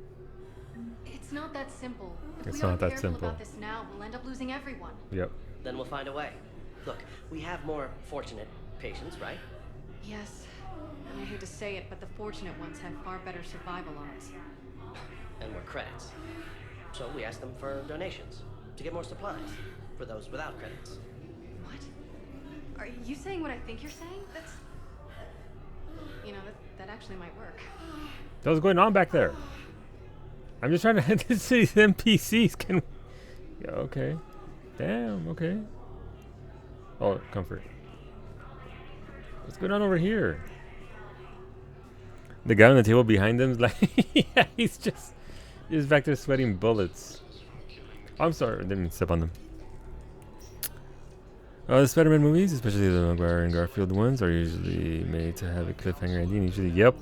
It's not that simple. If It's we not aren't that careful simple. about this now, we'll end up losing everyone. Yep. then we'll find a way. Look, we have more fortunate patients, right? Yes. And I hate to say it, but the fortunate ones have far better survival odds. And more credits. So we asked them for donations to get more supplies for those without credits. What? Are you saying what I think you're saying? That's... You know, that actually might work. What's going on back there? I'm just trying to hit these NPCs. Can... Yeah, okay. Damn, okay. Oh, comfort. What's going on over here? The guy on the table behind him is like... yeah, he's just back there sweating bullets. I'm sorry, I didn't mean to step on them. The Spider-Man movies, especially the Maguire and Garfield ones, are usually made to have a cliffhanger ending. Usually, yep.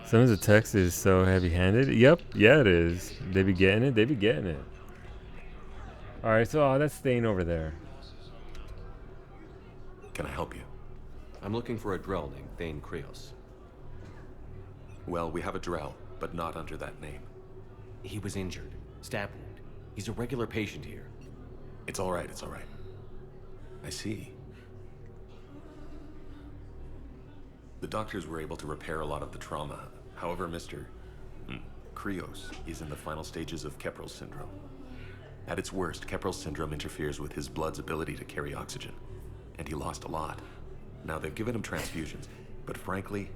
Sometimes the text is so heavy-handed. Yep, yeah, it is. They be getting it. They be getting it. All right, so that's staying over there. Can I help you? I'm looking for a Drell named Thane Krios. Well, we have a Drell, but not under that name. He was injured. Stab wound. He's a regular patient here. It's all right, it's all right. I see. The doctors were able to repair a lot of the trauma. However, Mr. Krios is in the final stages of Keprel's syndrome. At its worst, Keprel's syndrome interferes with his blood's ability to carry oxygen, and he lost a lot. Now, they've given him transfusions, but frankly,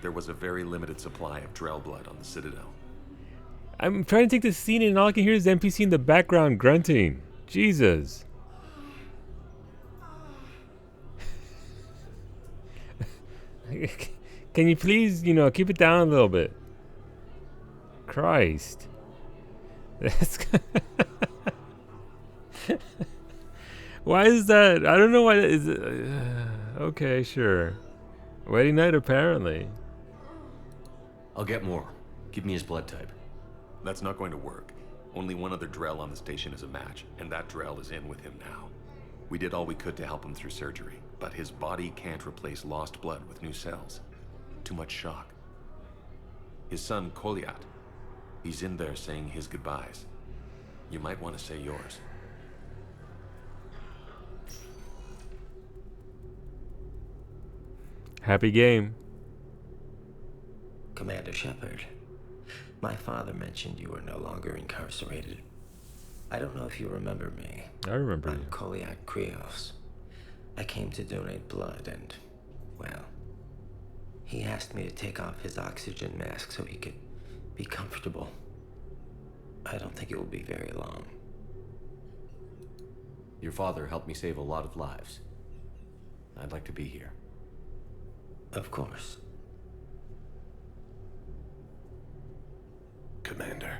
there was a very limited supply of Drell blood on the Citadel. I'm trying to take this scene in, and all I can hear is the NPC in the background grunting. Jesus. Can you please, keep it down a little bit? Christ. That's why is that? I don't know why. Is it? Okay, sure. Wedding night, apparently. I'll get more. Give me his blood type. That's not going to work. Only one other Drell on the station is a match, and that Drell is in with him now. We did all we could to help him through surgery, but his body can't replace lost blood with new cells. Too much shock. His son, Koliat, he's in there saying his goodbyes. You might want to say yours. Happy game. Commander Shepard, my father mentioned you were no longer incarcerated. I don't know if you remember me. I remember I'm you. Koliak Krios. I came to donate blood and, well, he asked me to take off his oxygen mask so he could be comfortable. I don't think it will be very long. Your father helped me save a lot of lives. I'd like to be here. Of course. Commander,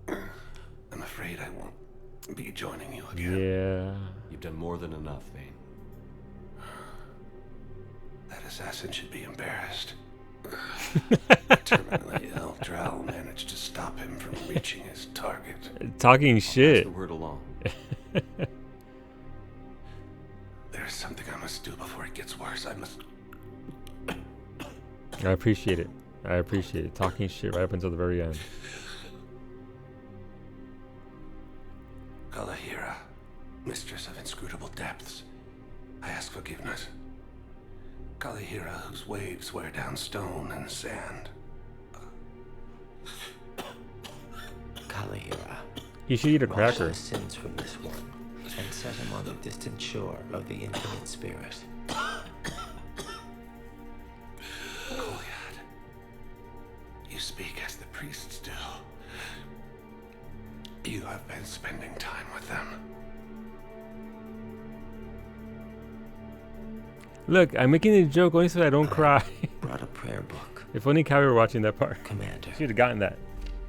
I'm afraid I won't be joining you again. Yeah. You've done more than enough, Thane. That assassin should be embarrassed. Terminally ill Drell managed to stop him from reaching his target. Talking shit. Pass the word along. There's something I must do before it gets worse. I must... I appreciate it. I appreciate it. Talking shit right up until the very end. Kalahira, mistress of inscrutable depths, I ask forgiveness. Kalahira, whose waves wear down stone and sand. Kalahira. He should eat a wash cracker. the sins from this one and set him on the distant shore of the infinite spirit. Koliad, you speak as the priests do. You have been spending time with them. Look, I'm making a joke only so I don't cry. Brought a prayer book. If only Kai were watching that part. Commander. Should have gotten that.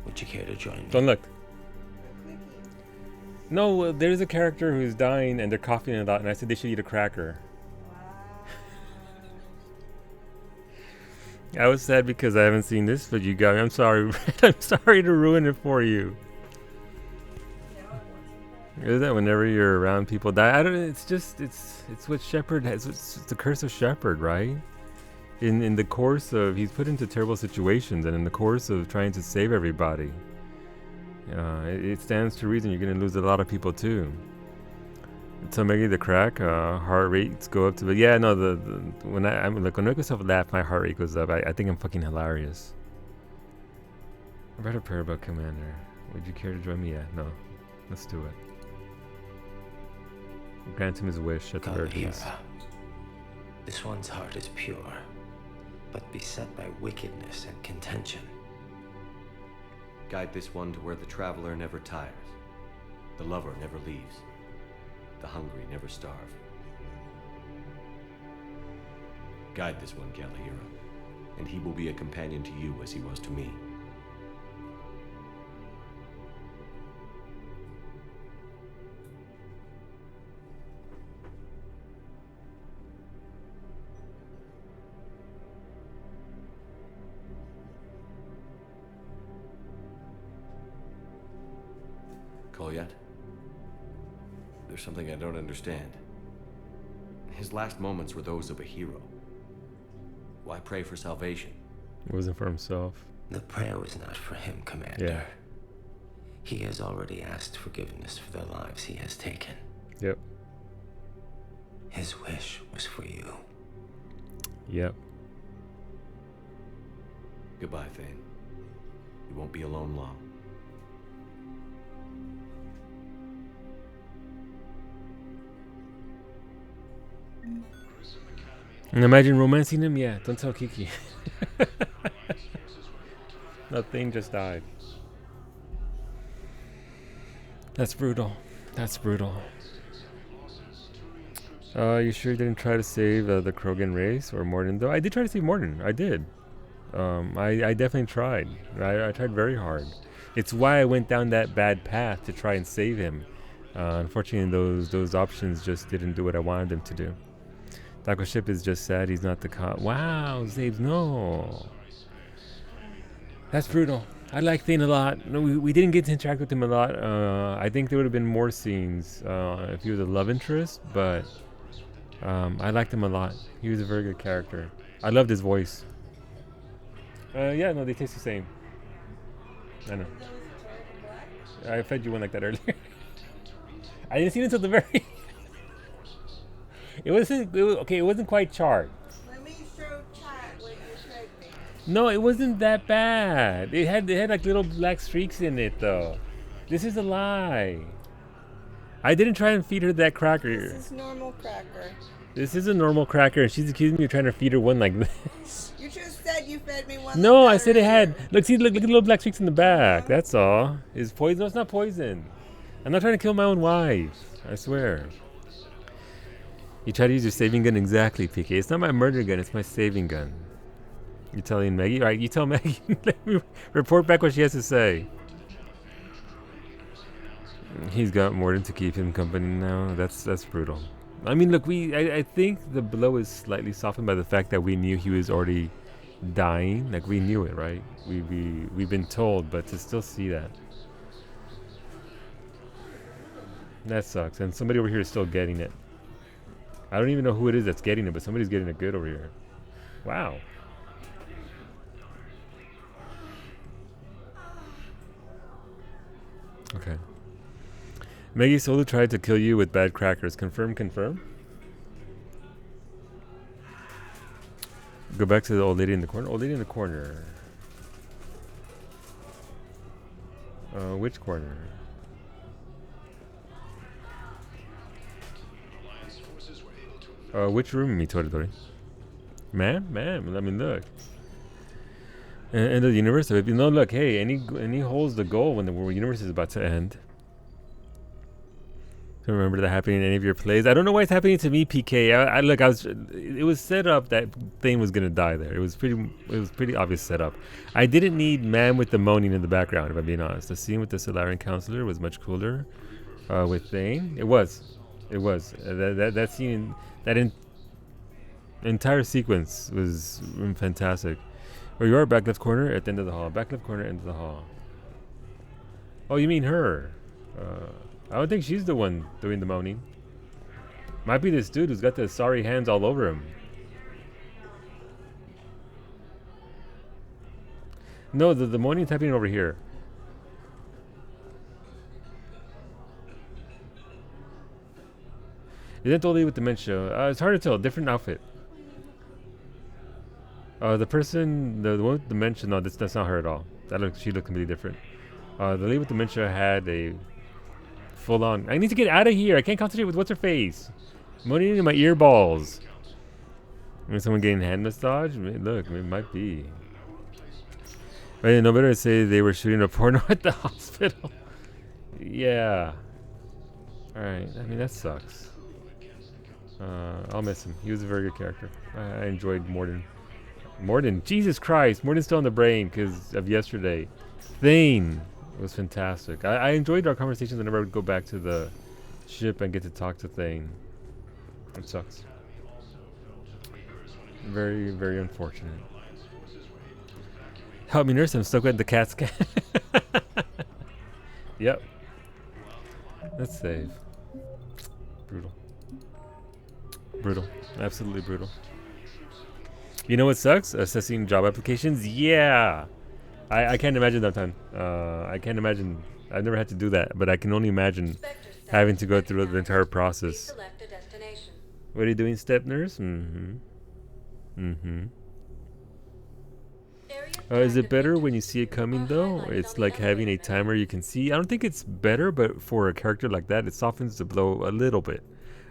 Would you care to join me? Don't look. No, there's a character who's dying and they're coughing a lot, and I said they should eat a cracker. I was sad because I haven't seen this, but you got me. I'm sorry. I'm sorry to ruin it for you. Is that whenever you're around people die? I don't. It's just it's what Shepard has. It's the curse of Shepard, right? In the course of he's put into terrible situations, and in the course of trying to save everybody, it stands to reason you're going to lose a lot of people too. So maybe the crack, heart rates go up to, but yeah, no, when I make myself laugh, my heart rate goes up. I think I'm fucking hilarious. I read a prayer about Commander. Would you care to join me? Yeah, no, let's do it. Grant him his wish at the very least. This one's heart is pure, but beset by wickedness and contention. Guide this one to where the traveler never tires, the lover never leaves, the hungry never starve. Guide this one, Galahira, and he will be a companion to you as he was to me. Kolyat? There's something I don't understand. His last moments were those of a hero. Why pray for salvation? It wasn't for himself. The prayer was not for him, Commander. Yeah. He has already asked forgiveness for the lives he has taken. Yep. His wish was for you. Yep. Goodbye, Thane. You won't be alone long. And imagine romancing him? Yeah, don't tell Kiki. Nothing just died. That's brutal. That's brutal. You sure you didn't try to save the Krogan race or Mordin? Though I did try to save Mordin. I did. I definitely tried. I tried very hard. It's why I went down that bad path to try and save him. Unfortunately, those options just didn't do what I wanted them to do. Taco Ship is just sad he's not the cop. Wow, Zabes, no. That's brutal. I like Thane a lot. No, we didn't get to interact with him a lot. I think there would have been more scenes if he was a love interest, but I liked him a lot. He was a very good character. I loved his voice. Yeah, no, they taste the same. I know. I fed you one like that earlier. I didn't see it until the very... It wasn't quite charred. Let me show chat what you fed me. No, it wasn't that bad. It had like little black streaks in it though. This is a lie. I didn't try and feed her that cracker. This is normal cracker. This is a normal cracker, and she's accusing me of trying to feed her one like this. You just said you fed me one. No, like I said it had. Look at the little black streaks in the back. That's all. Is poison? No, it's not poison. I'm not trying to kill my own wife. I swear. You try to use your saving gun exactly, PK. It's not my murder gun, it's my saving gun. You're telling Maggie? Alright, you tell Maggie. Let me report back what she has to say. He's got Mordin to keep him company now. That's brutal. I mean, look, I think the blow is slightly softened by the fact that we knew he was already dying. Like, we knew it, right? We've been told, but to still see that. That sucks. And somebody over here is still getting it. I don't even know who it is that's getting it, but somebody's getting it good over here. Wow. Okay. Maggie Solo tried to kill you with bad crackers. Confirm, confirm. Go back to the old lady in the corner. Old lady in the corner. Which corner? Which room, Mitoridori? Ma'am, let me look. End of the universe? No, look, hey, any hole's the goal when the universe is about to end. Don't remember that happening in any of your plays. I don't know why it's happening to me, PK. It was set up that Thane was gonna die there. It was pretty obvious setup. I didn't need Man with the moaning in the background, if I'm being honest. The scene with the Solarian Counselor was much cooler with Thane. It was. That scene, entire sequence was fantastic. Where you are, back left corner at the end of the hall. Back left corner, end of the hall. Oh, you mean her? I don't think she's the one doing the moaning. Might be this dude who's got the sorry hands all over him. No, the moaning's happening over here. Isn't old lady with dementia? It's hard to tell. Different outfit. The person, the one with dementia, no, that's not her at all. She looked completely different. The lady with dementia had a full-on. I need to get out of here. I can't concentrate with what's her face. I'm only in my ear balls. I mean, someone getting hand massage? Look, it might be. But yeah, no better to say they were shooting a porno at the hospital. Yeah. Alright, I mean, that sucks. I'll miss him. He was a very good character. I enjoyed Morden. Morden, Jesus Christ. Morden's still on the brain because of yesterday. Thane was fantastic. I enjoyed our conversations whenever I would go back to the ship and get to talk to Thane. It sucks. Very, very unfortunate. Help me, nurse. I'm stuck with the CAT scan. Yep. Let's save. Brutal. Brutal. Absolutely brutal. You know what sucks? Assessing job applications? Yeah. I can't imagine that time. I can't imagine. I've never had to do that, but I can only imagine having to go through the entire process. What are you doing, step nurse? Is it better when you see it coming though? It's like having a timer you can see. I don't think it's better, but for a character like that, it softens the blow a little bit.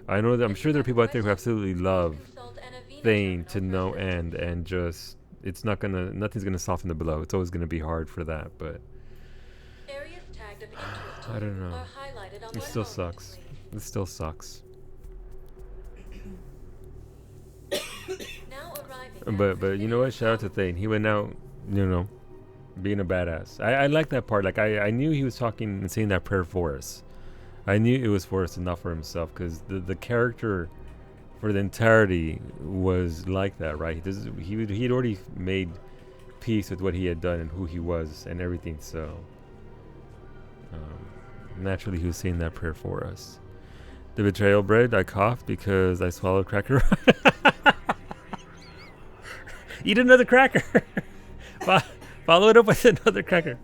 I know that I'm sure there are people out there who absolutely love Thane to no end, and just nothing's gonna soften the blow. It's always gonna be hard for that, but I don't know. It still sucks. It still sucks. But you know what? Shout out to Thane. He went out, being a badass. I like that part. Like I knew he was talking and saying that prayer for us. I knew it was for us and not for himself, because the character for the entirety was like that, right? He'd already made peace with what he had done and who he was and everything. So naturally, he was saying that prayer for us. The betrayal bread. I coughed because I swallowed cracker. Eat another cracker. Follow it up with another cracker.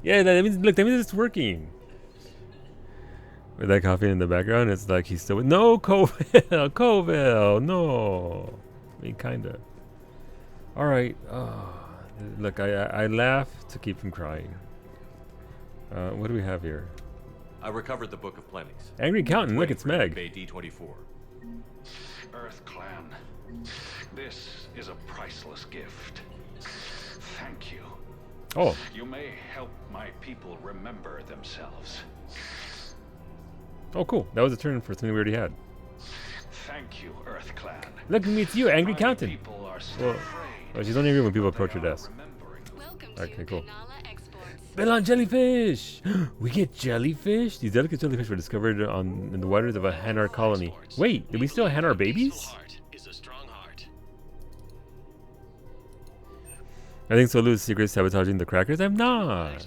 Yeah, that means it's working. With that coffee in the background, it's like he's still with Covell, no. I mean, kinda. All right. Look, I laugh to keep from crying. What do we have here? I recovered the Book of Plenties. Angry Accountant. Look, it's Meg. Bay D24. Earth Clan. This is a priceless gift. Thank you. Oh. You may help my people remember themselves. Oh, cool. That was a turn for something we already had. Thank you, Earth Clan. Look, it's you, Angry Accountant. Well, she's only here when people approach her desk. Okay, cool. Belon jellyfish! We get jellyfish? These delicate jellyfish were discovered in the waters of a Hanar colony. Wait, did we still have Hanar babies? I think Solu is secretly sabotaging the crackers. I'm not.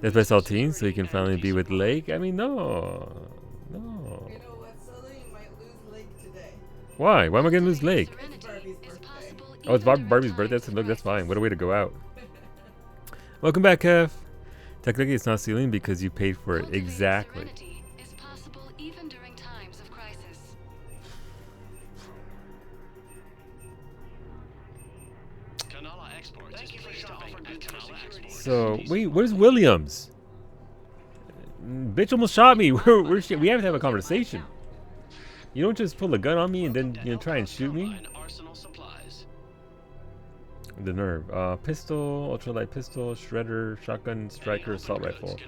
That's by Saltine, so you can finally be with Lake. I mean, no. You know what, Sully? You might lose Lake today. Why? Why am I going to lose Lake? Oh, it's Barbie's birthday? Look, that's fine. What a way to go out. Welcome back, Kev. Technically, it's not stealing because you paid for it. Exactly. So, wait, where's Williams? Bitch almost shot me. We have to have a conversation. You don't just pull a gun on me and then try and shoot me. The nerve. Pistol, ultralight pistol, shredder, shotgun, striker, assault rifle.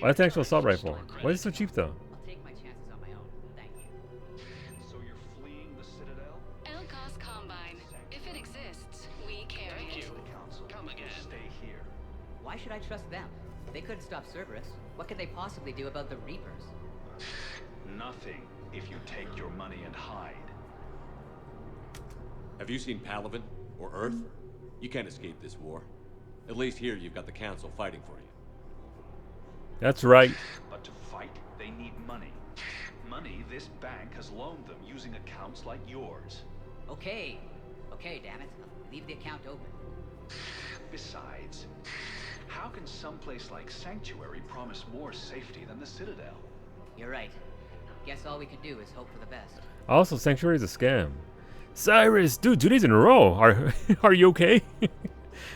Oh, that's an actual assault rifle. Why is it so cheap though? I'll take my chances on my own. Thank you. So you're fleeing the Citadel? Elcos Combine. If it exists, we carry it. Come again. Stay here. Why should I trust them? They couldn't stop Cerberus. What could they possibly do about the Reapers? Nothing if you take your money and hide. Have you seen Palaven or Earth? You can't escape this war. At least here you've got the Council fighting for you. That's right. But to fight, they need money. Money this bank has loaned them using accounts like yours. Okay, damn it. Leave the account open. Besides, how can someplace like Sanctuary promise more safety than the Citadel? You're right. Guess all we could do is hope for the best. Also, Sanctuary is a scam. Cyrus, dude, 2 days in a row. Are you okay?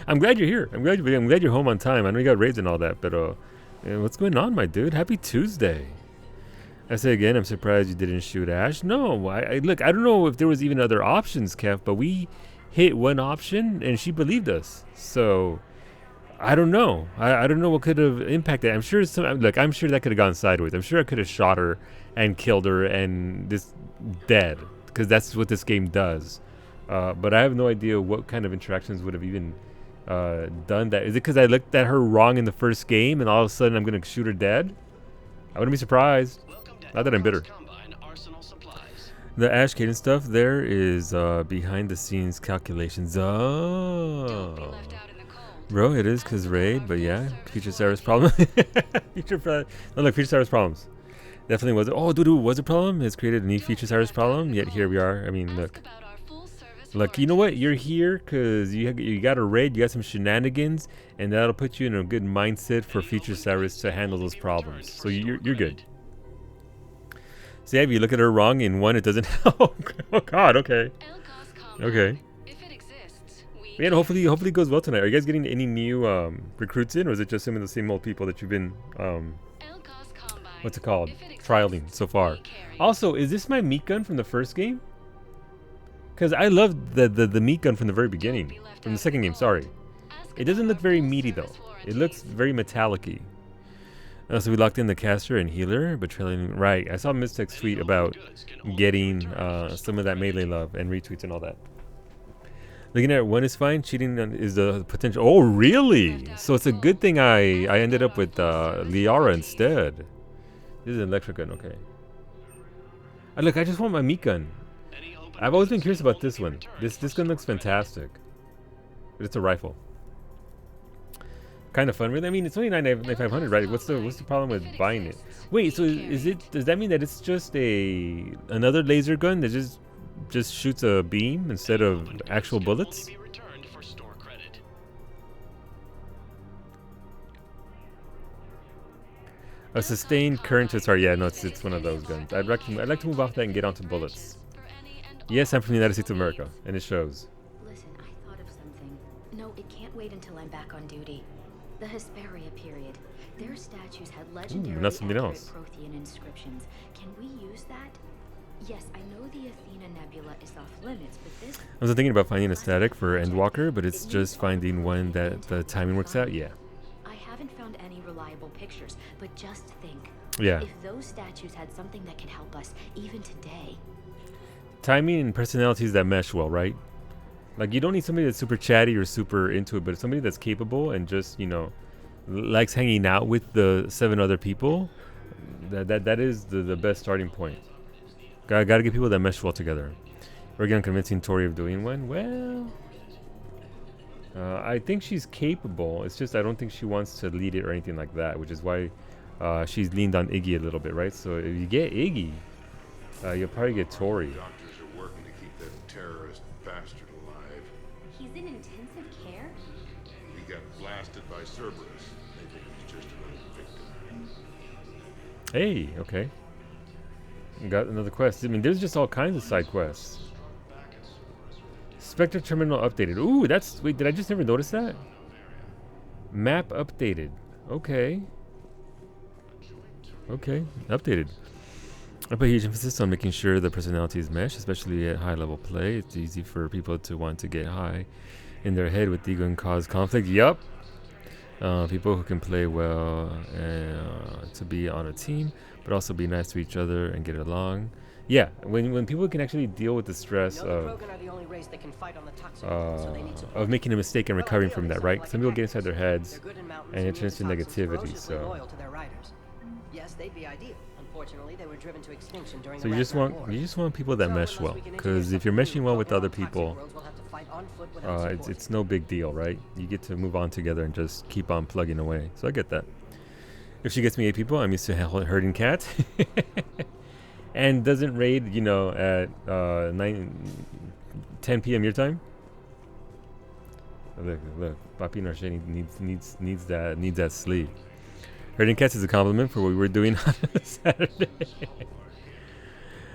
I'm glad you're here. I'm glad you're home on time. I know you got raids and all that, but what's going on, my dude? Happy Tuesday. I say again, I'm surprised you didn't shoot Ash. No, look, I don't know if there was even other options, Kev, but we hit one option and she believed us. So I don't know. I don't know what could have impacted. I'm sure I'm sure that could have gone sideways. I'm sure I could have shot her and killed her and this dead, because that's what this game does. But I have no idea what kind of interactions would have even done that. Is it because I looked at her wrong in the first game and all of a sudden I'm going to shoot her dead? I wouldn't be surprised. Not that I'm bitter. The Ash Cadence stuff there is behind the scenes calculations. Oh. Bro, it is because raid, but yeah, Future Cyrus problem. Future Cyrus problems. Definitely was. Oh, dude, was a problem. It's created a new Future Cyrus problem. Yet here we are. I mean, look, you know what? You're here because you got a raid, you got some shenanigans, and that'll put you in a good mindset for Future Cyrus to handle those problems. So you're good. So yeah, if you look at her wrong in one, it doesn't help. Oh God, okay. Okay. Man, hopefully it goes well tonight. Are you guys getting any new recruits in, or is it just some of the same old people that you've been what's it called, trialing so far? Also, is this my meat gun from the first game? Because I loved the meat gun from the very beginning, from the second game. Sorry, it doesn't look very meaty though. It looks very metallic-y. So we locked in the caster and healer, but trailing right. I saw Mystic's tweet about getting some of that melee love and retweets and all that. Looking at one is fine. Cheating is the potential. Oh, really? So it's a good thing I ended up with Liara instead. This is an electric gun, okay. Look, I just want my meat gun. I've always been curious about this one. This gun looks fantastic. But it's a rifle. Kind of fun, really. I mean, it's only $9,500, right? What's the problem with buying it? Wait, so does that mean that it's just another laser gun that just shoots a beam instead of actual bullets? A sustained current to sorry, yeah, no, it's one of those guns. I'd like to move off that and get onto bullets. Yes, I'm from the United States of America, and it shows. Listen, I thought of something. No, it can't wait until I'm back on duty. The Hesperia period. Their statues had legendary Prothean inscriptions. Can we use that? Yes, I know the Athena Nebula is off limits, but this... I was thinking about finding a static for Endwalker, but it's just finding one that the timing works out, yeah. I haven't found any reliable pictures, but just think. Yeah. If those statues had something that could help us, even today. Timing and personalities that mesh well, right? Like, you don't need somebody that's super chatty or super into it, but somebody that's capable and just, you know, likes hanging out with the 7 other people. That is the best starting point. Gotta get people that mesh well together. Working on convincing Tori of doing one. Well, I think she's capable. It's just I don't think she wants to lead it or anything like that, which is why she's leaned on Iggy a little bit, right? So if you get Iggy, you'll probably get Tori. Doctors are working to keep that terrorist bastard alive. He's in intensive care? He got blasted by Cerberus. They think he's just another victim. Hey, okay. Got another quest. I mean, there's just all kinds of side quests. Spectre terminal updated. Ooh, that's... Wait, did I just never notice that? Map updated. Okay. Okay, updated. I put huge emphasis on making sure the personalities mesh, especially at high-level play. It's easy for people to want to get high in their head with ego and cause conflict. Yup. People who can play well to be on a team, but also be nice to each other and get along. Yeah, when people can actually deal with the stress of making a mistake and recovering from that, right? Some people get inside their heads and it turns to negativity. So. Yes, they'd be ideal. Unfortunately, they were driven to extinction during so you just want people that mesh well, because if you're meshing well with other people, it's no big deal, right? You get to move on together and just keep on plugging away. So I get that. If she gets me 8 people, I'm used to herding cats. And doesn't raid, you know, at 10 p.m. your time. Look, Papi Narsheni needs that sleep. Herding cats is a compliment for what we were doing on Saturday.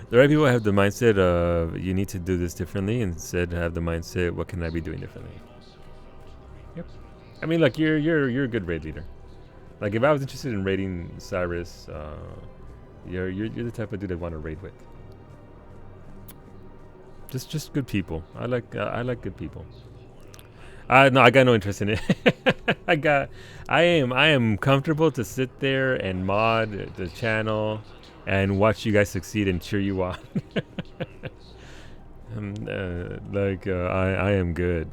The right people have the mindset of you need to do this differently, instead have the mindset, what can I be doing differently? Yep. I mean, like you're a good raid leader. Like if I was interested in raiding Cyrus, you're the type of dude I want to raid with. Just good people. I like good people. No, I got no interest in it. I am comfortable to sit there and mod the channel and watch you guys succeed and cheer you on. I am good.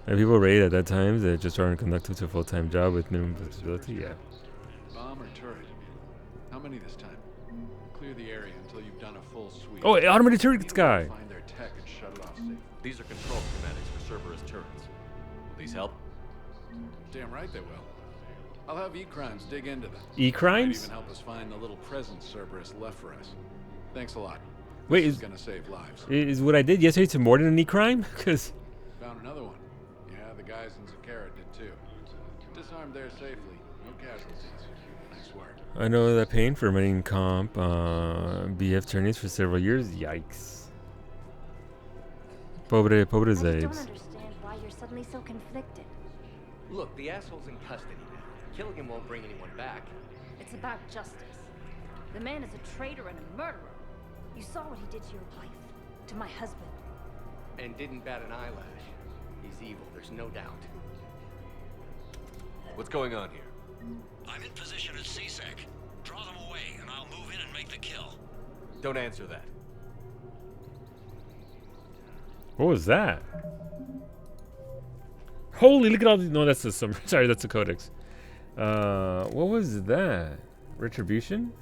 And people raid at that time that just aren't conducted to a full-time job with minimum visibility. Yeah. Bomb or turret? How many this time? Clear the area until you've done a full sweep. Oh, automated turret guy. Find their tech and shut it off safe. These are control schematics for Cerberus turrets. Will these help? Damn right they will. I'll have E-Crimes dig into them. E-Crimes? Might even help us find the little present Cerberus left for us. Thanks a lot. Wait, this is gonna save lives. Is what I did yesterday to more than an E-Crime? Because Found another one. Yeah, the guys in Zakara did too. Disarmed there safely. No casualties. Nice work. I know that pain for running comp BF tourneys for several years. Yikes. Pobre I don't Zabes. understand why you're suddenly so conflicted. Look, the asshole's in custody now. Killing him won't bring anyone back. It's about justice. The man is a traitor and a murderer. You saw what he did to your wife, to my husband. And didn't bat an eyelash. He's evil, there's no doubt. What's going on here? I'm in position at CSEC. Draw them away, and I'll move in and make the kill. Don't answer that. What was that? Holy, look at all these. No, that's the sorry, that's the Codex. What was that? Retribution?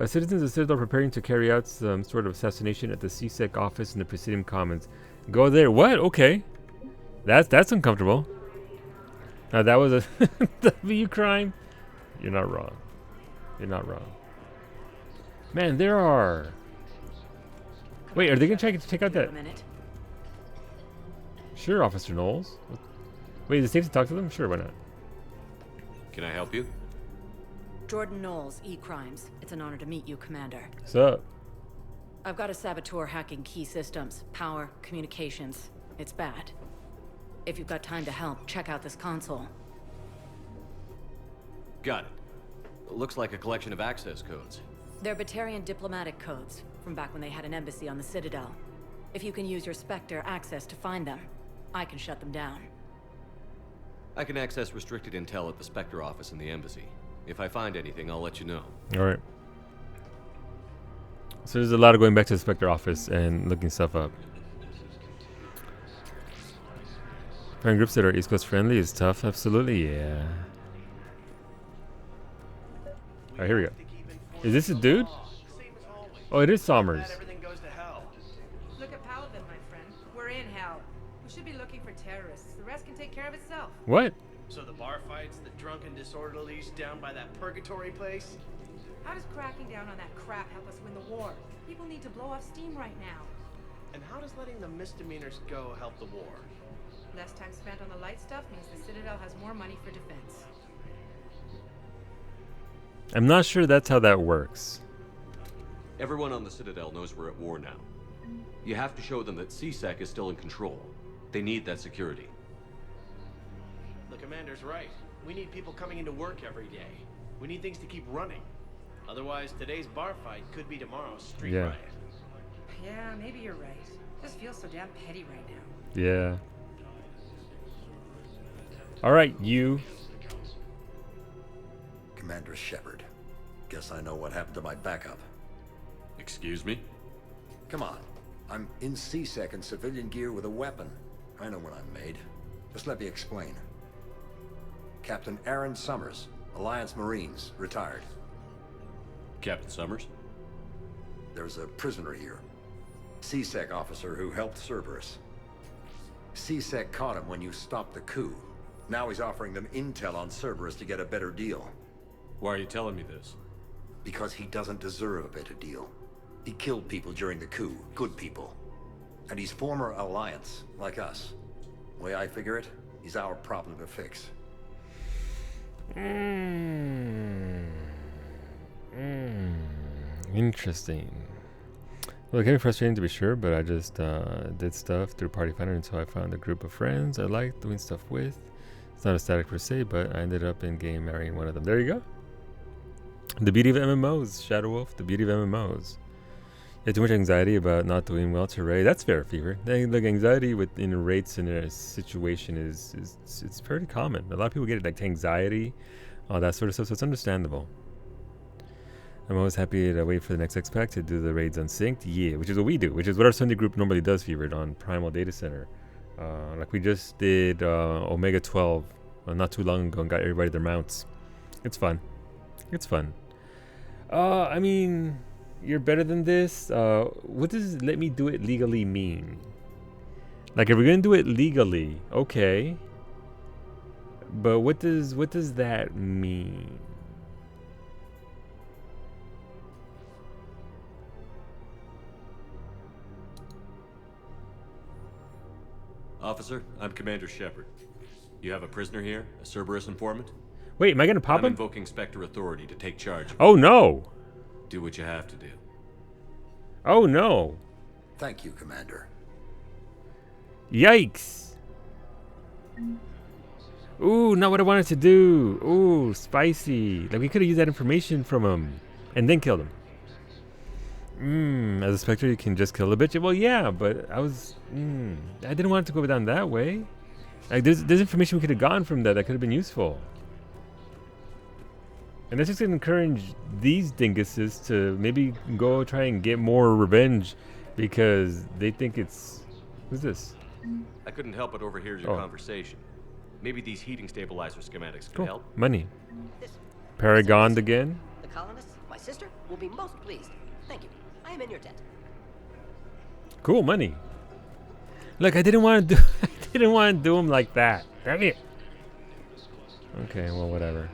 Citizens of Citadel preparing to carry out some sort of assassination at the CSEC office in the Presidium Commons. Go there. What? Okay. That's uncomfortable. That was a W crime. You're not wrong. You're not wrong. Man, there are. Wait, are they gonna try to check out that? Sure, Officer Knowles. Wait, is it safe to talk to them? Sure, why not? Can I help you? Jordan Knowles, E-Crimes. It's an honor to meet you, Commander. What's up? I've got a saboteur hacking key systems, power, communications. It's bad. If you've got time to help, check out this console. Got it. Looks like a collection of access codes. They're Batarian diplomatic codes, from back when they had an embassy on the Citadel. If you can use your Spectre access to find them, I can shut them down. I can access restricted intel at the Spectre office in the embassy. If I find anything, I'll let you know. Alright. So there's a lot of going back to the Spectre office and looking stuff up. Finding groups that are East Coast friendly is tough. Absolutely, yeah. Alright, here we go. Is this a dude? Oh, it is Sommers. Look at Paladin, my friend. We're in hell. We should be looking for terrorists. The rest can take care of itself. What? So the bar fights, the drunken disorderlies down by that purgatory place? How does cracking down on that crap help us win the war? People need to blow off steam right now. And how does letting the misdemeanors go help the war? Less time spent on the light stuff means the Citadel has more money for defense. I'm not sure that's how that works. Everyone on the Citadel knows we're at war now. You have to show them that CSEC is still in control. They need that security. The commander's right. We need people coming into work every day. We need things to keep running. Otherwise, today's bar fight could be tomorrow's street riot. Yeah, maybe you're right. This feels so damn petty right now. Yeah. Alright, you. Commander Shepard. Guess I know what happened to my backup. Excuse me? Come on. I'm in CSEC in civilian gear with a weapon. I know what I'm made. Just let me explain. Captain Aaron Summers, Alliance Marines, retired. Captain Summers? There's a prisoner here. CSEC officer who helped Cerberus. CSEC caught him when you stopped the coup. Now he's offering them intel on Cerberus to get a better deal. Why are you telling me this? Because he doesn't deserve a better deal. He killed people during the coup, good people. And he's former Alliance, like us. The way I figure it, he's our problem to fix. Interesting. Well, it can be frustrating to be sure, but I just did stuff through Party Finder until I found a group of friends I like doing stuff with. It's not a static per se, but I ended up in game marrying one of them. There you go. The beauty of MMOs, Shadow Wolf. The beauty of MMOs. You have too much anxiety about not doing well to raid. That's fair, Fever. Like anxiety in raids in a situation is it's pretty common. A lot of people get like anxiety, all that sort of stuff. So it's understandable. I'm always happy to wait for the next X-Pack to do the raids unsynced. Yeah, which is what we do, which is what our Sunday group normally does, Fevered, on Primal Data Center. Like we just did Omega 12 not too long ago and got everybody their mounts. It's fun. It's fun. I mean, you're better than this. What does let me do it legally mean? Like if we're gonna do it legally, okay. But what does that mean? Officer, I'm Commander Shepard. You have a prisoner here, a Cerberus informant? Wait, am I gonna pop I'm him? invoking Spectre authority to take charge. Oh no! Do what you have to do. Oh no! Thank you, Commander. Yikes! Ooh, not what I wanted to do. Ooh, spicy. Like we could have used that information from him and then killed him. As a Spectre, you can just kill a bitch. Well, yeah, but I didn't want it to go down that way. Like, there's information we could have gotten from that could have been useful. And that's just going to encourage these dinguses to maybe go try and get more revenge because they think it's... Who's this? I couldn't help but overhear your conversation. Maybe these heating stabilizer schematics could help. Money. Paragon again? The colonists, my sister, will be most pleased. Thank you. I am in your debt. Cool, money. Look, I didn't want to do him like that. Damn it. Okay, well, whatever.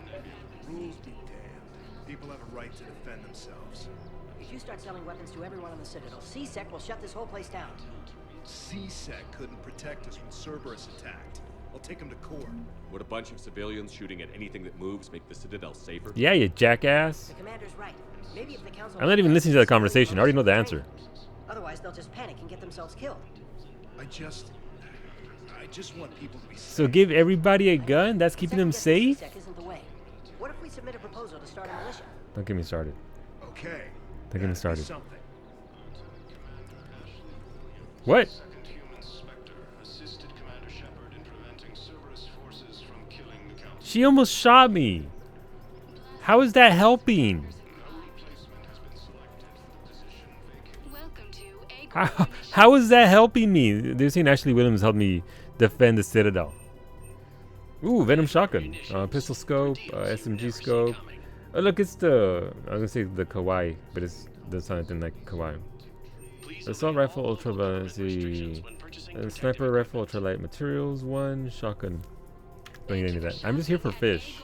Rules be damned. People have a right to defend themselves. If you start selling weapons to everyone on the Citadel, C-Sec will shut this whole place down. C-Sec couldn't protect us when Cerberus attacked. I'll take him to court. Would a bunch of civilians shooting at anything that moves make the Citadel safer? Yeah, you jackass. The commander's right. Maybe if the council... I'm not even listening to the conversation. I already know the answer. Otherwise, they'll just panic and get themselves killed. I just want people to be safe. So give everybody a gun? That's keeping them safe? Isn't the way. What if we submit a proposal to start a militia? Don't get me started. Okay. Don't get me started. What? She almost shot me. How is that helping? How is that helping me? They're saying Ashley Williams helped me defend the Citadel. Ooh, Venom shotgun, pistol scope, SMG scope. Oh look, it's the I was gonna say the Kawaii, but it's that's not anything like Kawaii. Assault rifle, ultra velocity, sniper rifle, ultralight materials, one shotgun. Don't need any of that. I'm just here for fish.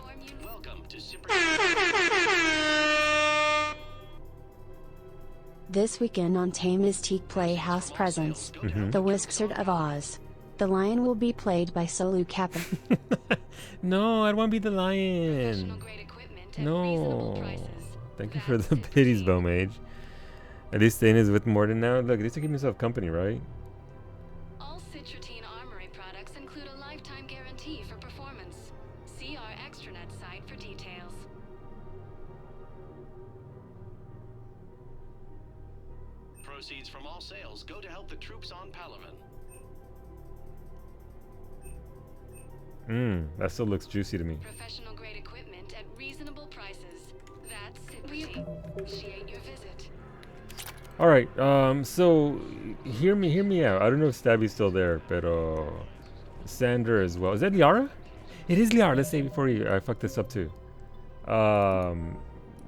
This weekend on Tame Mystique Playhouse presents The Wizard of Oz. The lion will be played by Solu Kappa. No, I don't want to be the lion. No. Thank you for the pities, Bowmage. At least Stain is with Morden now. Look, at least I keep myself company, right? All Citratine Armory products include a lifetime guarantee for performance. See our extranet site for details. Proceeds from all sales go to help the troops on Palaven. That still looks juicy to me. Professional grade equipment at reasonable prices. That's Citratine. Appreciate your visit. All right. So hear me out. I don't know if Stabby's still there, but Sandra as well. Is that Liara? It is Liara. Let's say before I fuck this up too.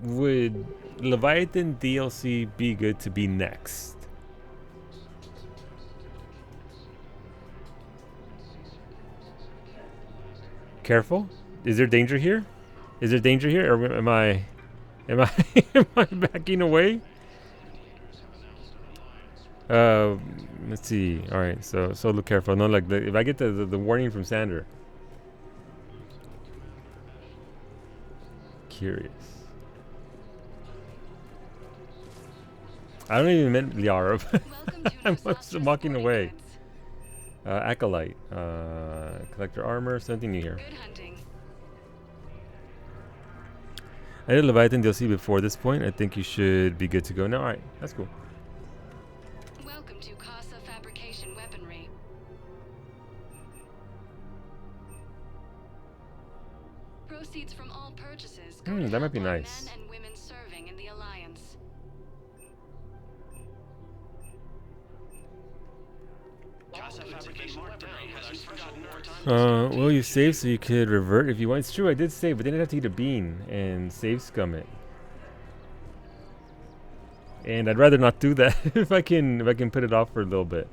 Would Leviathan DLC be good to be next? Careful. Is there danger here? Is there danger here, or am I am I backing away? Let's see. All right, so look careful. No, like if I get the warning from Sander. Curious. I don't even meant Liara. I'm walking away. Acolyte. Collector armor. Something new here. I did Leviathan DLC before this point. I think you should be good to go now. Alright, that's cool. Welcome to Casa Fabrication Weaponry. Proceeds from all purchases go to That might be help our nice. men and women serving in the Alliance. Well, you saved so you could revert if you want. It's true, I did save, but then I'd have to eat a bean and save scum it. And I'd rather not do that if I can put it off for a little bit.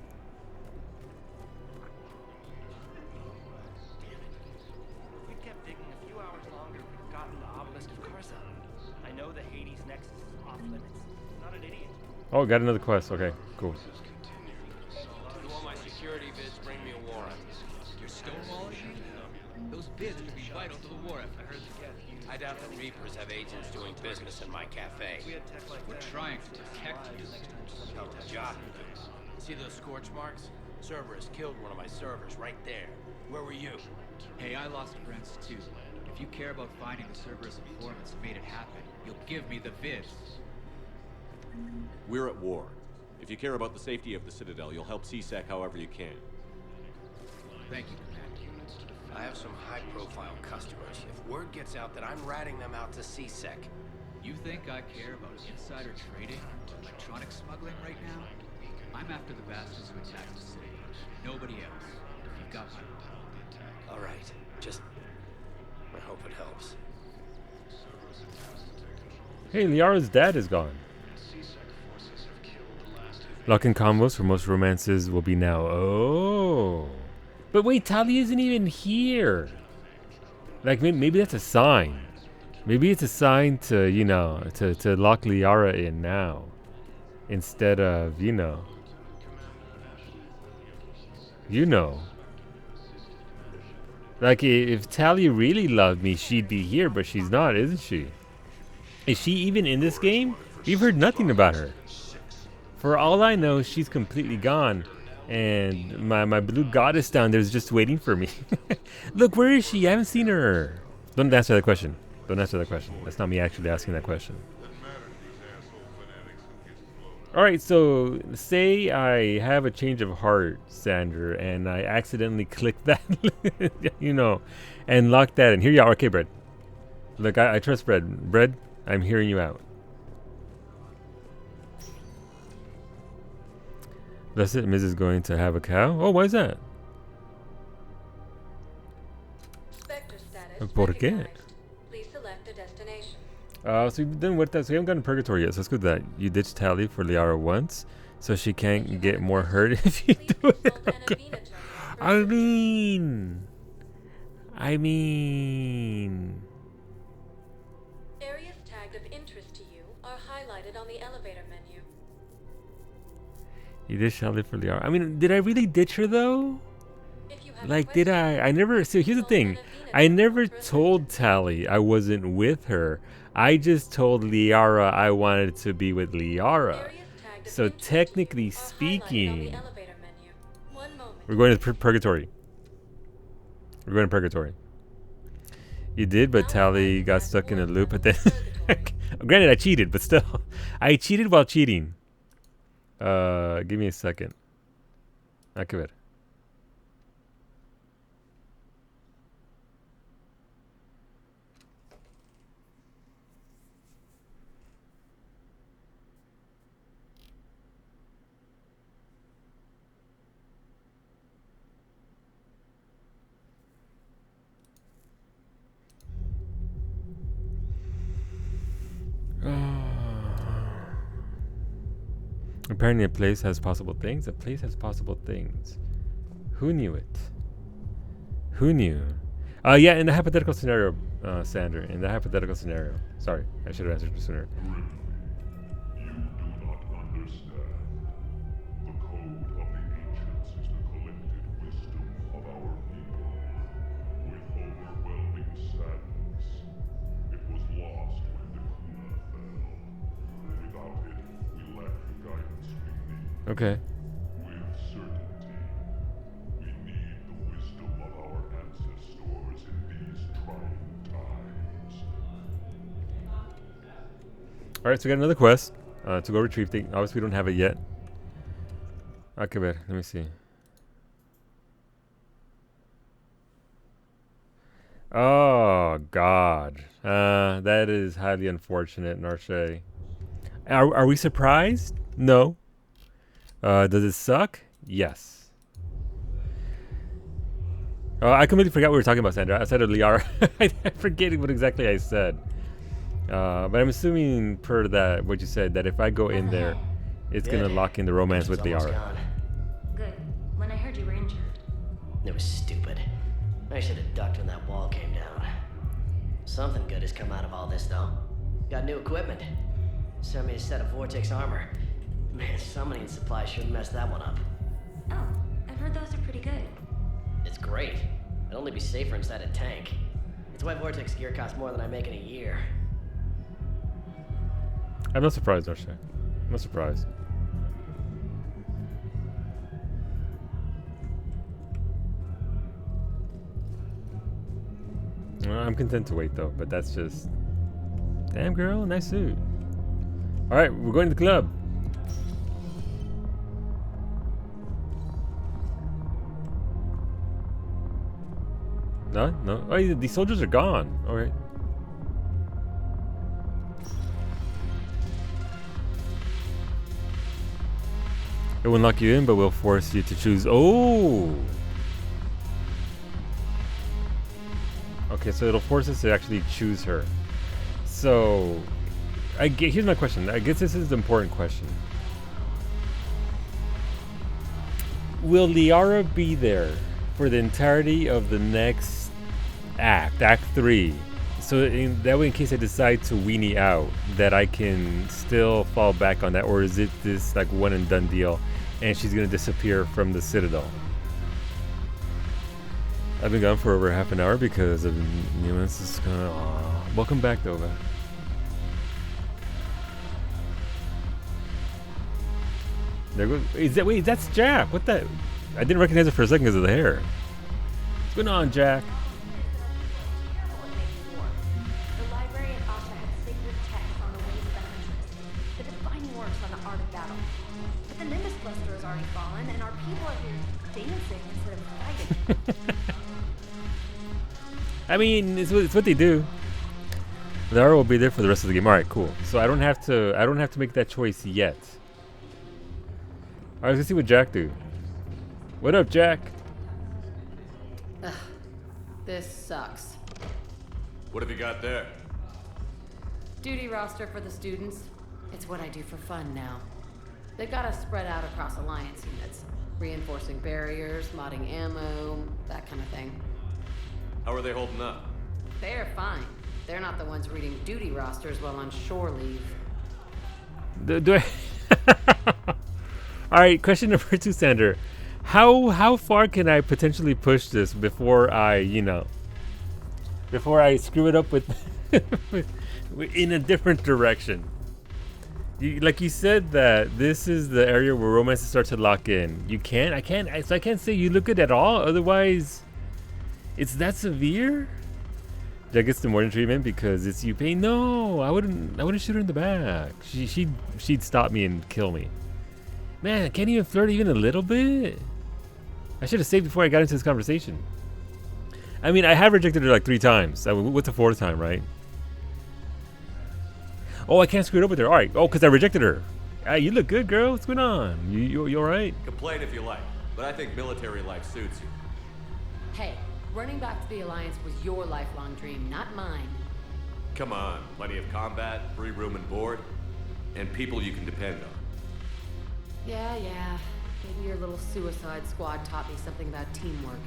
If we'd kept digging a few hours longer, we'd have gotten the obelisk of Karza. I know the Hades Nexus is off limits. I'm not an idiot. Oh, got another quest. Okay, cool. You want my security bids, bring me a warrant. You're stonewalling? Those bids could be vital to the war effort. I doubt the Reapers have agents doing business in my cafe. We're trying to protect you. Job. See those scorch marks? Cerberus killed one of my servers right there. Where were you? Hey, I lost friends too. If you care about finding the Cerberus informants who made it happen, you'll give me the vids. We're at war. If you care about the safety of the Citadel, you'll help CSEC however you can. Thank you, Commander. I have some high-profile customers. If word gets out that I'm ratting them out to CSEC. You think I care about insider trading or electronic smuggling right now? I'm after the bastards who attacked the city. Nobody else. You've got my... All right. Just... I hope it helps. Hey, Liara's dad is gone. Lock-in combos for most romances will be now. Oh. But wait, Tali isn't even here. Like, maybe that's a sign. Maybe it's a sign to, you know, to lock Liara in now. Instead of, you know. You know. Like, if Tali really loved me, she'd be here, but she's not, isn't she? Is she even in this game? We've heard nothing about her. For all I know, she's completely gone. And my blue goddess down there is just waiting for me. Look, where is she? I haven't seen her. Don't answer that question. Don't answer that question. That's not me actually asking that question. Alright, so say I have a change of heart, Sander, and I accidentally click that, you know, and lock that in. Here you are. Okay, Bread. Look, I trust Bread. Bread, I'm hearing you out. That's it. Miz is going to have a cow. Oh, why is that? ¿Por qué? Please select a destination. So we've done with that. So we haven't gotten Purgatory yet. So let's go with that. You ditched Tali for Liara once, so she can't get more hurt if you do it. Okay. I mean. Areas tagged of interest to you are highlighted on the elevator menu. You ditched Tali for Liara. I mean, did I really ditch her though? Like, did I? I never. So here's the thing. I never told Tali I wasn't with her. I just told Liara I wanted to be with Liara. So technically speaking, we're going to Purgatory. We're going to Purgatory. You did, but Tali got stuck in a loop. But then, granted, I cheated, but still, I cheated while cheating. Give me a second. A ver. Apparently a place has possible things. A place has possible things. Who knew it? Who knew? Yeah, in the hypothetical scenario, Sander. In the hypothetical scenario. Sorry, I should have answered sooner. You do not understand. The code of the ancients is the collected wisdom of our people. With overwhelming sadness, it was lost when the Kuna fell. Without it, we lack Okay. With certainty, we need the wisdom of our ancestors in these trying times. Alright, so we got another quest to go retrieve things. Obviously, we don't have it yet. Okay, let me see. Oh, God. That is highly unfortunate, Narshe. Are we surprised? No. Does it suck? Yes. I completely forgot what we were talking about, Sandra. I said Liara. I'm forgetting what exactly I said. But I'm assuming per that, what you said, that if I go in there, it's going to lock in the romance with Liara. Good. When I heard you were injured. It was stupid. I should have ducked when that wall came down. Something good has come out of all this, though. Got new equipment. Sent me a set of Vortex armor. Man, somebody in supply sure messed that one up. Oh, I've heard those are pretty good. It's great. It'd only be safer inside a tank. It's why Vortex gear costs more than I make in a year. I'm not surprised, Narshe. I'm not surprised. I'm content to wait though, but that's just... Damn girl, nice suit. Alright, we're going to the club. No? No? Oh, these soldiers are gone. Alright. It won't lock you in, but will force you to choose. Oh! Okay, so it'll force us to actually choose her. So, here's my question. I guess this is the important question. Will Liara be there for the entirety of the next act, Act 3? So that way, in case I decide to weenie out, that I can still fall back on that, or is it this like one and done deal, and she's gonna disappear from the Citadel? I've been gone for over half an hour because of nuances. Welcome back, Dova. There goes. Wait, that's Jack. What the? I didn't recognize it for a second because of the hair. What's going on, Jack? The library at Asha had sacred texts on the ways of the Huntress. The defining works on the art of battle. But the Nimbus Cluster has already fallen, and our people are here dancing instead of fighting. I mean, it's what they do. Liara will be there for the rest of the game. All right, cool. So I don't have to make that choice yet. All right, let's see what Jack do. What up, Jack? Ugh, this sucks. What have you got there? Duty roster for the students. It's what I do for fun now. They've got us spread out across Alliance units, reinforcing barriers, modding ammo, that kind of thing. How are they holding up? They're fine. They're not the ones reading duty rosters while on shore leave. Do I? All right, question number 2, Sander. How far can I potentially push this before I screw it up with in a different direction? Like you said that this is the area where romances start to lock in. I can't say you look good at all. Otherwise, it's that severe. Jack gets the morning treatment because it's you pay. No, I wouldn't shoot her in the back. She'd stop me and kill me. Man, I can't even flirt even a little bit. I should have saved before I got into this conversation. I mean, I have rejected her like 3 times. What's the 4th time, right? Oh, I can't screw it up with her. All right. Oh, because I rejected her. You look good, girl. What's going on? You all right? Complain if you like, but I think military life suits you. Hey, running back to the Alliance was your lifelong dream, not mine. Come on, plenty of combat, free room and board, and people you can depend on. Yeah. Maybe your little suicide squad taught me something about teamwork.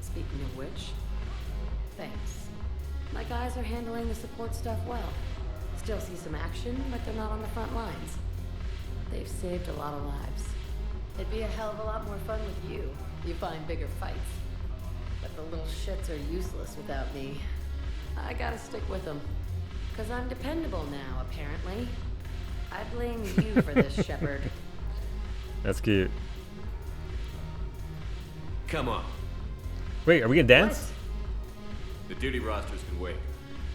Speaking of which, thanks. My guys are handling the support stuff well. Still see some action, but they're not on the front lines. They've saved a lot of lives. It'd be a hell of a lot more fun with you. You find bigger fights. But the little shits are useless without me. I gotta stick with them. 'Cause I'm dependable now, apparently. I blame you for this, Shepard. That's cute. Come on. Wait, are we gonna dance? The duty rosters can wait.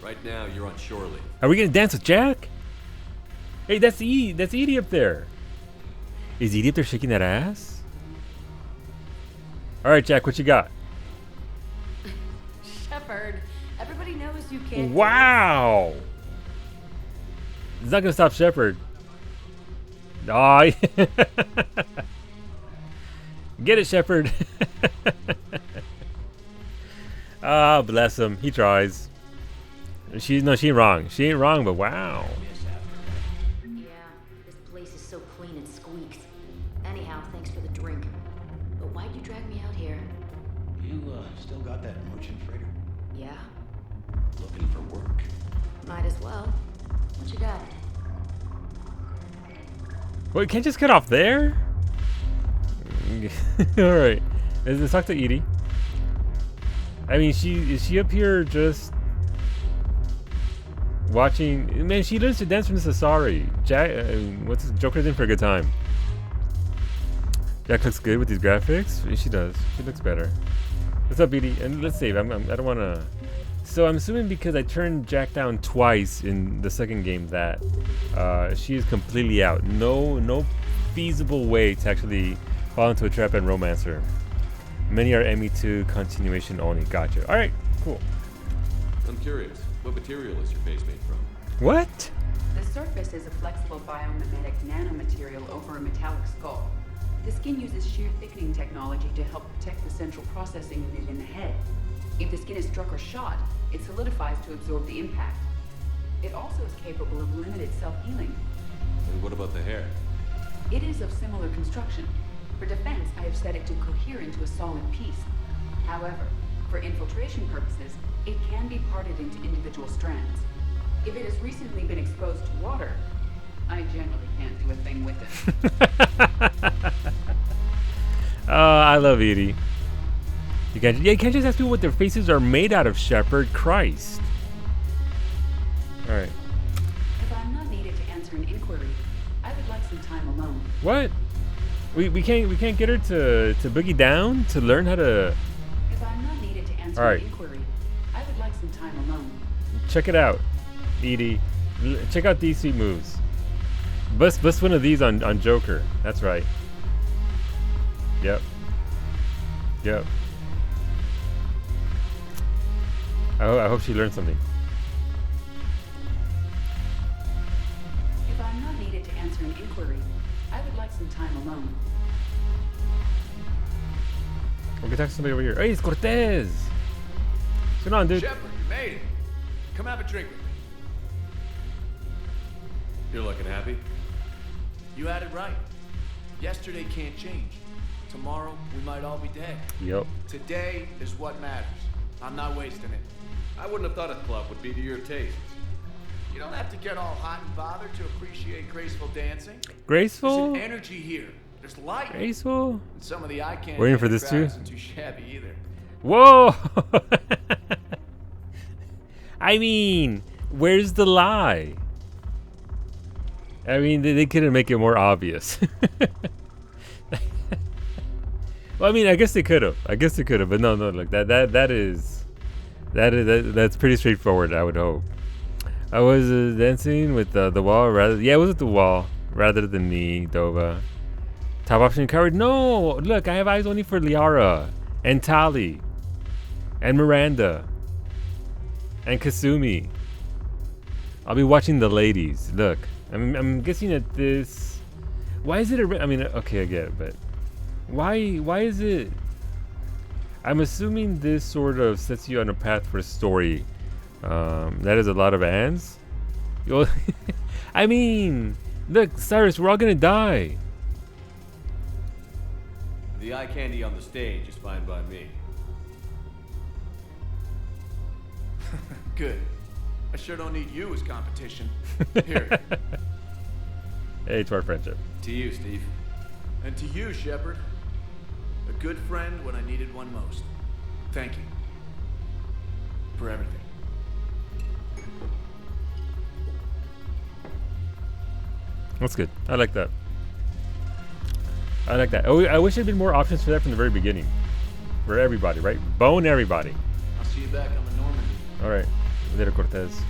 Right now, you're on shore leave. Are we gonna dance with Jack? Hey, that's That's Edie up there. Is Edie up there shaking that ass? All right, Jack, what you got? Shepard, everybody knows you can't. Wow. It's not gonna stop Shepard. Oh, get it, Shepard. Ah, bless him. He tries. She ain't wrong. She ain't wrong, but wow. Yeah, this place is so clean it squeaks. Anyhow, thanks for the drink. But why'd you drag me out here? You, still got that merchant freighter? Yeah, Looking for work? might as well. What you got? Wait, can't just cut off there? Alright. Let's talk to Edie. I mean, is she up here just watching? Man, she learns to dance from this Asari. Jack, Joker's in for a good time. Jack looks good with these graphics. She does. She looks better. What's up, Edie? And let's save. I don't want to. So I'm assuming because I turned Jack down twice in the second game that she is completely out. No feasible way to actually fall into a trap and romance her. Many are ME2 continuation only. Gotcha. All right, cool. I'm curious. What material is your base made from? What? The surface is a flexible biomimetic nanomaterial over a metallic skull. The skin uses shear thickening technology to help protect the central processing unit in the head. If the skin is struck or shot, it solidifies to absorb the impact. It also is capable of limited self-healing. And what about the hair? It is of similar construction. For defense, I have set it to cohere into a solid piece. However, for infiltration purposes, it can be parted into individual strands. If it has recently been exposed to water, I generally can't do a thing with it. I love Edie. You can't just ask people what their faces are made out of, Shepard. Christ. All right. If I'm not needed to answer an inquiry, I would like some time alone. What? We can't get her to boogie down to learn how to. If I'm not needed to answer All right. an inquiry, I would like some time alone. Check it out, Edie. Check out these sweet moves. Bust one of these on Joker. That's right. Yep. I hope she learned something. If I'm not needed to answer an inquiry, I would like some time alone. We can talk to somebody over here. Hey, it's Cortez. What's going on, dude? Shepard, you made it. Come have a drink with me. You're looking happy. You had it right. Yesterday can't change. Tomorrow, we might all be dead. Yep. Today is what matters. I'm not wasting it. I wouldn't have thought a club would be to your taste. You don't have to get all hot and bothered to appreciate graceful dancing. Graceful? There's an energy here. There's light. Graceful? And some of the eye candy We're in for this too? isn't too shabby either. Whoa! I mean, where's the lie? I mean, they couldn't make it more obvious. Well, I mean, I guess they could have. But no, look, that's pretty straightforward. I would hope. I was dancing with the wall rather. Yeah, it was with the wall rather than me, Dova. Top option coward. No, look, I have eyes only for Liara and Tali and Miranda and Kasumi. I'll be watching the ladies. Look, I'm guessing that this. Why is it a? I mean, okay, I get it, but why is it? I'm assuming this sort of sets you on a path for a story. That is a lot of ands. I mean, look, Cyrus, we're all gonna die. The eye candy on the stage is fine by me. Good. I sure don't need you as competition. Here. Hey, to our friendship. To you, Steve. And to you, Shepard. A good friend when I needed one most. Thank you. For everything. That's good. I like that. I like that. Oh, I wish there'd been more options for that from the very beginning. For everybody, right? Bone everybody. I'll see you back on the Normandy. All right. Later, Cortez.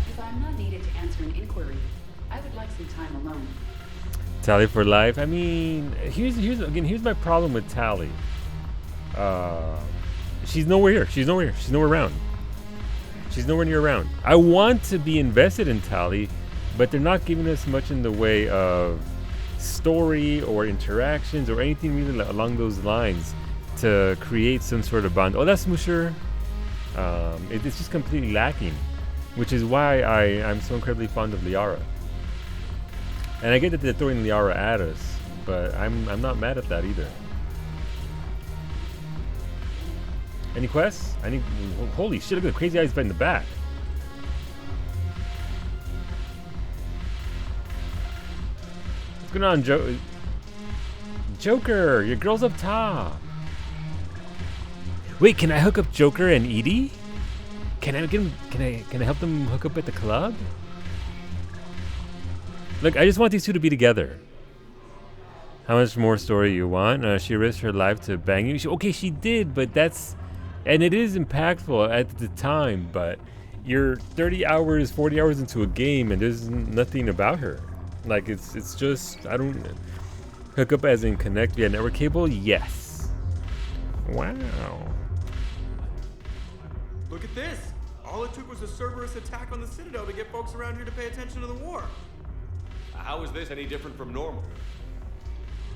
If I'm not needed to answer an inquiry, I would like some time alone. Tally for life. I mean, here's my problem with Tally. She's nowhere here. She's nowhere here. She's nowhere around. She's nowhere near around. I want to be invested in Tally, but they're not giving us much in the way of story or interactions or anything really along those lines to create some sort of bond. Oh, that's Smoosher. It's just completely lacking, which is why I'm so incredibly fond of Liara. And I get that they're throwing Liara at us, but I'm not mad at that either. Any quests? Holy shit, look at the crazy eyes in the back. What's going on, Joker? Your girl's up top. Wait, can I hook up Joker and Edie? Can I help them hook up at the club? Look, I just want these two to be together. How much more story you want? She risked her life to bang you. Okay, she did, but that's... And it is impactful at the time, but you're 30 hours, 40 hours into a game and there's nothing about her. Like, it's just... I don't... Hook up as in connect via network cable? Yes. Wow. Look at this. All it took was a Cerberus attack on the Citadel to get folks around here to pay attention to the war. How is this any different from normal?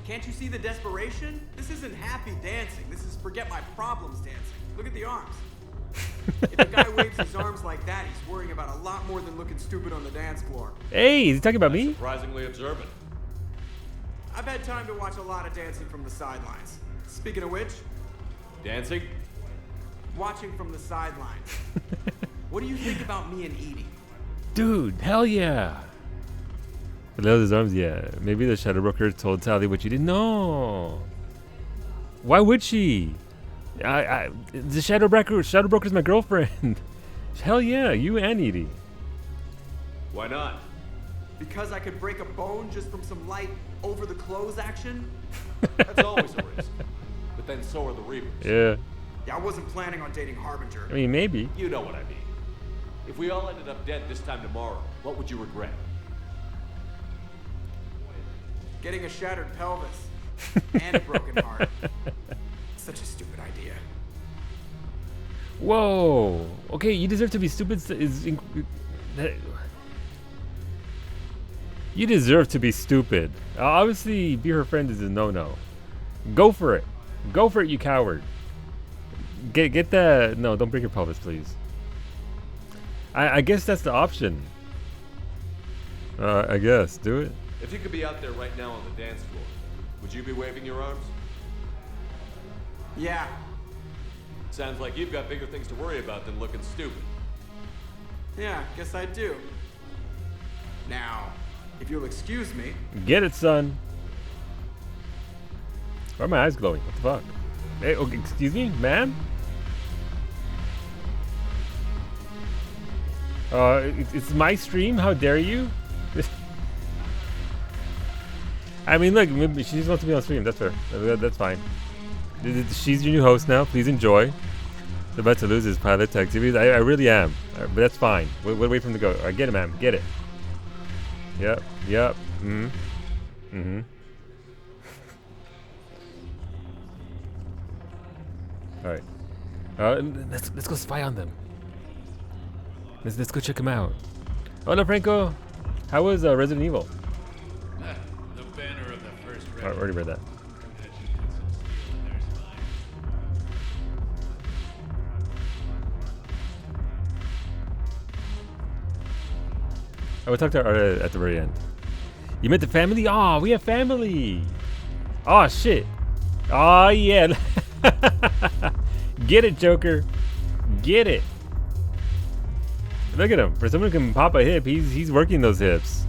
Can't you see the desperation? This isn't happy dancing. This is forget my problems dancing. Look at the arms. If a guy waves his arms like that, he's worrying about a lot more than looking stupid on the dance floor. Hey, is he talking about me? Surprisingly observant. I've had time to watch a lot of dancing from the sidelines. Speaking of which... Dancing? Watching from the sidelines. What do you think about me and Edie? Dude, hell yeah. Below his arms, yeah. Maybe the Shadow Broker told Tally what you didn't know. Why would she? The Shadow Broker's my girlfriend. Hell yeah, you and Edie. Why not? Because I could break a bone just from some light over-the-clothes action? That's always a risk. But then so are the Reapers. Yeah. Yeah, I wasn't planning on dating Harbinger. I mean, maybe. You know what I mean. If we all ended up dead this time tomorrow, what would you regret? Getting a shattered pelvis. And a broken heart. Such a stupid idea. Whoa. Okay, you deserve to be stupid. You deserve to be stupid. Obviously, be her friend is a no-no. Go for it. Go for it, you coward. Get that. No, don't break your pelvis, please. I guess that's the option. I guess. Do it. If you could be out there right now on the dance floor, would you be waving your arms? Yeah. Sounds like you've got bigger things to worry about than looking stupid. Yeah, guess I do. Now, if you'll excuse me. Get it, son. Why are my eyes glowing? What the fuck? Hey, okay, excuse me, ma'am? It's my stream. How dare you? I mean, look, maybe she just wants to be on stream. That's fair. That's fine. She's your new host now. Please enjoy. They're about to lose his pilot to activities. I really am. But that's fine. We'll wait for him to go. All right, get it, ma'am. Get it. Yep. Yep. Mm-hmm. Mm-hmm. All right. Let's go spy on them. Let's go check them out. Hola, Franco. How was Resident Evil? The banner of the first I already read that. I will talk to her at the very end. You met the family? Aw, we have family. Oh shit. Oh yeah. Get it, Joker. Get it. Look at him. For someone who can pop a hip, he's working those hips.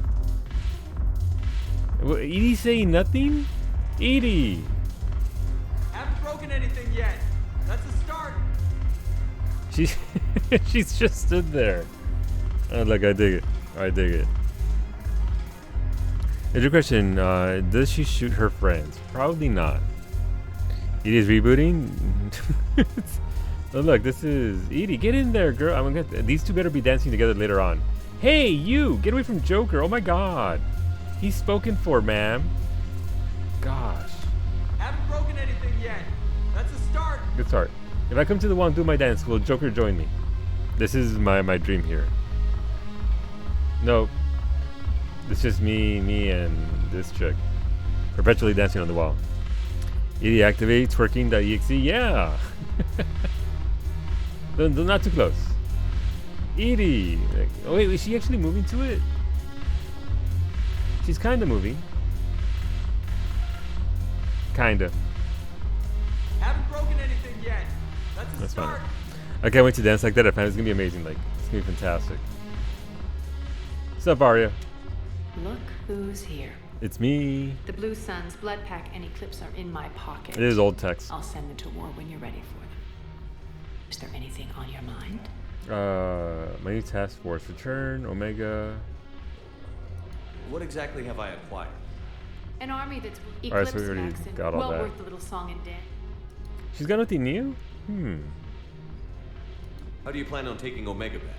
Edie saying nothing? Edie. Haven't broken anything yet. That's a start. She's just stood there. Oh, look, I dig it. I dig it. Here's your question. Does she shoot her friends? Probably not. It is rebooting. Oh, look, this is Edie. Get in there, girl. I'm gonna get these two better be dancing together later on. Hey, you! Get away from Joker. Oh my God. He's spoken for, ma'am. Gosh. Haven't broken anything yet. That's a start. Good start. If I come to the wall and do my dance, will Joker join me? This is my dream here. Nope. It's just me and this chick. Perpetually dancing on the wall. Edie activate twerking.exe. Yeah! Not too close. Edie! Like, oh wait, is she actually moving to it? She's kinda moving. Kinda. Haven't broken anything yet. That's a start. Fine. I can't wait to dance like that. I find it's gonna be amazing. Like, it's gonna be fantastic. What's up, Arya? Look who's here. It's me. The Blue Suns, Blood Pack, and Eclipse are in my pocket. It is old text. I'll send them to war when you're ready for them. Is there anything on your mind? My new task force. Return, Omega. What exactly have I acquired? An army that's All right, Eclipse so we already Maxon. got all Well that. worth the little song and dance. She's got nothing new? How do you plan on taking Omega back?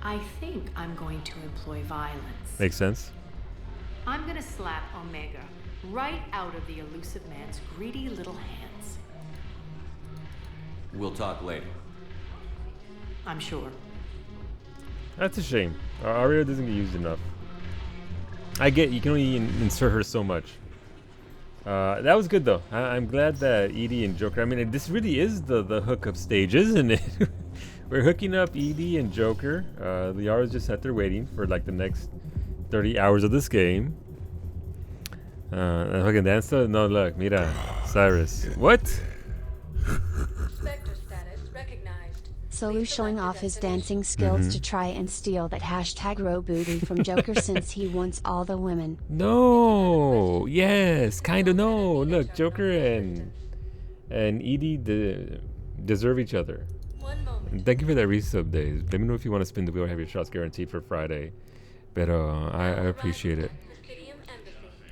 I think I'm going to employ violence. Makes sense. I'm gonna slap Omega right out of the elusive man's greedy little hands. We'll talk later. I'm sure. That's a shame. Arya doesn't get used enough. I get you can only insert her so much. That was good though. I'm glad that Edie and Joker. I mean, this really is the hookup stage, isn't it? We're hooking up Edie and Joker. Liara's just sat there waiting for like the next 30 hours of this game. Fucking dance though? No, look, mira, Cyrus. What? Solu showing off his dancing skills to try and steal that hashtag row booty from Joker since he wants all the women. No. Yes. Kind of no. Look, Joker and Edie deserve each other. And thank you for that resub, Days. Let me know if you want to spin the wheel or have your shots guaranteed for Friday. But I appreciate it.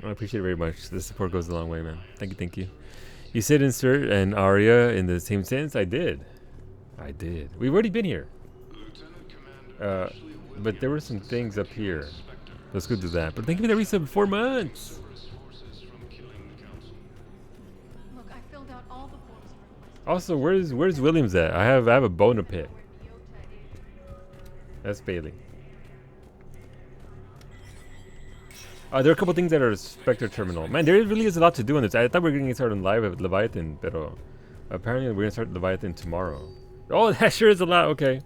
I appreciate it very much. The support goes a long way, man. Thank you. You said insert and Arya in the same sentence? I did. We've already been here. But there were some things up here. Let's go do that. But thank you for the resub. 4 months. Look, I filled out all the forms. Also, where's Williams at? I have a bone to pick. That's Bailey. There are a couple things that are Spectre Terminal. Man, there really is a lot to do on this. I thought we were going to get started live with Leviathan, but apparently we're going to start Leviathan tomorrow. Oh, that sure is a lot. Okay.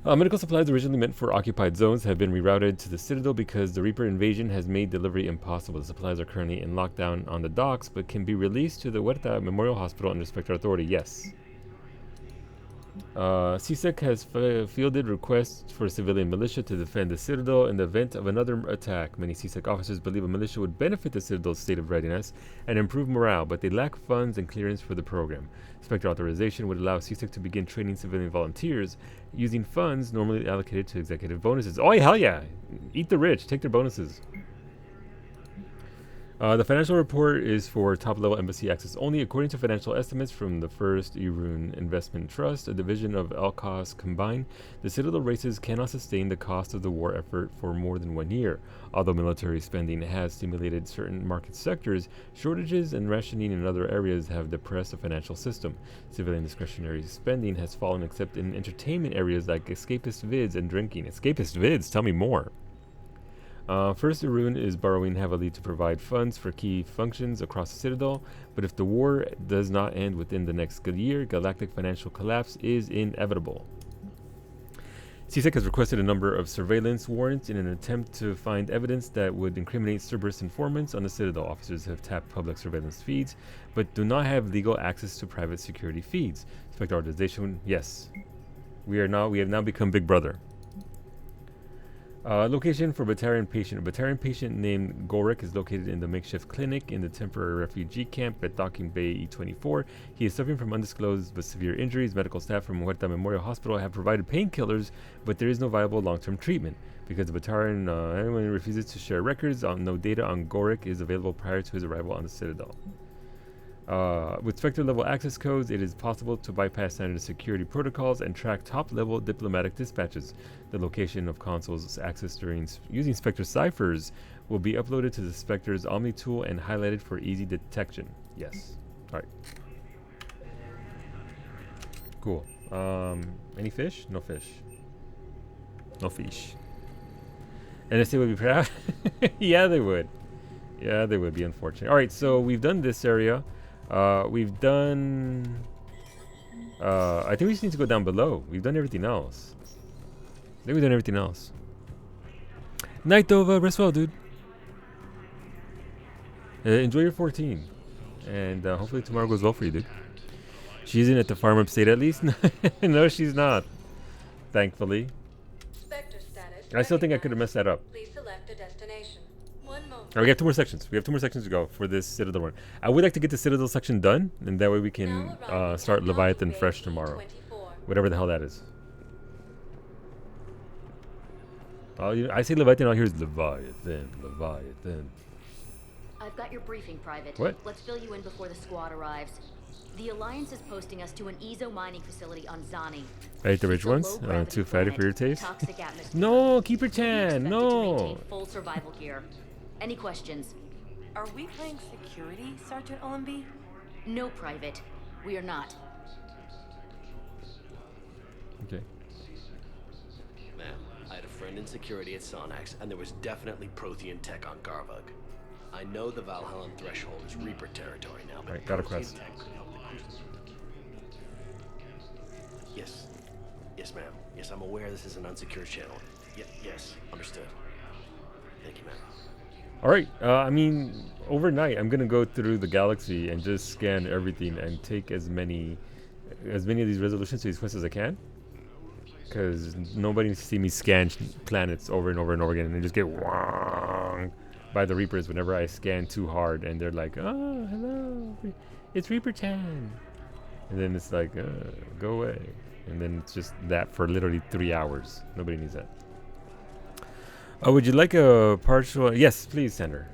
Medical supplies originally meant for occupied zones have been rerouted to the Citadel because the Reaper invasion has made delivery impossible. The supplies are currently in lockdown on the docks, but can be released to the Huerta Memorial Hospital under Spectre authority. Yes. CSEC has fielded requests for civilian militia to defend the Citadel in the event of another attack. Many CSEC officers believe a militia would benefit the Citadel's state of readiness and improve morale, but they lack funds and clearance for the program. Spectre authorization would allow CSEC to begin training civilian volunteers using funds normally allocated to executive bonuses. Oh, hell yeah! Eat the rich, take their bonuses. The financial report is for top-level embassy access only. According to financial estimates from the First Irun Investment Trust, a division of Alcos combined, the Citadel races cannot sustain the cost of the war effort for more than 1 year. Although military spending has stimulated certain market sectors, shortages and rationing in other areas have depressed the financial system. Civilian discretionary spending has fallen except in entertainment areas like escapist vids and drinking. Escapist vids? Tell me more. First Irun is borrowing heavily to provide funds for key functions across the Citadel, but if the war does not end within the next year, galactic financial collapse is inevitable. CSEC has requested a number of surveillance warrants in an attempt to find evidence that would incriminate Cerberus informants on the Citadel. Officers have tapped public surveillance feeds, but do not have legal access to private security feeds. Spectre organization, yes. We have now become Big Brother. Location for Batarian patient. A Batarian patient named Gorik is located in the makeshift clinic in the temporary refugee camp at Docking Bay E24. He is suffering from undisclosed but severe injuries. Medical staff from Huerta Memorial Hospital have provided painkillers, but there is no viable long-term treatment. Because the Batarian anyone refuses to share records, no data on Gorik is available prior to his arrival on the Citadel. With Spectre-level access codes, it is possible to bypass standard security protocols and track top-level diplomatic dispatches. The location of consoles accessed during using Spectre ciphers will be uploaded to the Spectre's Omni tool and highlighted for easy detection. Yes. All right. Cool. Any fish? No fish. No fish. NSA would be proud. Yeah, they would. Yeah, they would be unfortunate. All right, so we've done this area. We've done... I think we just need to go down below. We've done everything else. I think we've done everything else. Night, Dova. Rest well, dude. Enjoy your 14. And hopefully tomorrow goes well for you, dude. She isn't at the farm upstate at least? No, she's not. Thankfully. I still think I could have messed that up. Please select a destination. One moment. All right, we have 2 more sections. We have 2 more sections to go for this Citadel run. I would like to get the Citadel section done, and that way we can start Leviathan fresh tomorrow. Whatever the hell that is. I say Leviathan, all I hear is Leviathan, Leviathan. I've got your briefing, Private. What? Let's fill you in before the squad arrives. The Alliance is posting us to an Ezo mining facility on Zani. I ate the rich ones. Too fatty for your taste. No, Keeper Chan, no. Full survival gear. Any questions? Are we playing security, Sergeant Olenby? No, Private. We are not. Okay. Ma'am, I had a friend in security at Sonax, and there was definitely Prothean tech on Garvug. I know the Valhallan threshold is Reaper territory now, but Alright, got a Prothean quest. tech could help the crew. Yes. Yes, ma'am. Yes, I'm aware this is an unsecured channel. Yes, understood. Thank you, ma'am. All right. I mean, overnight, I'm gonna go through the galaxy and just scan everything and take as many of these resolutions to these quests as I can. Because nobody needs to see me scan planets over and over and over again, and they just get wrong by the Reapers whenever I scan too hard, and they're like, "Oh, hello, it's Reaper Chan," and then it's like, "Go away," and then it's just that for literally 3 hours. Nobody needs that. Would you like a partial? Yes, please, Senator.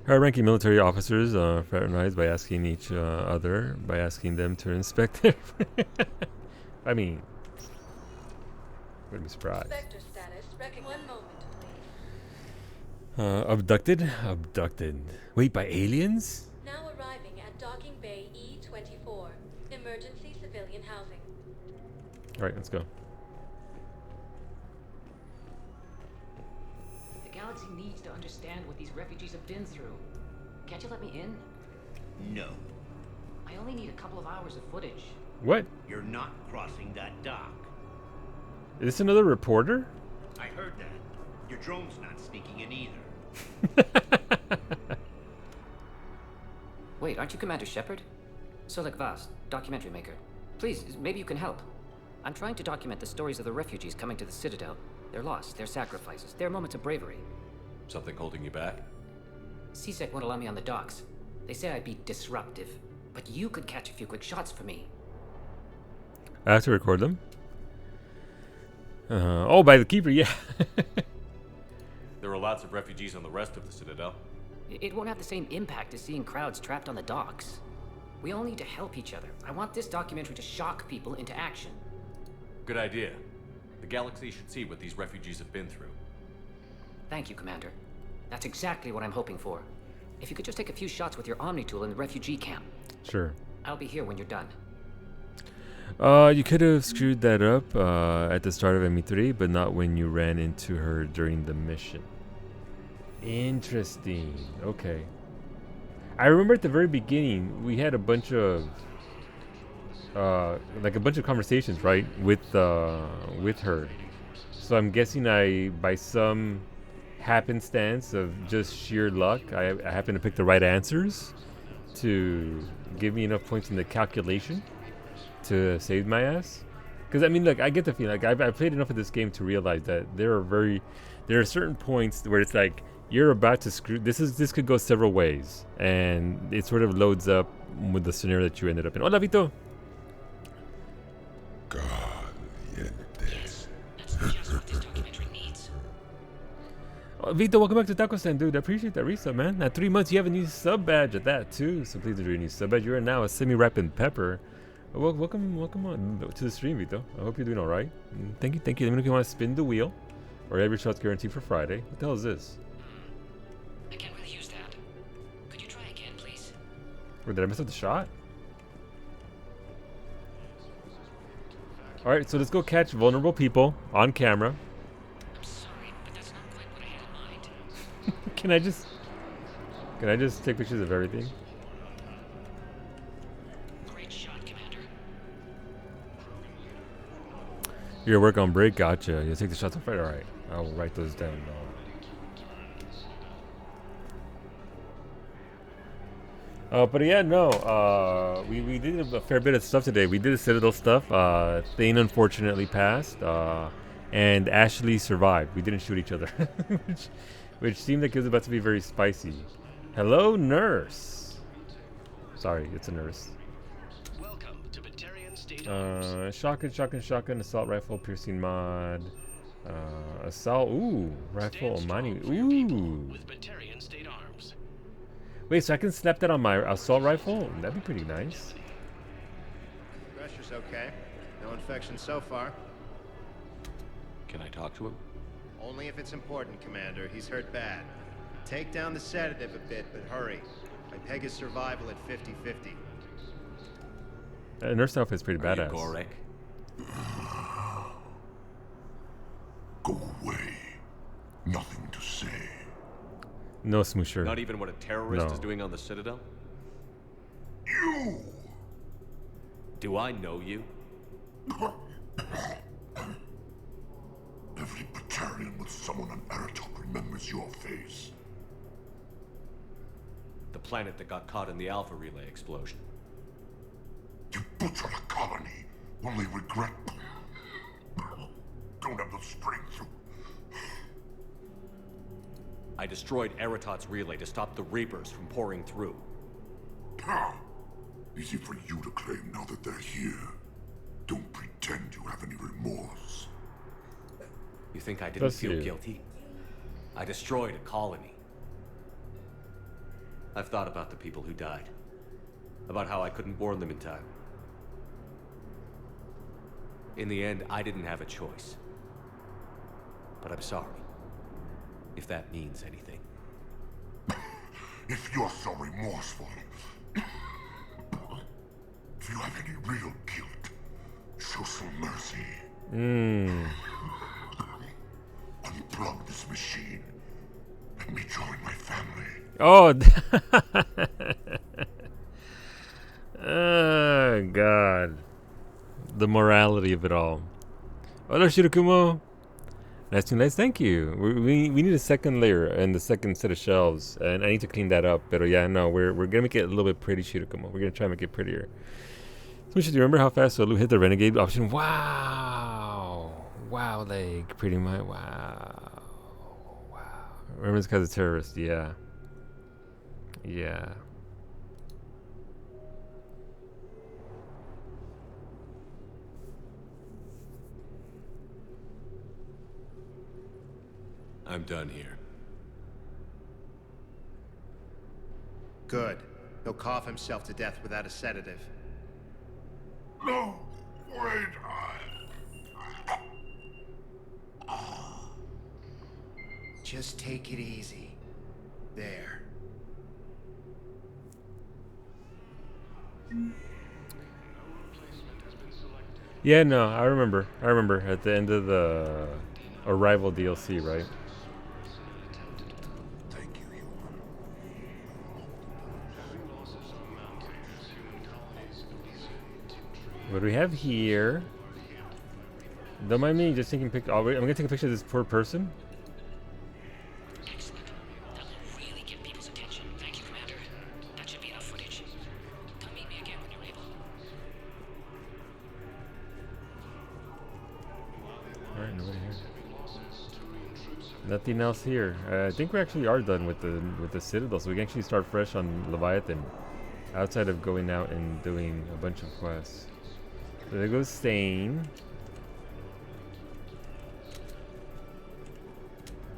High-ranking military officers fraternize by asking each other, by asking them to inspect their... I mean, wouldn't be surprised. Spectre status. One moment, please. Abducted? Abducted. Wait, by aliens? Now arriving at Docking Bay E24. Emergency civilian housing. Alright, let's go. The galaxy needs to understand what these refugees have been through. Can't you let me in? No. I only need a couple of hours of footage. What? You're not crossing that dock. Is this another reporter? I heard that. Your drone's not sneaking in either. Wait, aren't you Commander Shepard? Solik Vast, documentary maker. Please, maybe you can help. I'm trying to document the stories of the refugees coming to the Citadel. Their loss, their sacrifices, their moments of bravery. Something holding you back? CSEC won't allow me on the docks. They say I'd be disruptive. But you could catch a few quick shots for me. I have to record them? Oh, by the Keeper, yeah. There are lots of refugees on the rest of the Citadel. It won't have the same impact as seeing crowds trapped on the docks. We all need to help each other. I want this documentary to shock people into action. Good idea. The galaxy should see what these refugees have been through. Thank you, Commander. That's exactly what I'm hoping for. If you could just take a few shots with your Omni tool in the refugee camp. Sure. I'll be here when you're done. You could have screwed that up at the start of ME3, but not when you ran into her during the mission. Interesting. Okay. I remember at the very beginning, we had a bunch of conversations, right, with her. So I'm guessing by some happenstance of just sheer luck, I happened to pick the right answers to give me enough points in the calculation to save my ass. Because I mean, look, I get the feeling. Like I've played enough of this game to realize that there are certain points where it's like you're about to screw. This could go several ways, and it sort of loads up with the scenario that you ended up in. Hola, Vito. Oh, Vito, welcome back to Taco Stand, dude. I appreciate that resub, man. At 3 months, you have a new sub badge at that too. So please enjoy your new sub badge. You are now a semi-ripened pepper. Welcome on to the stream, Vito. I hope you're doing all right. Thank you. Let me know if you want to spin the wheel, or have your shots guaranteed for Friday. What the hell is this? I can't really use that. Could you try again, please? Or did I mess up the shot? All right, so let's go catch vulnerable people on camera. I'm sorry, but that's not quite what I had in mind. Can I just take pictures of everything? Great shot, Commander. You're at work on break? Gotcha. You'll take the shots on Friday? Alright. I'll write those down. But yeah, no. We did a fair bit of stuff today. We did the Citadel stuff. Thane unfortunately passed. And Ashley survived. We didn't shoot each other. which seemed like it was about to be very spicy. Hello, nurse. Sorry, it's a nurse. Welcome to Batarian State Arms. Shotgun, assault rifle, piercing mod, assault, rifle, mining, With Batarian State Arms. Wait, so I can snap that on my assault rifle? That'd be pretty nice. Pressure's okay. No infection so far. Can I talk to him? Only if it's important, Commander. He's hurt bad. Take down the sedative a bit, but hurry. I peg his survival at 50-50. Nurse outfit's pretty badass. Gorek? Go away. Nothing to say. No smoosher. Not even what a terrorist is doing on the Citadel? You! Do I know you? Every Batarian with someone on Aratok remembers your face. The planet that got caught in the Alpha Relay explosion. You butchered a colony, only regret. Don't have the strength to... I destroyed Eratot's relay to stop the Reapers from pouring through. Easy for you to claim now that they're here. Don't pretend you have any remorse. You think I didn't feel guilty? I destroyed a colony. I've thought about the people who died. About how I couldn't warn them in time. In the end, I didn't have a choice. But I'm sorry. If that means anything. If you're so remorseful, if you have any real guilt, show some mercy. Unplug this machine. Let me join my family. Oh, oh God. The morality of it all. Hola, Shirakumo. Nice, thank you. We need a second layer and the second set of shelves, and I need to clean that up. But yeah, no, we're gonna make it a little bit pretty, Shirakumo. We're gonna try and make it prettier. So, do you remember how fast Olu hit the Renegade option? Wow, like pretty much. Wow. Remember this guy's a terrorist? Yeah. I'm done here. Good. He'll cough himself to death without a sedative. No! Wait! Just take it easy. There. Yeah, no, I remember at the end of the Arrival DLC, right? What do we have here? Don't mind me just taking picture. I'm gonna take a picture of this poor person. Excellent. That will really get people's attention. Thank you, Commander. That should be enough footage. Come meet me again when you're able. Nothing else here. I think we actually are done with the Citadel, so we can actually start fresh on Leviathan, outside of going out and doing a bunch of quests. So there goes Stain.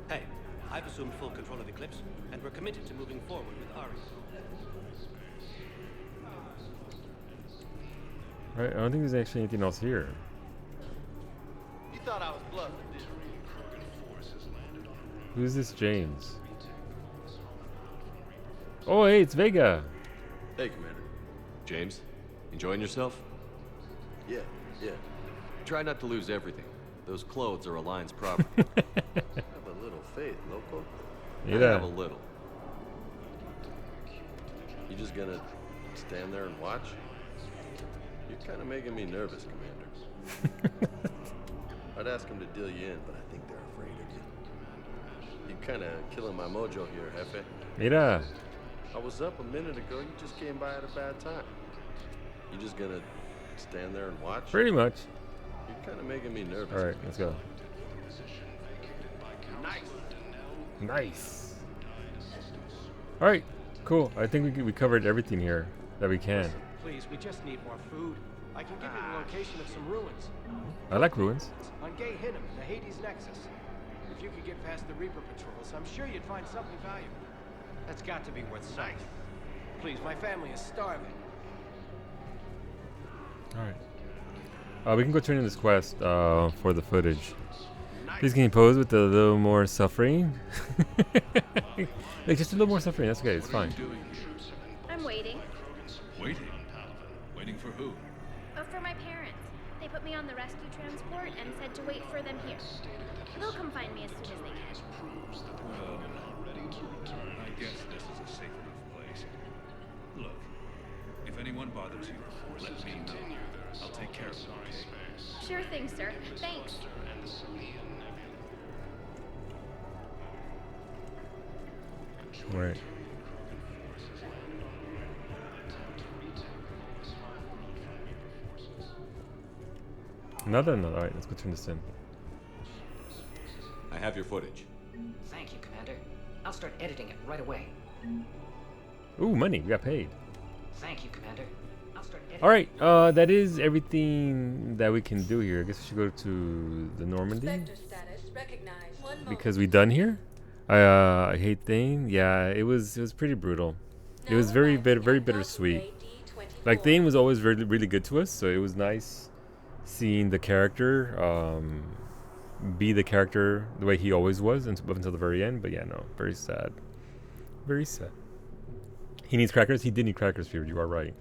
Hey, I've assumed full control of Eclipse, and we're committed to moving forward with Ari. Right, I don't think there's actually anything else here. You thought I was bluffing, didn't you? Who's this James? Oh, hey, it's Vega. Hey, Commander. James, enjoying yourself? Yeah. Try not to lose everything. Those clothes are Alliance property. Have a little faith, loco. I have a little. You just gonna stand there and watch? You're kind of making me nervous, Commander. I'd ask them to deal you in, but I think they're afraid of you. You're kind of killing my mojo here, Jefe. Mira. I was up a minute ago. You just came by at a bad time. You just gonna stand there and watch? Pretty much. You're kind of making me nervous. All right, let's go. Nice. All right, cool. I think we covered everything here that we can. Please, we just need more food. I can give you the location of some ruins. I like ruins. On Gay Hinnom, the Hades Nexus. If you could get past the Reaper patrols, I'm sure you'd find something valuable. That's got to be worth something. Please, my family is starving. All right. We can go turn in this quest for the footage. Please can you pose with a little more suffering? Like just a little more suffering. That's okay. It's fine. I'm waiting. Waiting? Waiting for who? Oh, for my parents. They put me on the rescue transport and said to wait for them here. They'll come find me as soon as they can. Well, I guess this is a safe enough place. Look, if anyone bothers you, let me know. I'll take care of them. Sure thing, sir. Thanks. Right. Another. All right, let's go turn this in. I have your footage. Thank you, Commander. I'll start editing it right away. Ooh, money. We got paid. Thank you, Commander. I'll start editing. All right. That is everything that we can do here. I guess we should go to the Normandy. Because we done here. I hate Thane. Yeah, it was pretty brutal. It was very bittersweet. Like Thane was always really good to us, so it was nice seeing the character be the character the way he always was up until the very end. But yeah, no, very sad. Very sad. He needs crackers. He did need crackers, Feared. You are right.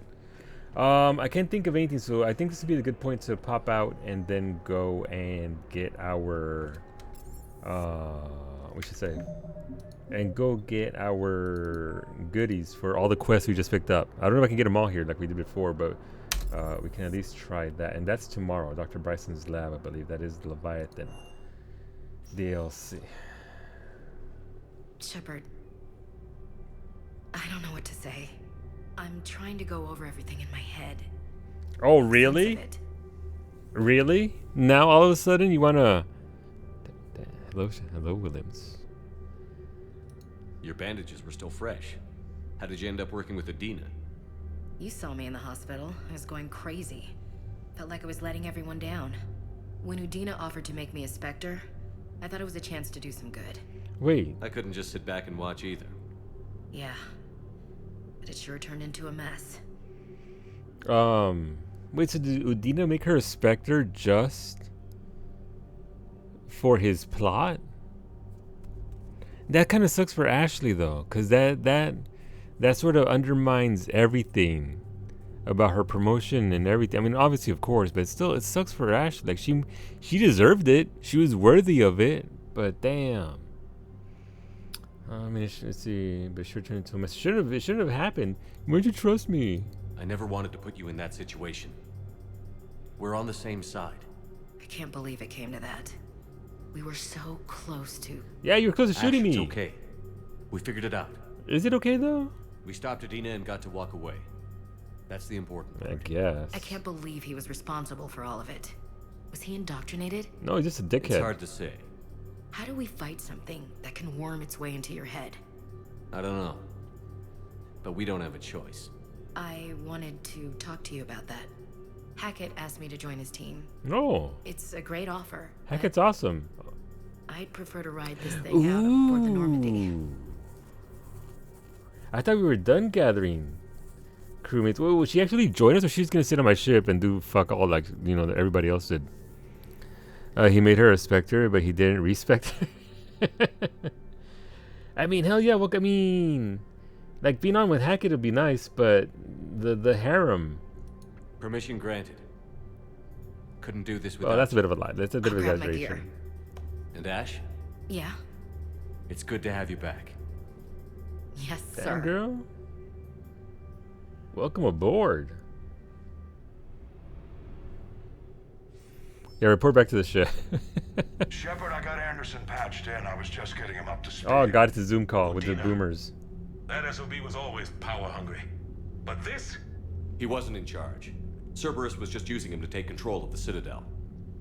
I can't think of anything, so I think this would be a good point to pop out and then go and get our we should say, and go get our goodies for all the quests we just picked up. I don't know if I can get them all here like we did before, but we can at least try that. And that's tomorrow, Dr. Bryson's lab, I believe. That is the Leviathan DLC. Shepard, I don't know what to say. I'm trying to go over everything in my head. Oh, really? Really? Now all of a sudden you wanna... Hello, Williams. Your bandages were still fresh. How did you end up working with Adina? You saw me in the hospital. I was going crazy. Felt like I was letting everyone down. When Udina offered to make me a Spectre, I thought it was a chance to do some good. Wait. I couldn't just sit back and watch either. Yeah. But it sure turned into a mess. Wait, so did Udina make her a Spectre just for his plot? That kind of sucks for Ashley though, because that sort of undermines everything about her promotion and everything. I mean, obviously, of course, but still, it sucks for Ashley. Like she deserved it. She was worthy of it. But damn. I mean, let's see. But sure turned into a mess. It shouldn't have happened. Why'd you trust me? I never wanted to put you in that situation. We're on the same side. I can't believe it came to that. We were so close to... Yeah, you were close to shooting me. It's okay. We figured it out. Is it okay, though? We stopped Adina and got to walk away. That's the important part. I guess. I can't believe he was responsible for all of it. Was he indoctrinated? No, he's just a dickhead. It's hard to say. How do we fight something that can worm its way into your head? I don't know. But we don't have a choice. I wanted to talk to you about that. Hackett asked me to join his team. Oh. It's a great offer. Hackett's awesome. I'd prefer to ride this thing out aboard the Normandy. I thought we were done gathering crewmates. Wait, will she actually join us, or she's gonna sit on my ship and do fuck all like that everybody else did? He made her a Spectre, but he didn't respect her. I mean, hell yeah. Look, I mean, like being on with Hackett would be nice, but the harem. Permission granted. Couldn't do this without. Oh, that's a bit of a lie. That's a bit of grab my exaggeration. And Ash, Yeah. it's good to have you back. Yes, Damn, sir. girl. Welcome aboard. Yeah, report back to the ship. Shepard, I got Anderson patched in. I was just getting him up to speed. Oh, God, it's a Zoom call with the boomers. That SOB was always power hungry. But this? He wasn't in charge. Cerberus was just using him to take control of the Citadel.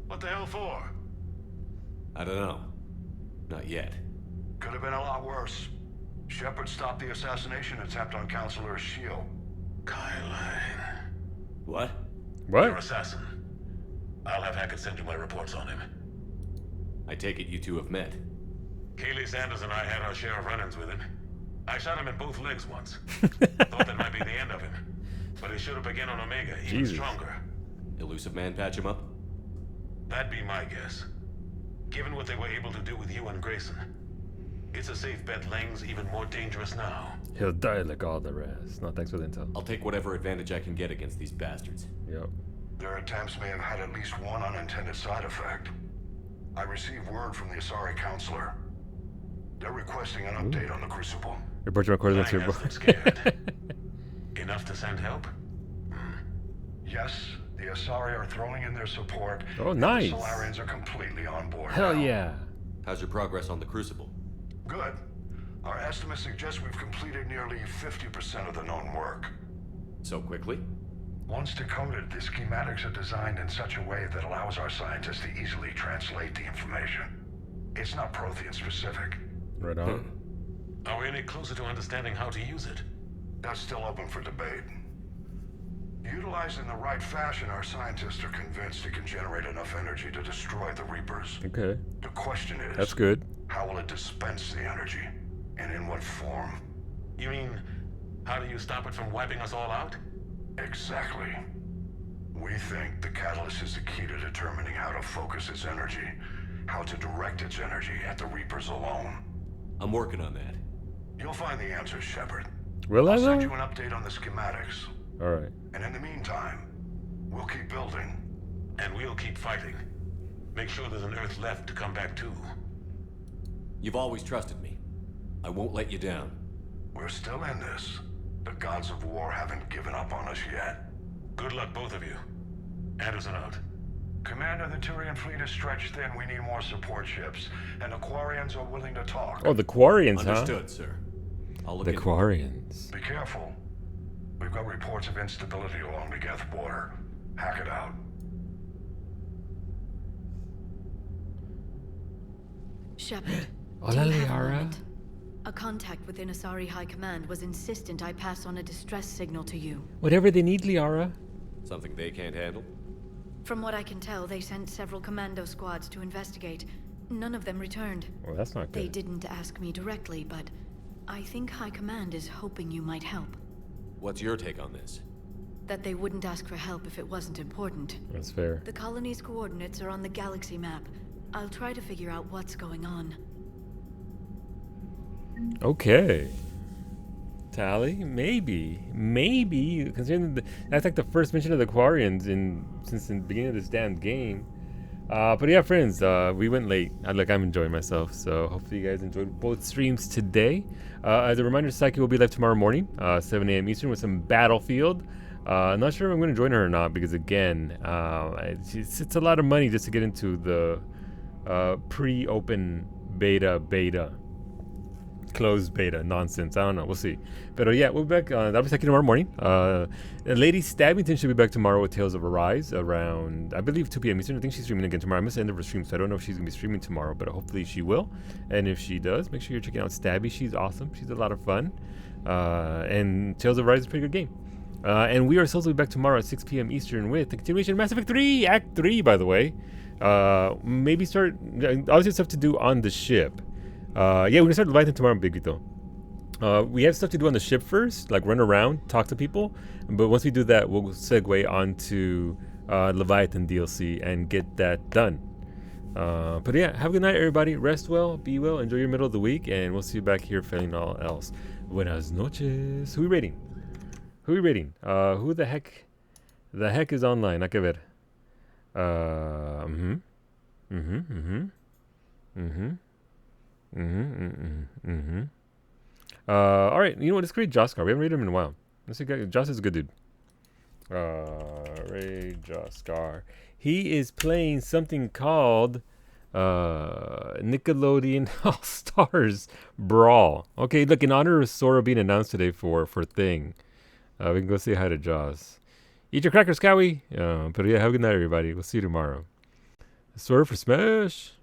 What the hell for? I don't know. Not yet. Could have been a lot worse. Shepard stopped the assassination attempt on Counselor Shield. Kyle. What? Your assassin. I'll have Hackett send you my reports on him. I take it you two have met. Kaylee Sanders and I had our share of run-ins with him. I shot him in both legs once. Thought that might be the end of him. But he should have begun on Omega, even stronger. Elusive Man patch him up? That'd be my guess. Given what they were able to do with you and Grayson, it's a safe bet Lang's even more dangerous now. He'll die like all the rest. No, thanks for the intel. I'll take whatever advantage I can get against these bastards. Yep. Their attempts may have had at least one unintended side effect. I received word from the Asari Counselor. They're requesting an update on the Crucible. Report your coordinates here, Lang has them scared. Enough to send help? Yes, the Asari are throwing in their support. Oh, and nice. The Solarians are completely on board Hell now. yeah. How's your progress on the Crucible? Good. Our estimates suggest we've completed nearly 50% of the known work. So quickly? Once decoded, the schematics are designed in such a way that allows our scientists to easily translate the information. It's not Prothean specific. Right on. Are we any closer to understanding how to use it? That's still open for debate. Utilized in the right fashion, our scientists are convinced it can generate enough energy to destroy the Reapers. Okay. The question is, That's good. how will it dispense the energy? And in what form? You mean, how do you stop it from wiping us all out? Exactly. We think the catalyst is the key to determining how to focus its energy, how to direct its energy at the Reapers alone. I'm working on that. You'll find the answers, Shepard. Will I I'll send though? you an update on the schematics. Alright. And in the meantime, we'll keep building. And we'll keep fighting. Make sure there's an Earth left to come back to. You've always trusted me. I won't let you down. We're still in this. The gods of war haven't given up on us yet. Good luck, both of you. Anderson out. Commander, the Turian fleet is stretched thin. We need more support ships. And the Quarians are willing to talk. Oh, the Quarians, huh? Understood, sir. I'll look The into Quarians. Be careful. We've got reports of instability along the Geth border. Hack it out. Shepard. Hola, do you have a Liara. moment? A contact within Asari High Command was insistent I pass on a distress signal to you. Whatever they need, Liara. Something they can't handle? From what I can tell, they sent several commando squads to investigate. None of them returned. Well, that's not They good. didn't ask me directly, but I think High Command is hoping you might help. What's your take on this? That they wouldn't ask for help if it wasn't important. That's fair. The colony's coordinates are on the galaxy map. I'll try to figure out what's going on. Okay. Tally? Maybe. Maybe. Considering that's like the first mention of the Quarians since the beginning of this damn game. But yeah, friends, we went late. I'm enjoying myself, so hopefully you guys enjoyed both streams today. As a reminder, Psyche will be live tomorrow morning, 7 a.m. Eastern, with some Battlefield. I'm not sure if I'm going to join her or not, because again, it's a lot of money just to get into the pre-open beta. closed beta nonsense. I don't know. We'll see. But yeah, we'll be back. That'll be second tomorrow morning. Lady Stabbington should be back tomorrow with Tales of Arise around, I believe, 2 p.m. Eastern. I think she's streaming again tomorrow. I missed the end of her stream, so I don't know if she's going to be streaming tomorrow, but hopefully she will. And if she does, make sure you're checking out Stabby. She's awesome. She's a lot of fun. And Tales of Arise is a pretty good game. And we are supposed to be back tomorrow at 6 p.m. Eastern with the continuation of Mass Effect 3, Act 3, by the way. Maybe start, obviously stuff to do on the ship. Yeah, we're gonna start Leviathan tomorrow, Bigito. We have stuff to do on the ship first, like run around, talk to people. But once we do that, we'll segue onto Leviathan DLC and get that done. But yeah, have a good night, everybody. Rest well, be well, enjoy your middle of the week, and we'll see you back here failing all else. Buenas noches. Who are we rating? Who the heck is online? Hay que ver. Alright, you know what? Let's create Jaskar. We haven't rated him in a while. Let's see. Joss is a good dude. Ray Jaskar. He is playing something called Nickelodeon All Stars Brawl. Okay, look, in honor of Sora being announced today for Thing, we can go say hi to Joss. Eat your crackers, Cowie. But yeah, have a good night, everybody. We'll see you tomorrow. Sora for Smash.